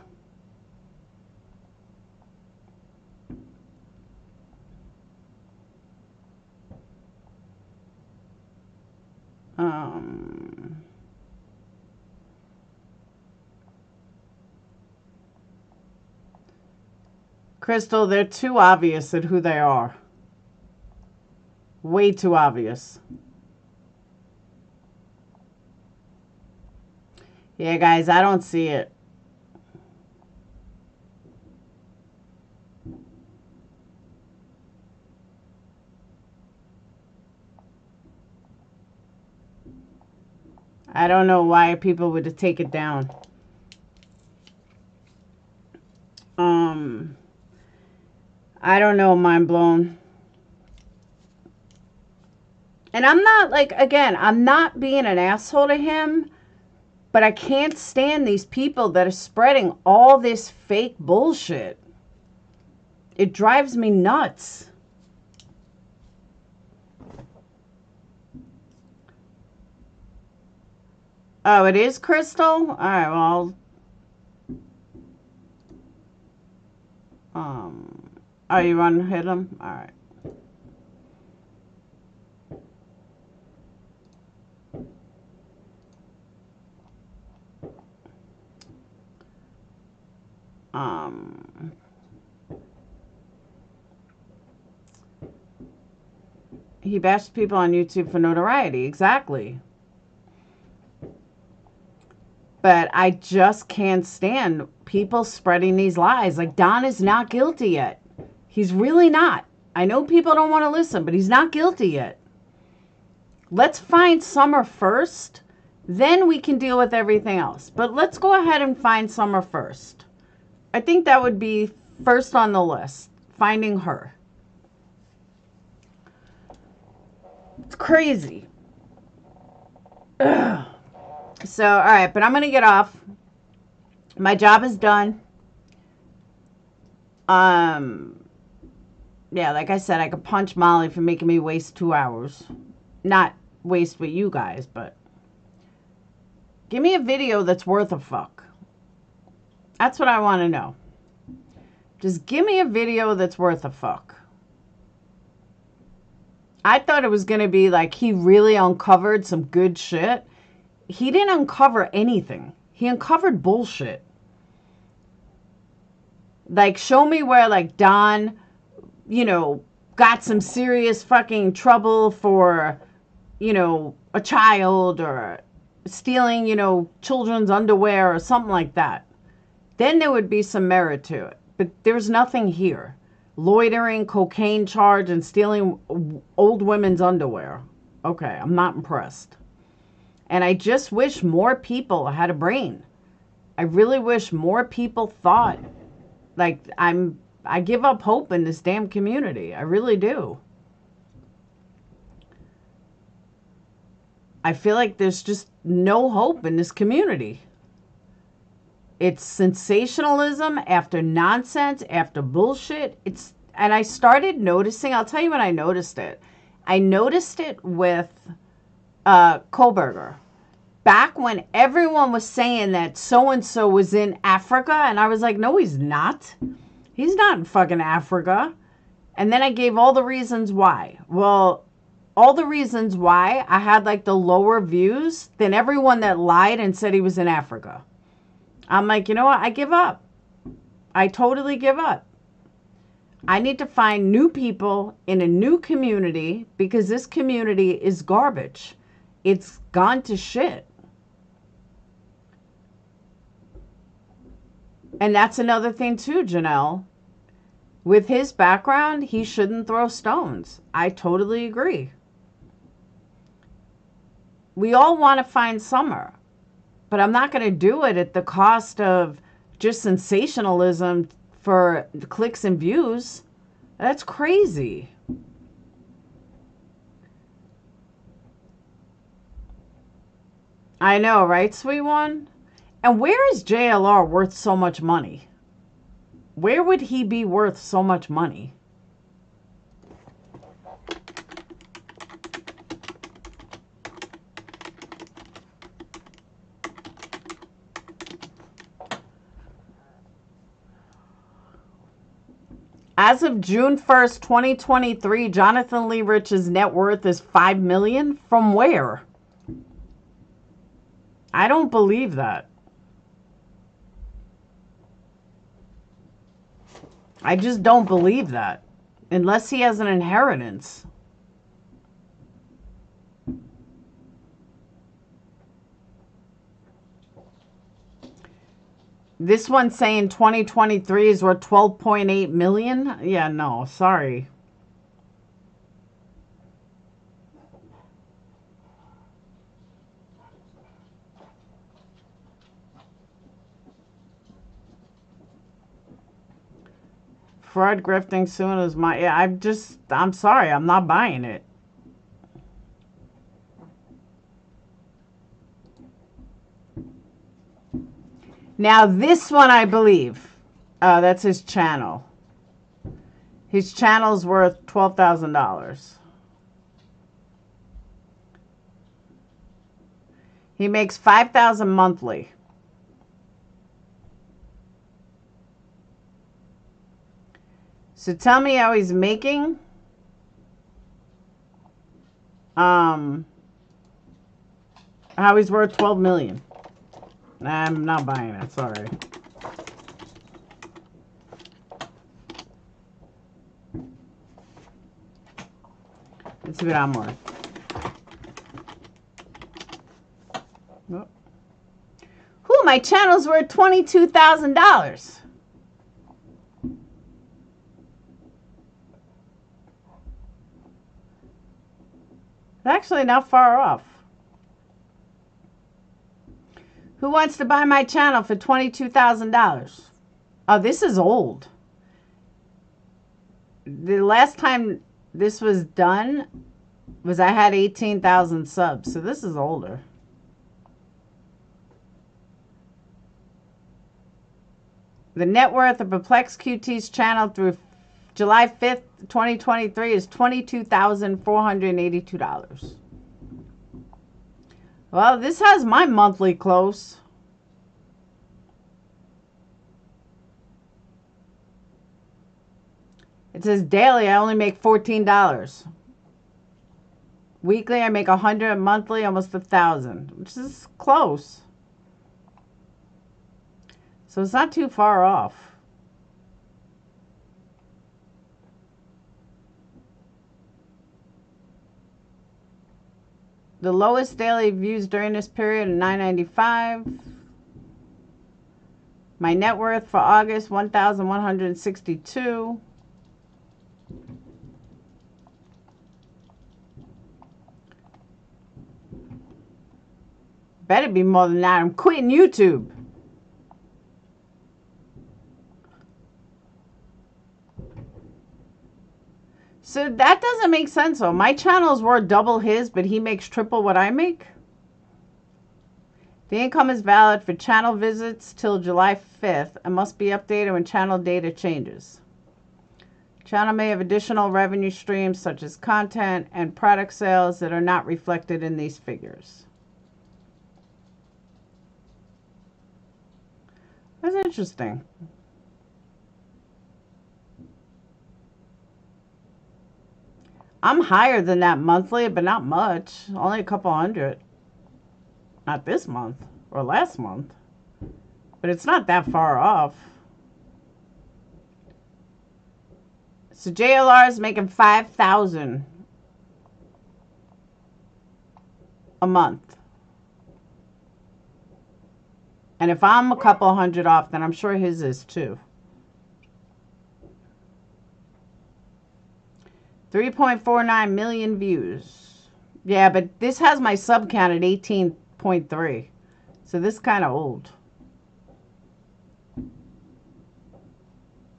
Speaker 1: Crystal, they're too obvious at who they are. Way too obvious. Yeah, guys, I don't see it. I don't know why people would take it down. I don't know, mind blown. And I'm not like, again, I'm not being an asshole to him, but I can't stand these people that are spreading all this fake bullshit. It drives me nuts. Oh, it is Crystal? All right, well, oh, you want to hit him? All right. He bashed people on YouTube for notoriety. Exactly. But I just can't stand people spreading these lies. Like, Don is not guilty yet. He's really not. I know people don't want to listen, but he's not guilty yet. Let's find Summer first. Then we can deal with everything else. But let's go ahead and find Summer first. I think that would be first on the list. Finding her. It's crazy. Ugh. So, all right, but I'm going to get off. My job is done. Yeah, like I said, I could punch Molly for making me waste 2 hours. Not waste with you guys, but give me a video that's worth a fuck. That's what I want to know. Just give me a video that's worth a fuck. I thought it was going to be like he really uncovered some good shit. He didn't uncover anything. He uncovered bullshit. Like, show me where, like, Don, you know, got some serious fucking trouble for, you know, a child or stealing, you know, children's underwear or something like that. Then there would be some merit to it. But there's nothing here. Loitering, cocaine charge, and stealing old women's underwear. Okay, I'm not impressed. And I just wish more people had a brain. I really wish more people thought. Like, I give up hope in this damn community. I really do. I feel like there's just no hope in this community. It's sensationalism after nonsense, after bullshit. And I started noticing, I'll tell you when I noticed it. I noticed it with Kohlberger. Back when everyone was saying that so-and-so was in Africa, and I was like, no, he's not. He's not in fucking Africa. And then I gave all the reasons why. Well, all the reasons why I had like the lower views than everyone that lied and said he was in Africa. I'm like, you know what? I give up. I totally give up. I need to find new people in a new community because this community is garbage. It's gone to shit. And that's another thing too, Janelle. With his background, he shouldn't throw stones. I totally agree. We all want to find Summer, but I'm not going to do it at the cost of just sensationalism for clicks and views. That's crazy. I know, right, sweet one? And where is JLR worth so much money? Where would he be worth so much money? As of June 1st, 2023, Jonathan Lee Rich's net worth is $5 million. From where? I don't believe that. I just don't believe that. Unless he has an inheritance. This one's saying 2023 is worth 12.8 million. Yeah, no, sorry. Fraud, grifting, soon as my... Yeah, I'm sorry, I'm not buying it. Now, this one I believe. That's his channel. His channel's worth $12,000. He makes $5,000 monthly. So tell me how he's making. How he's worth $12 million. I'm not buying it, sorry. Let's see what I'm worth. Oh. Whew, my channel's worth $22,000. It's actually not far off. Who wants to buy my channel for $22,000? Oh, this is old. The last time this was done was I had 18,000 subs. So this is older. The net worth of PurplexedQT's channel through July 5th, 2023 is $22,482. Well, this has my monthly close. It says daily I only make $14. Weekly I make $100, monthly almost $1,000, which is close. So it's not too far off. The lowest daily views during this period are $9.95. My net worth for August, $1,162. Better be more than that. I'm quitting YouTube. So that doesn't make sense though. My channel's worth double his, but he makes triple what I make. The income is valid for channel visits till July 5th and must be updated when channel data changes. Channel may have additional revenue streams such as content and product sales that are not reflected in these figures. That's interesting. I'm higher than that monthly, but not much. Only a couple hundred. Not this month or last month. But it's not that far off. So JLR is making $5,000 a month. And if I'm a couple hundred off, then I'm sure his is too. 3.49 million views. Yeah, but this has my sub count at 18.3. So this is kind of old.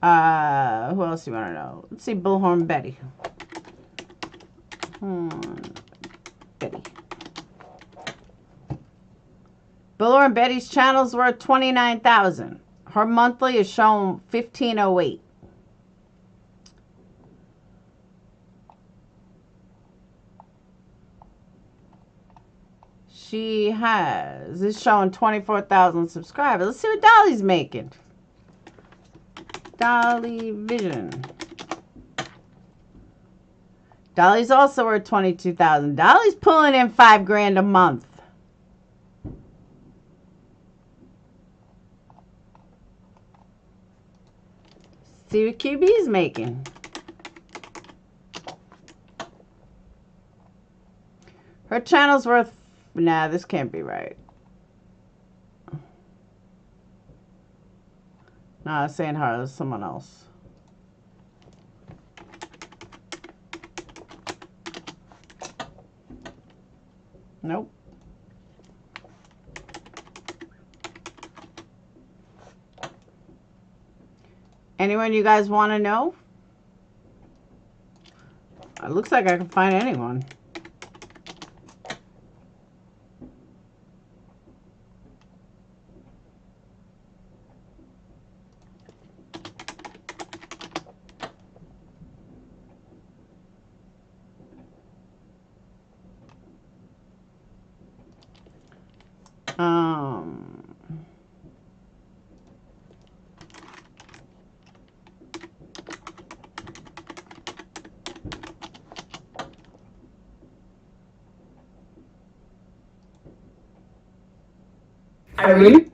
Speaker 1: Who else do you want to know? Let's see, Bullhorn Betty. Betty. Bullhorn Betty's channel's worth $29,000. Her monthly is shown $1,508. She is showing 24,000 subscribers. Let's see what Dolly's making. Dolly Vision. Dolly's also worth 22,000. Dolly's pulling in $5,000 a month. See what QB's making. Her channel's worth... Nah, this can't be right. Nah, it's saying her. It's someone else. Nope. Anyone you guys want to know? It looks like I can find anyone.
Speaker 8: Irene?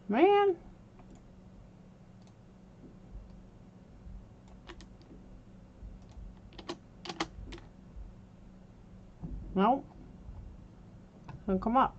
Speaker 1: Man. No. Don't come up.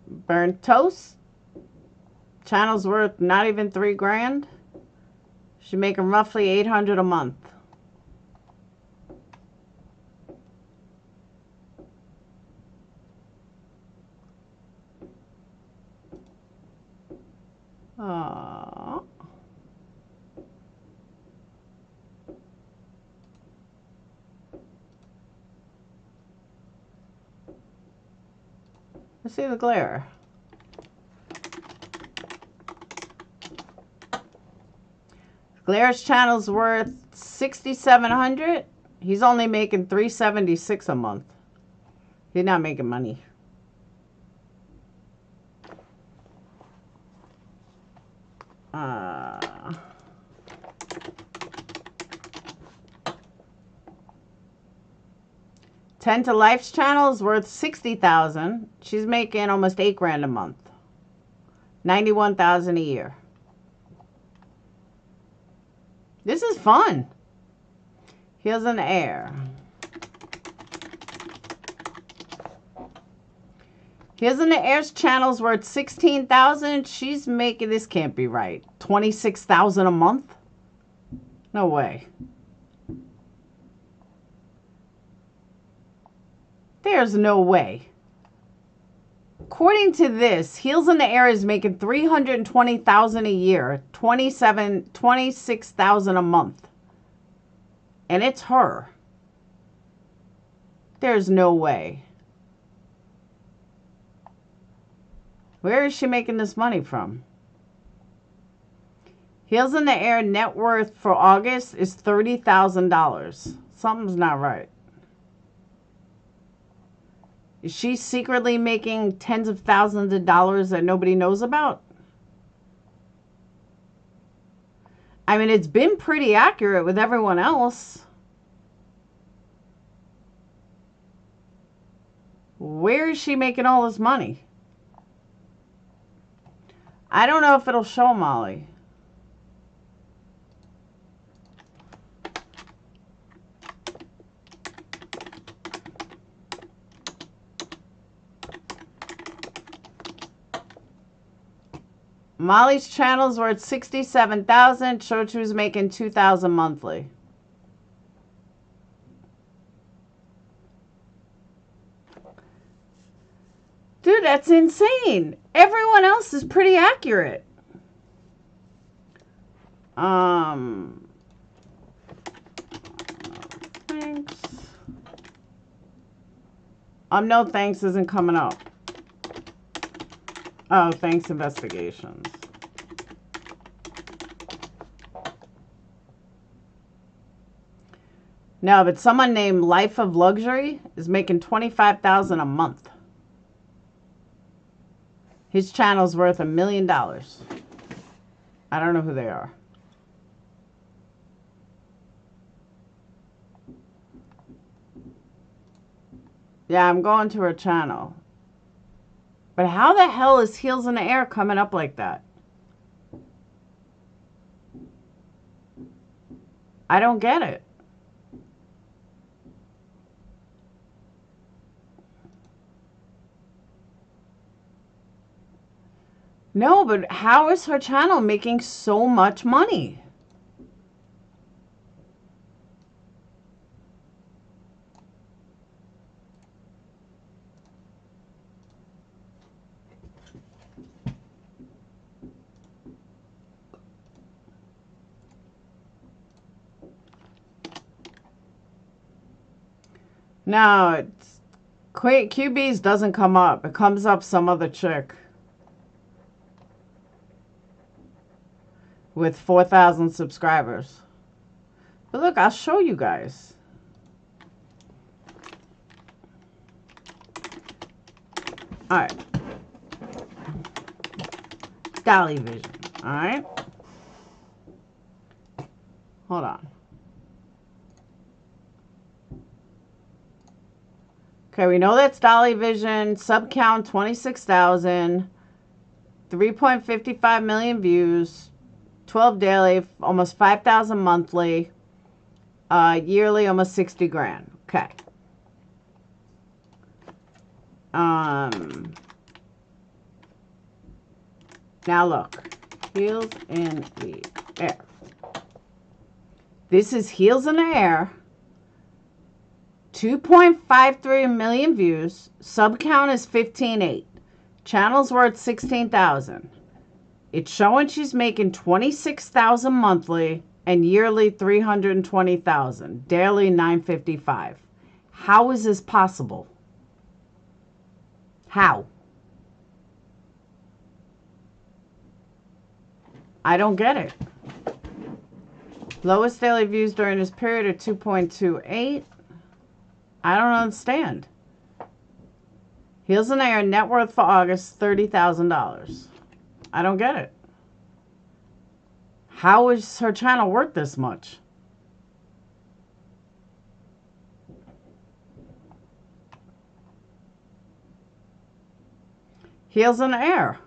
Speaker 1: Burnt toast. Channel's worth not even $3,000. She's making roughly $800 a month. Aww. Let's see the glare. Glaire's channel's worth $6,700. He's only making $376 a month. He's not making money. Ten to Life's channel is worth $60,000. She's making almost $8,000 a month. $91,000 a year. This is fun. Heels in the Air. Heels in the Air's channel's worth $16,000. She's making, this can't be right, $26,000 a month? No way. There's no way. According to this, Heels in the Air is making $320,000 a year, $26,000 a month. And it's her. There's no way. Where is she making this money from? Heels in the Air net worth for August is $30,000. Something's not right. Is she secretly making tens of thousands of dollars that nobody knows about? I mean, it's been pretty accurate with everyone else. Where is she making all this money? I don't know if it'll show, Molly. Molly's channels were at 67,000. Showed she was making 2,000 monthly. Dude, that's insane. Everyone else is pretty accurate. Thanks. No thanks isn't coming up. Oh, thanks investigations. No, but someone named Life of Luxury is making $25,000 a month. His channel's worth $1 million. I don't know who they are. Yeah, I'm going to her channel. But how the hell is Heels in the Air coming up like that? I don't get it. No, but how is her channel making so much money? No, it's QB's doesn't come up. It comes up some other chick with 4,000 subscribers. But look, I'll show you guys. All right. Dolly Vision. All right. Hold on. Okay, we know that's Dolly Vision. Sub count 26,000. 3.55 million views. 12 daily, almost 5,000 monthly. Yearly, almost 60 grand. Okay. Now look. Heels in the Air. This is Heels in the Air. 2.53 million views. Sub count is 15.8. Channel's worth 16,000. It's showing she's making 26,000 monthly and yearly 320,000. Daily 955. How is this possible? How? I don't get it. Lowest daily views during this period are 2.28. I don't understand. Heels in the Air net worth for August, $30,000. I don't get it. How is her channel worth this much? Heels in the Air.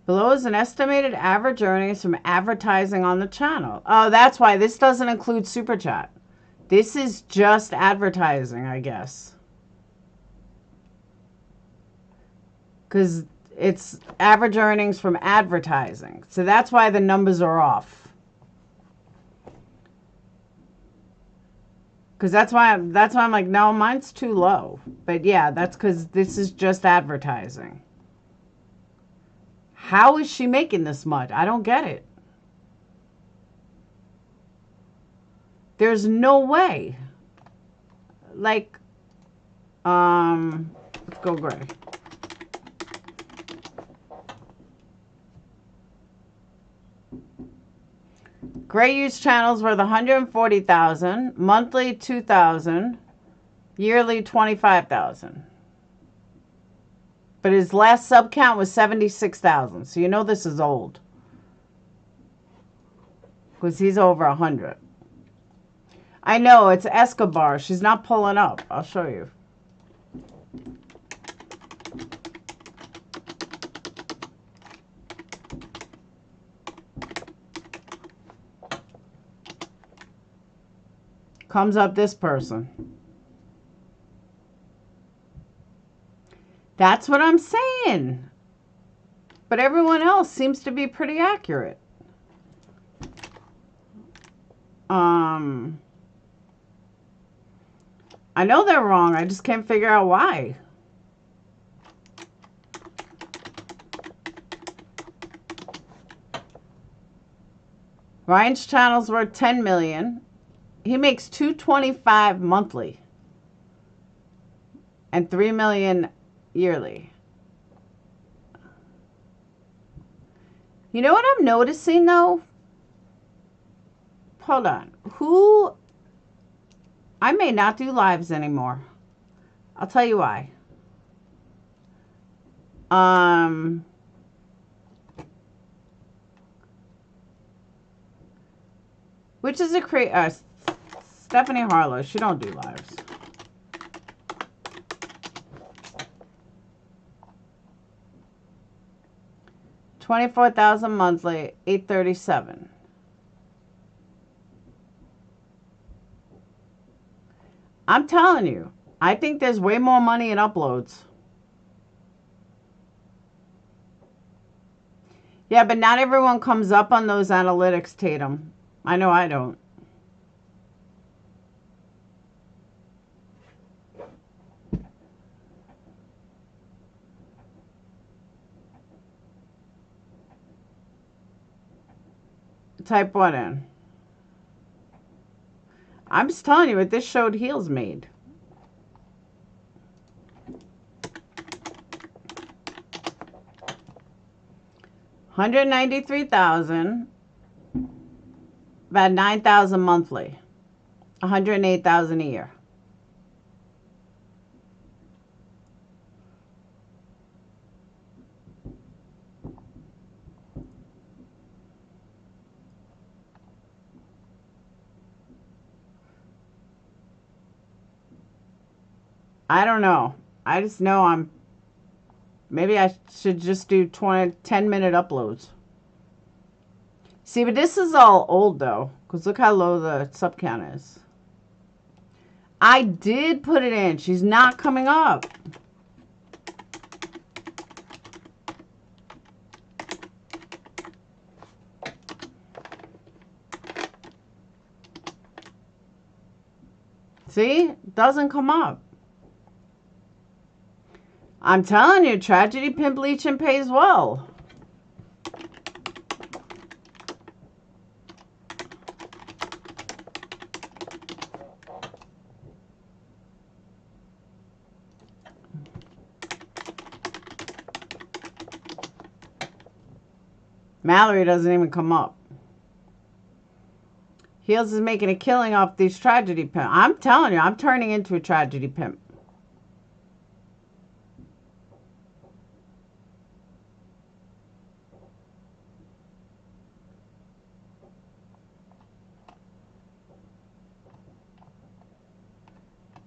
Speaker 1: Below is an estimated average earnings from advertising on the channel. Oh, that's why this doesn't include Super Chat. This is just advertising, I guess. Because it's average earnings from advertising. So that's why the numbers are off. Because that's why I'm like, no, mine's too low. But yeah, that's because this is just advertising. How is she making this much? I don't get it. There's no way. Like, let's go gray. Gray use channels worth $140,000, monthly $2,000, yearly $25,000. But his last sub count was 76,000. So you know this is old. Because he's over 100. I know, it's Escobar. She's not pulling up. I'll show you. Comes up this person. That's what I'm saying. But everyone else seems to be pretty accurate. I know they're wrong. I just can't figure out why. Ryan's channel's worth $10 million. He makes $225 monthly and $3 million yearly. You know what I'm noticing though? Hold on. I may not do lives anymore. I'll tell you why. Which is a Stephanie Harlow. She don't do lives. $24,000 monthly, $837. I'm telling you, I think there's way more money in uploads. Yeah, but not everyone comes up on those analytics, Tatum. I know I don't. Type what in? I'm just telling you what this showed Heels made. $193,000, about $9,000 monthly, $108,000 a year. I don't know. I just know maybe I should just do 10-minute uploads. See, but this is all old though, because look how low the sub count is. I did put it in. She's not coming up. See? Doesn't come up. I'm telling you, Tragedy Pimp Leechin pays well. Mallory doesn't even come up. Heels is making a killing off these Tragedy Pimp. I'm telling you, I'm turning into a Tragedy Pimp.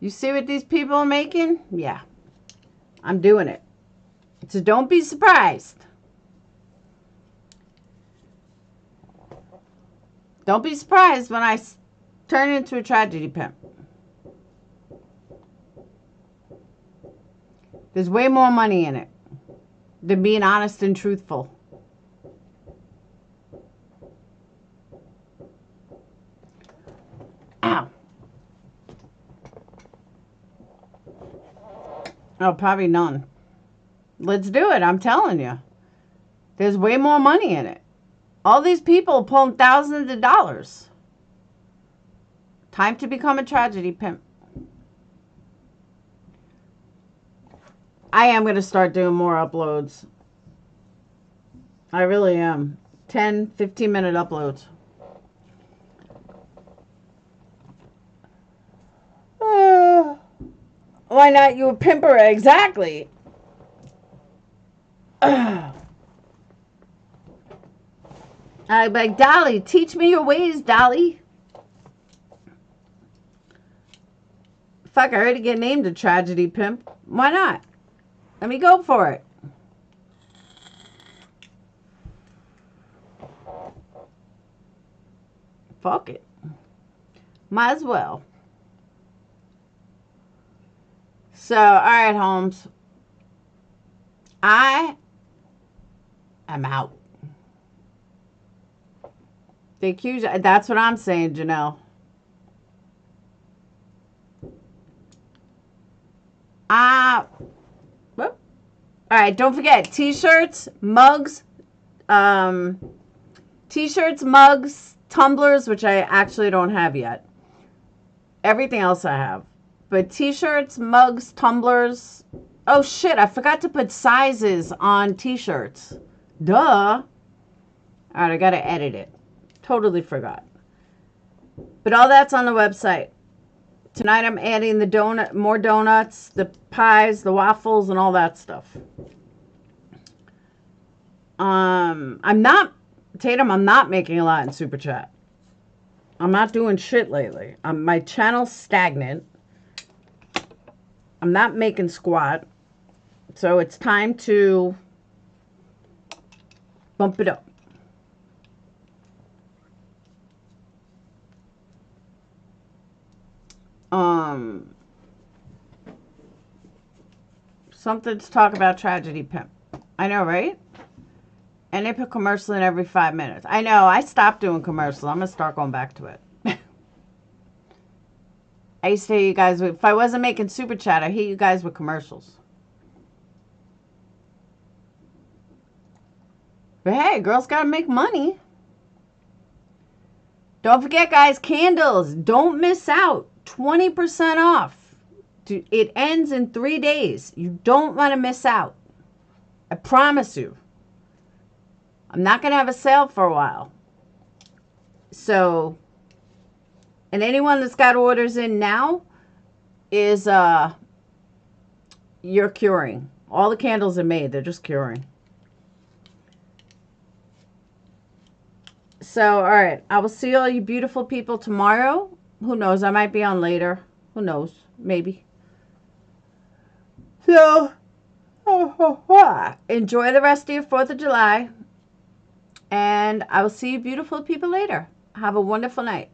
Speaker 1: You see what these people are making? Yeah. I'm doing it. So don't be surprised. Don't be surprised when I turn into a Tragedy Pimp. There's way more money in it than being honest and truthful. Ow. Oh, probably none. Let's do it. I'm telling you. There's way more money in it. All these people pulling thousands of dollars. Time to become a Tragedy Pimp. I am going to start doing more uploads. I really am. 10, 15-minute uploads. Why not you a pimper? Exactly. I'm like, Dolly, teach me your ways, Dolly. Fuck, I already get named a tragedy pimp. Why not? Let me go for it. Fuck it. Might as well. So, all right, Holmes. I am out. The accuser, that's what I'm saying, Janelle. Whoop. All right, don't forget, t-shirts, mugs, t-shirts, mugs, tumblers, which I actually don't have yet. Everything else I have. But t-shirts, mugs, tumblers. Oh, shit, I forgot to put sizes on t-shirts. Duh. All right, I got to edit it. Totally forgot. But all that's on the website. Tonight I'm adding the more donuts, the pies, the waffles, and all that stuff. I'm not making a lot in Super Chat. I'm not doing shit lately. My channel's stagnant. I'm not making squat. So it's time to bump it up. Something to talk about tragedy pimp. I know, right? And they put commercial in every 5 minutes. I know, I stopped doing commercials. I'm going to start going back to it. I used to hear you guys, if I wasn't making Super Chat, I hear you guys with commercials. But hey, girls got to make money. Don't forget, guys, candles. Don't miss out. 20% off. It ends in 3 days. You don't want to miss out. I promise you. I'm not going to have a sale for a while. So, and anyone that's got orders in now is, you're curing. All the candles are made. They're just curing. So, all right. I will see all you beautiful people tomorrow. Who knows? I might be on later. Who knows? Maybe. So, enjoy the rest of your 4th of July. And I will see you beautiful people later. Have a wonderful night.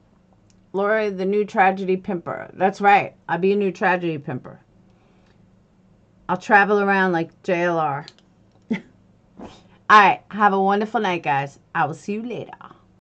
Speaker 1: Laura, the new tragedy pimper. That's right. I'll be a new tragedy pimper. I'll travel around like JLR. All right. Have a wonderful night, guys. I will see you later.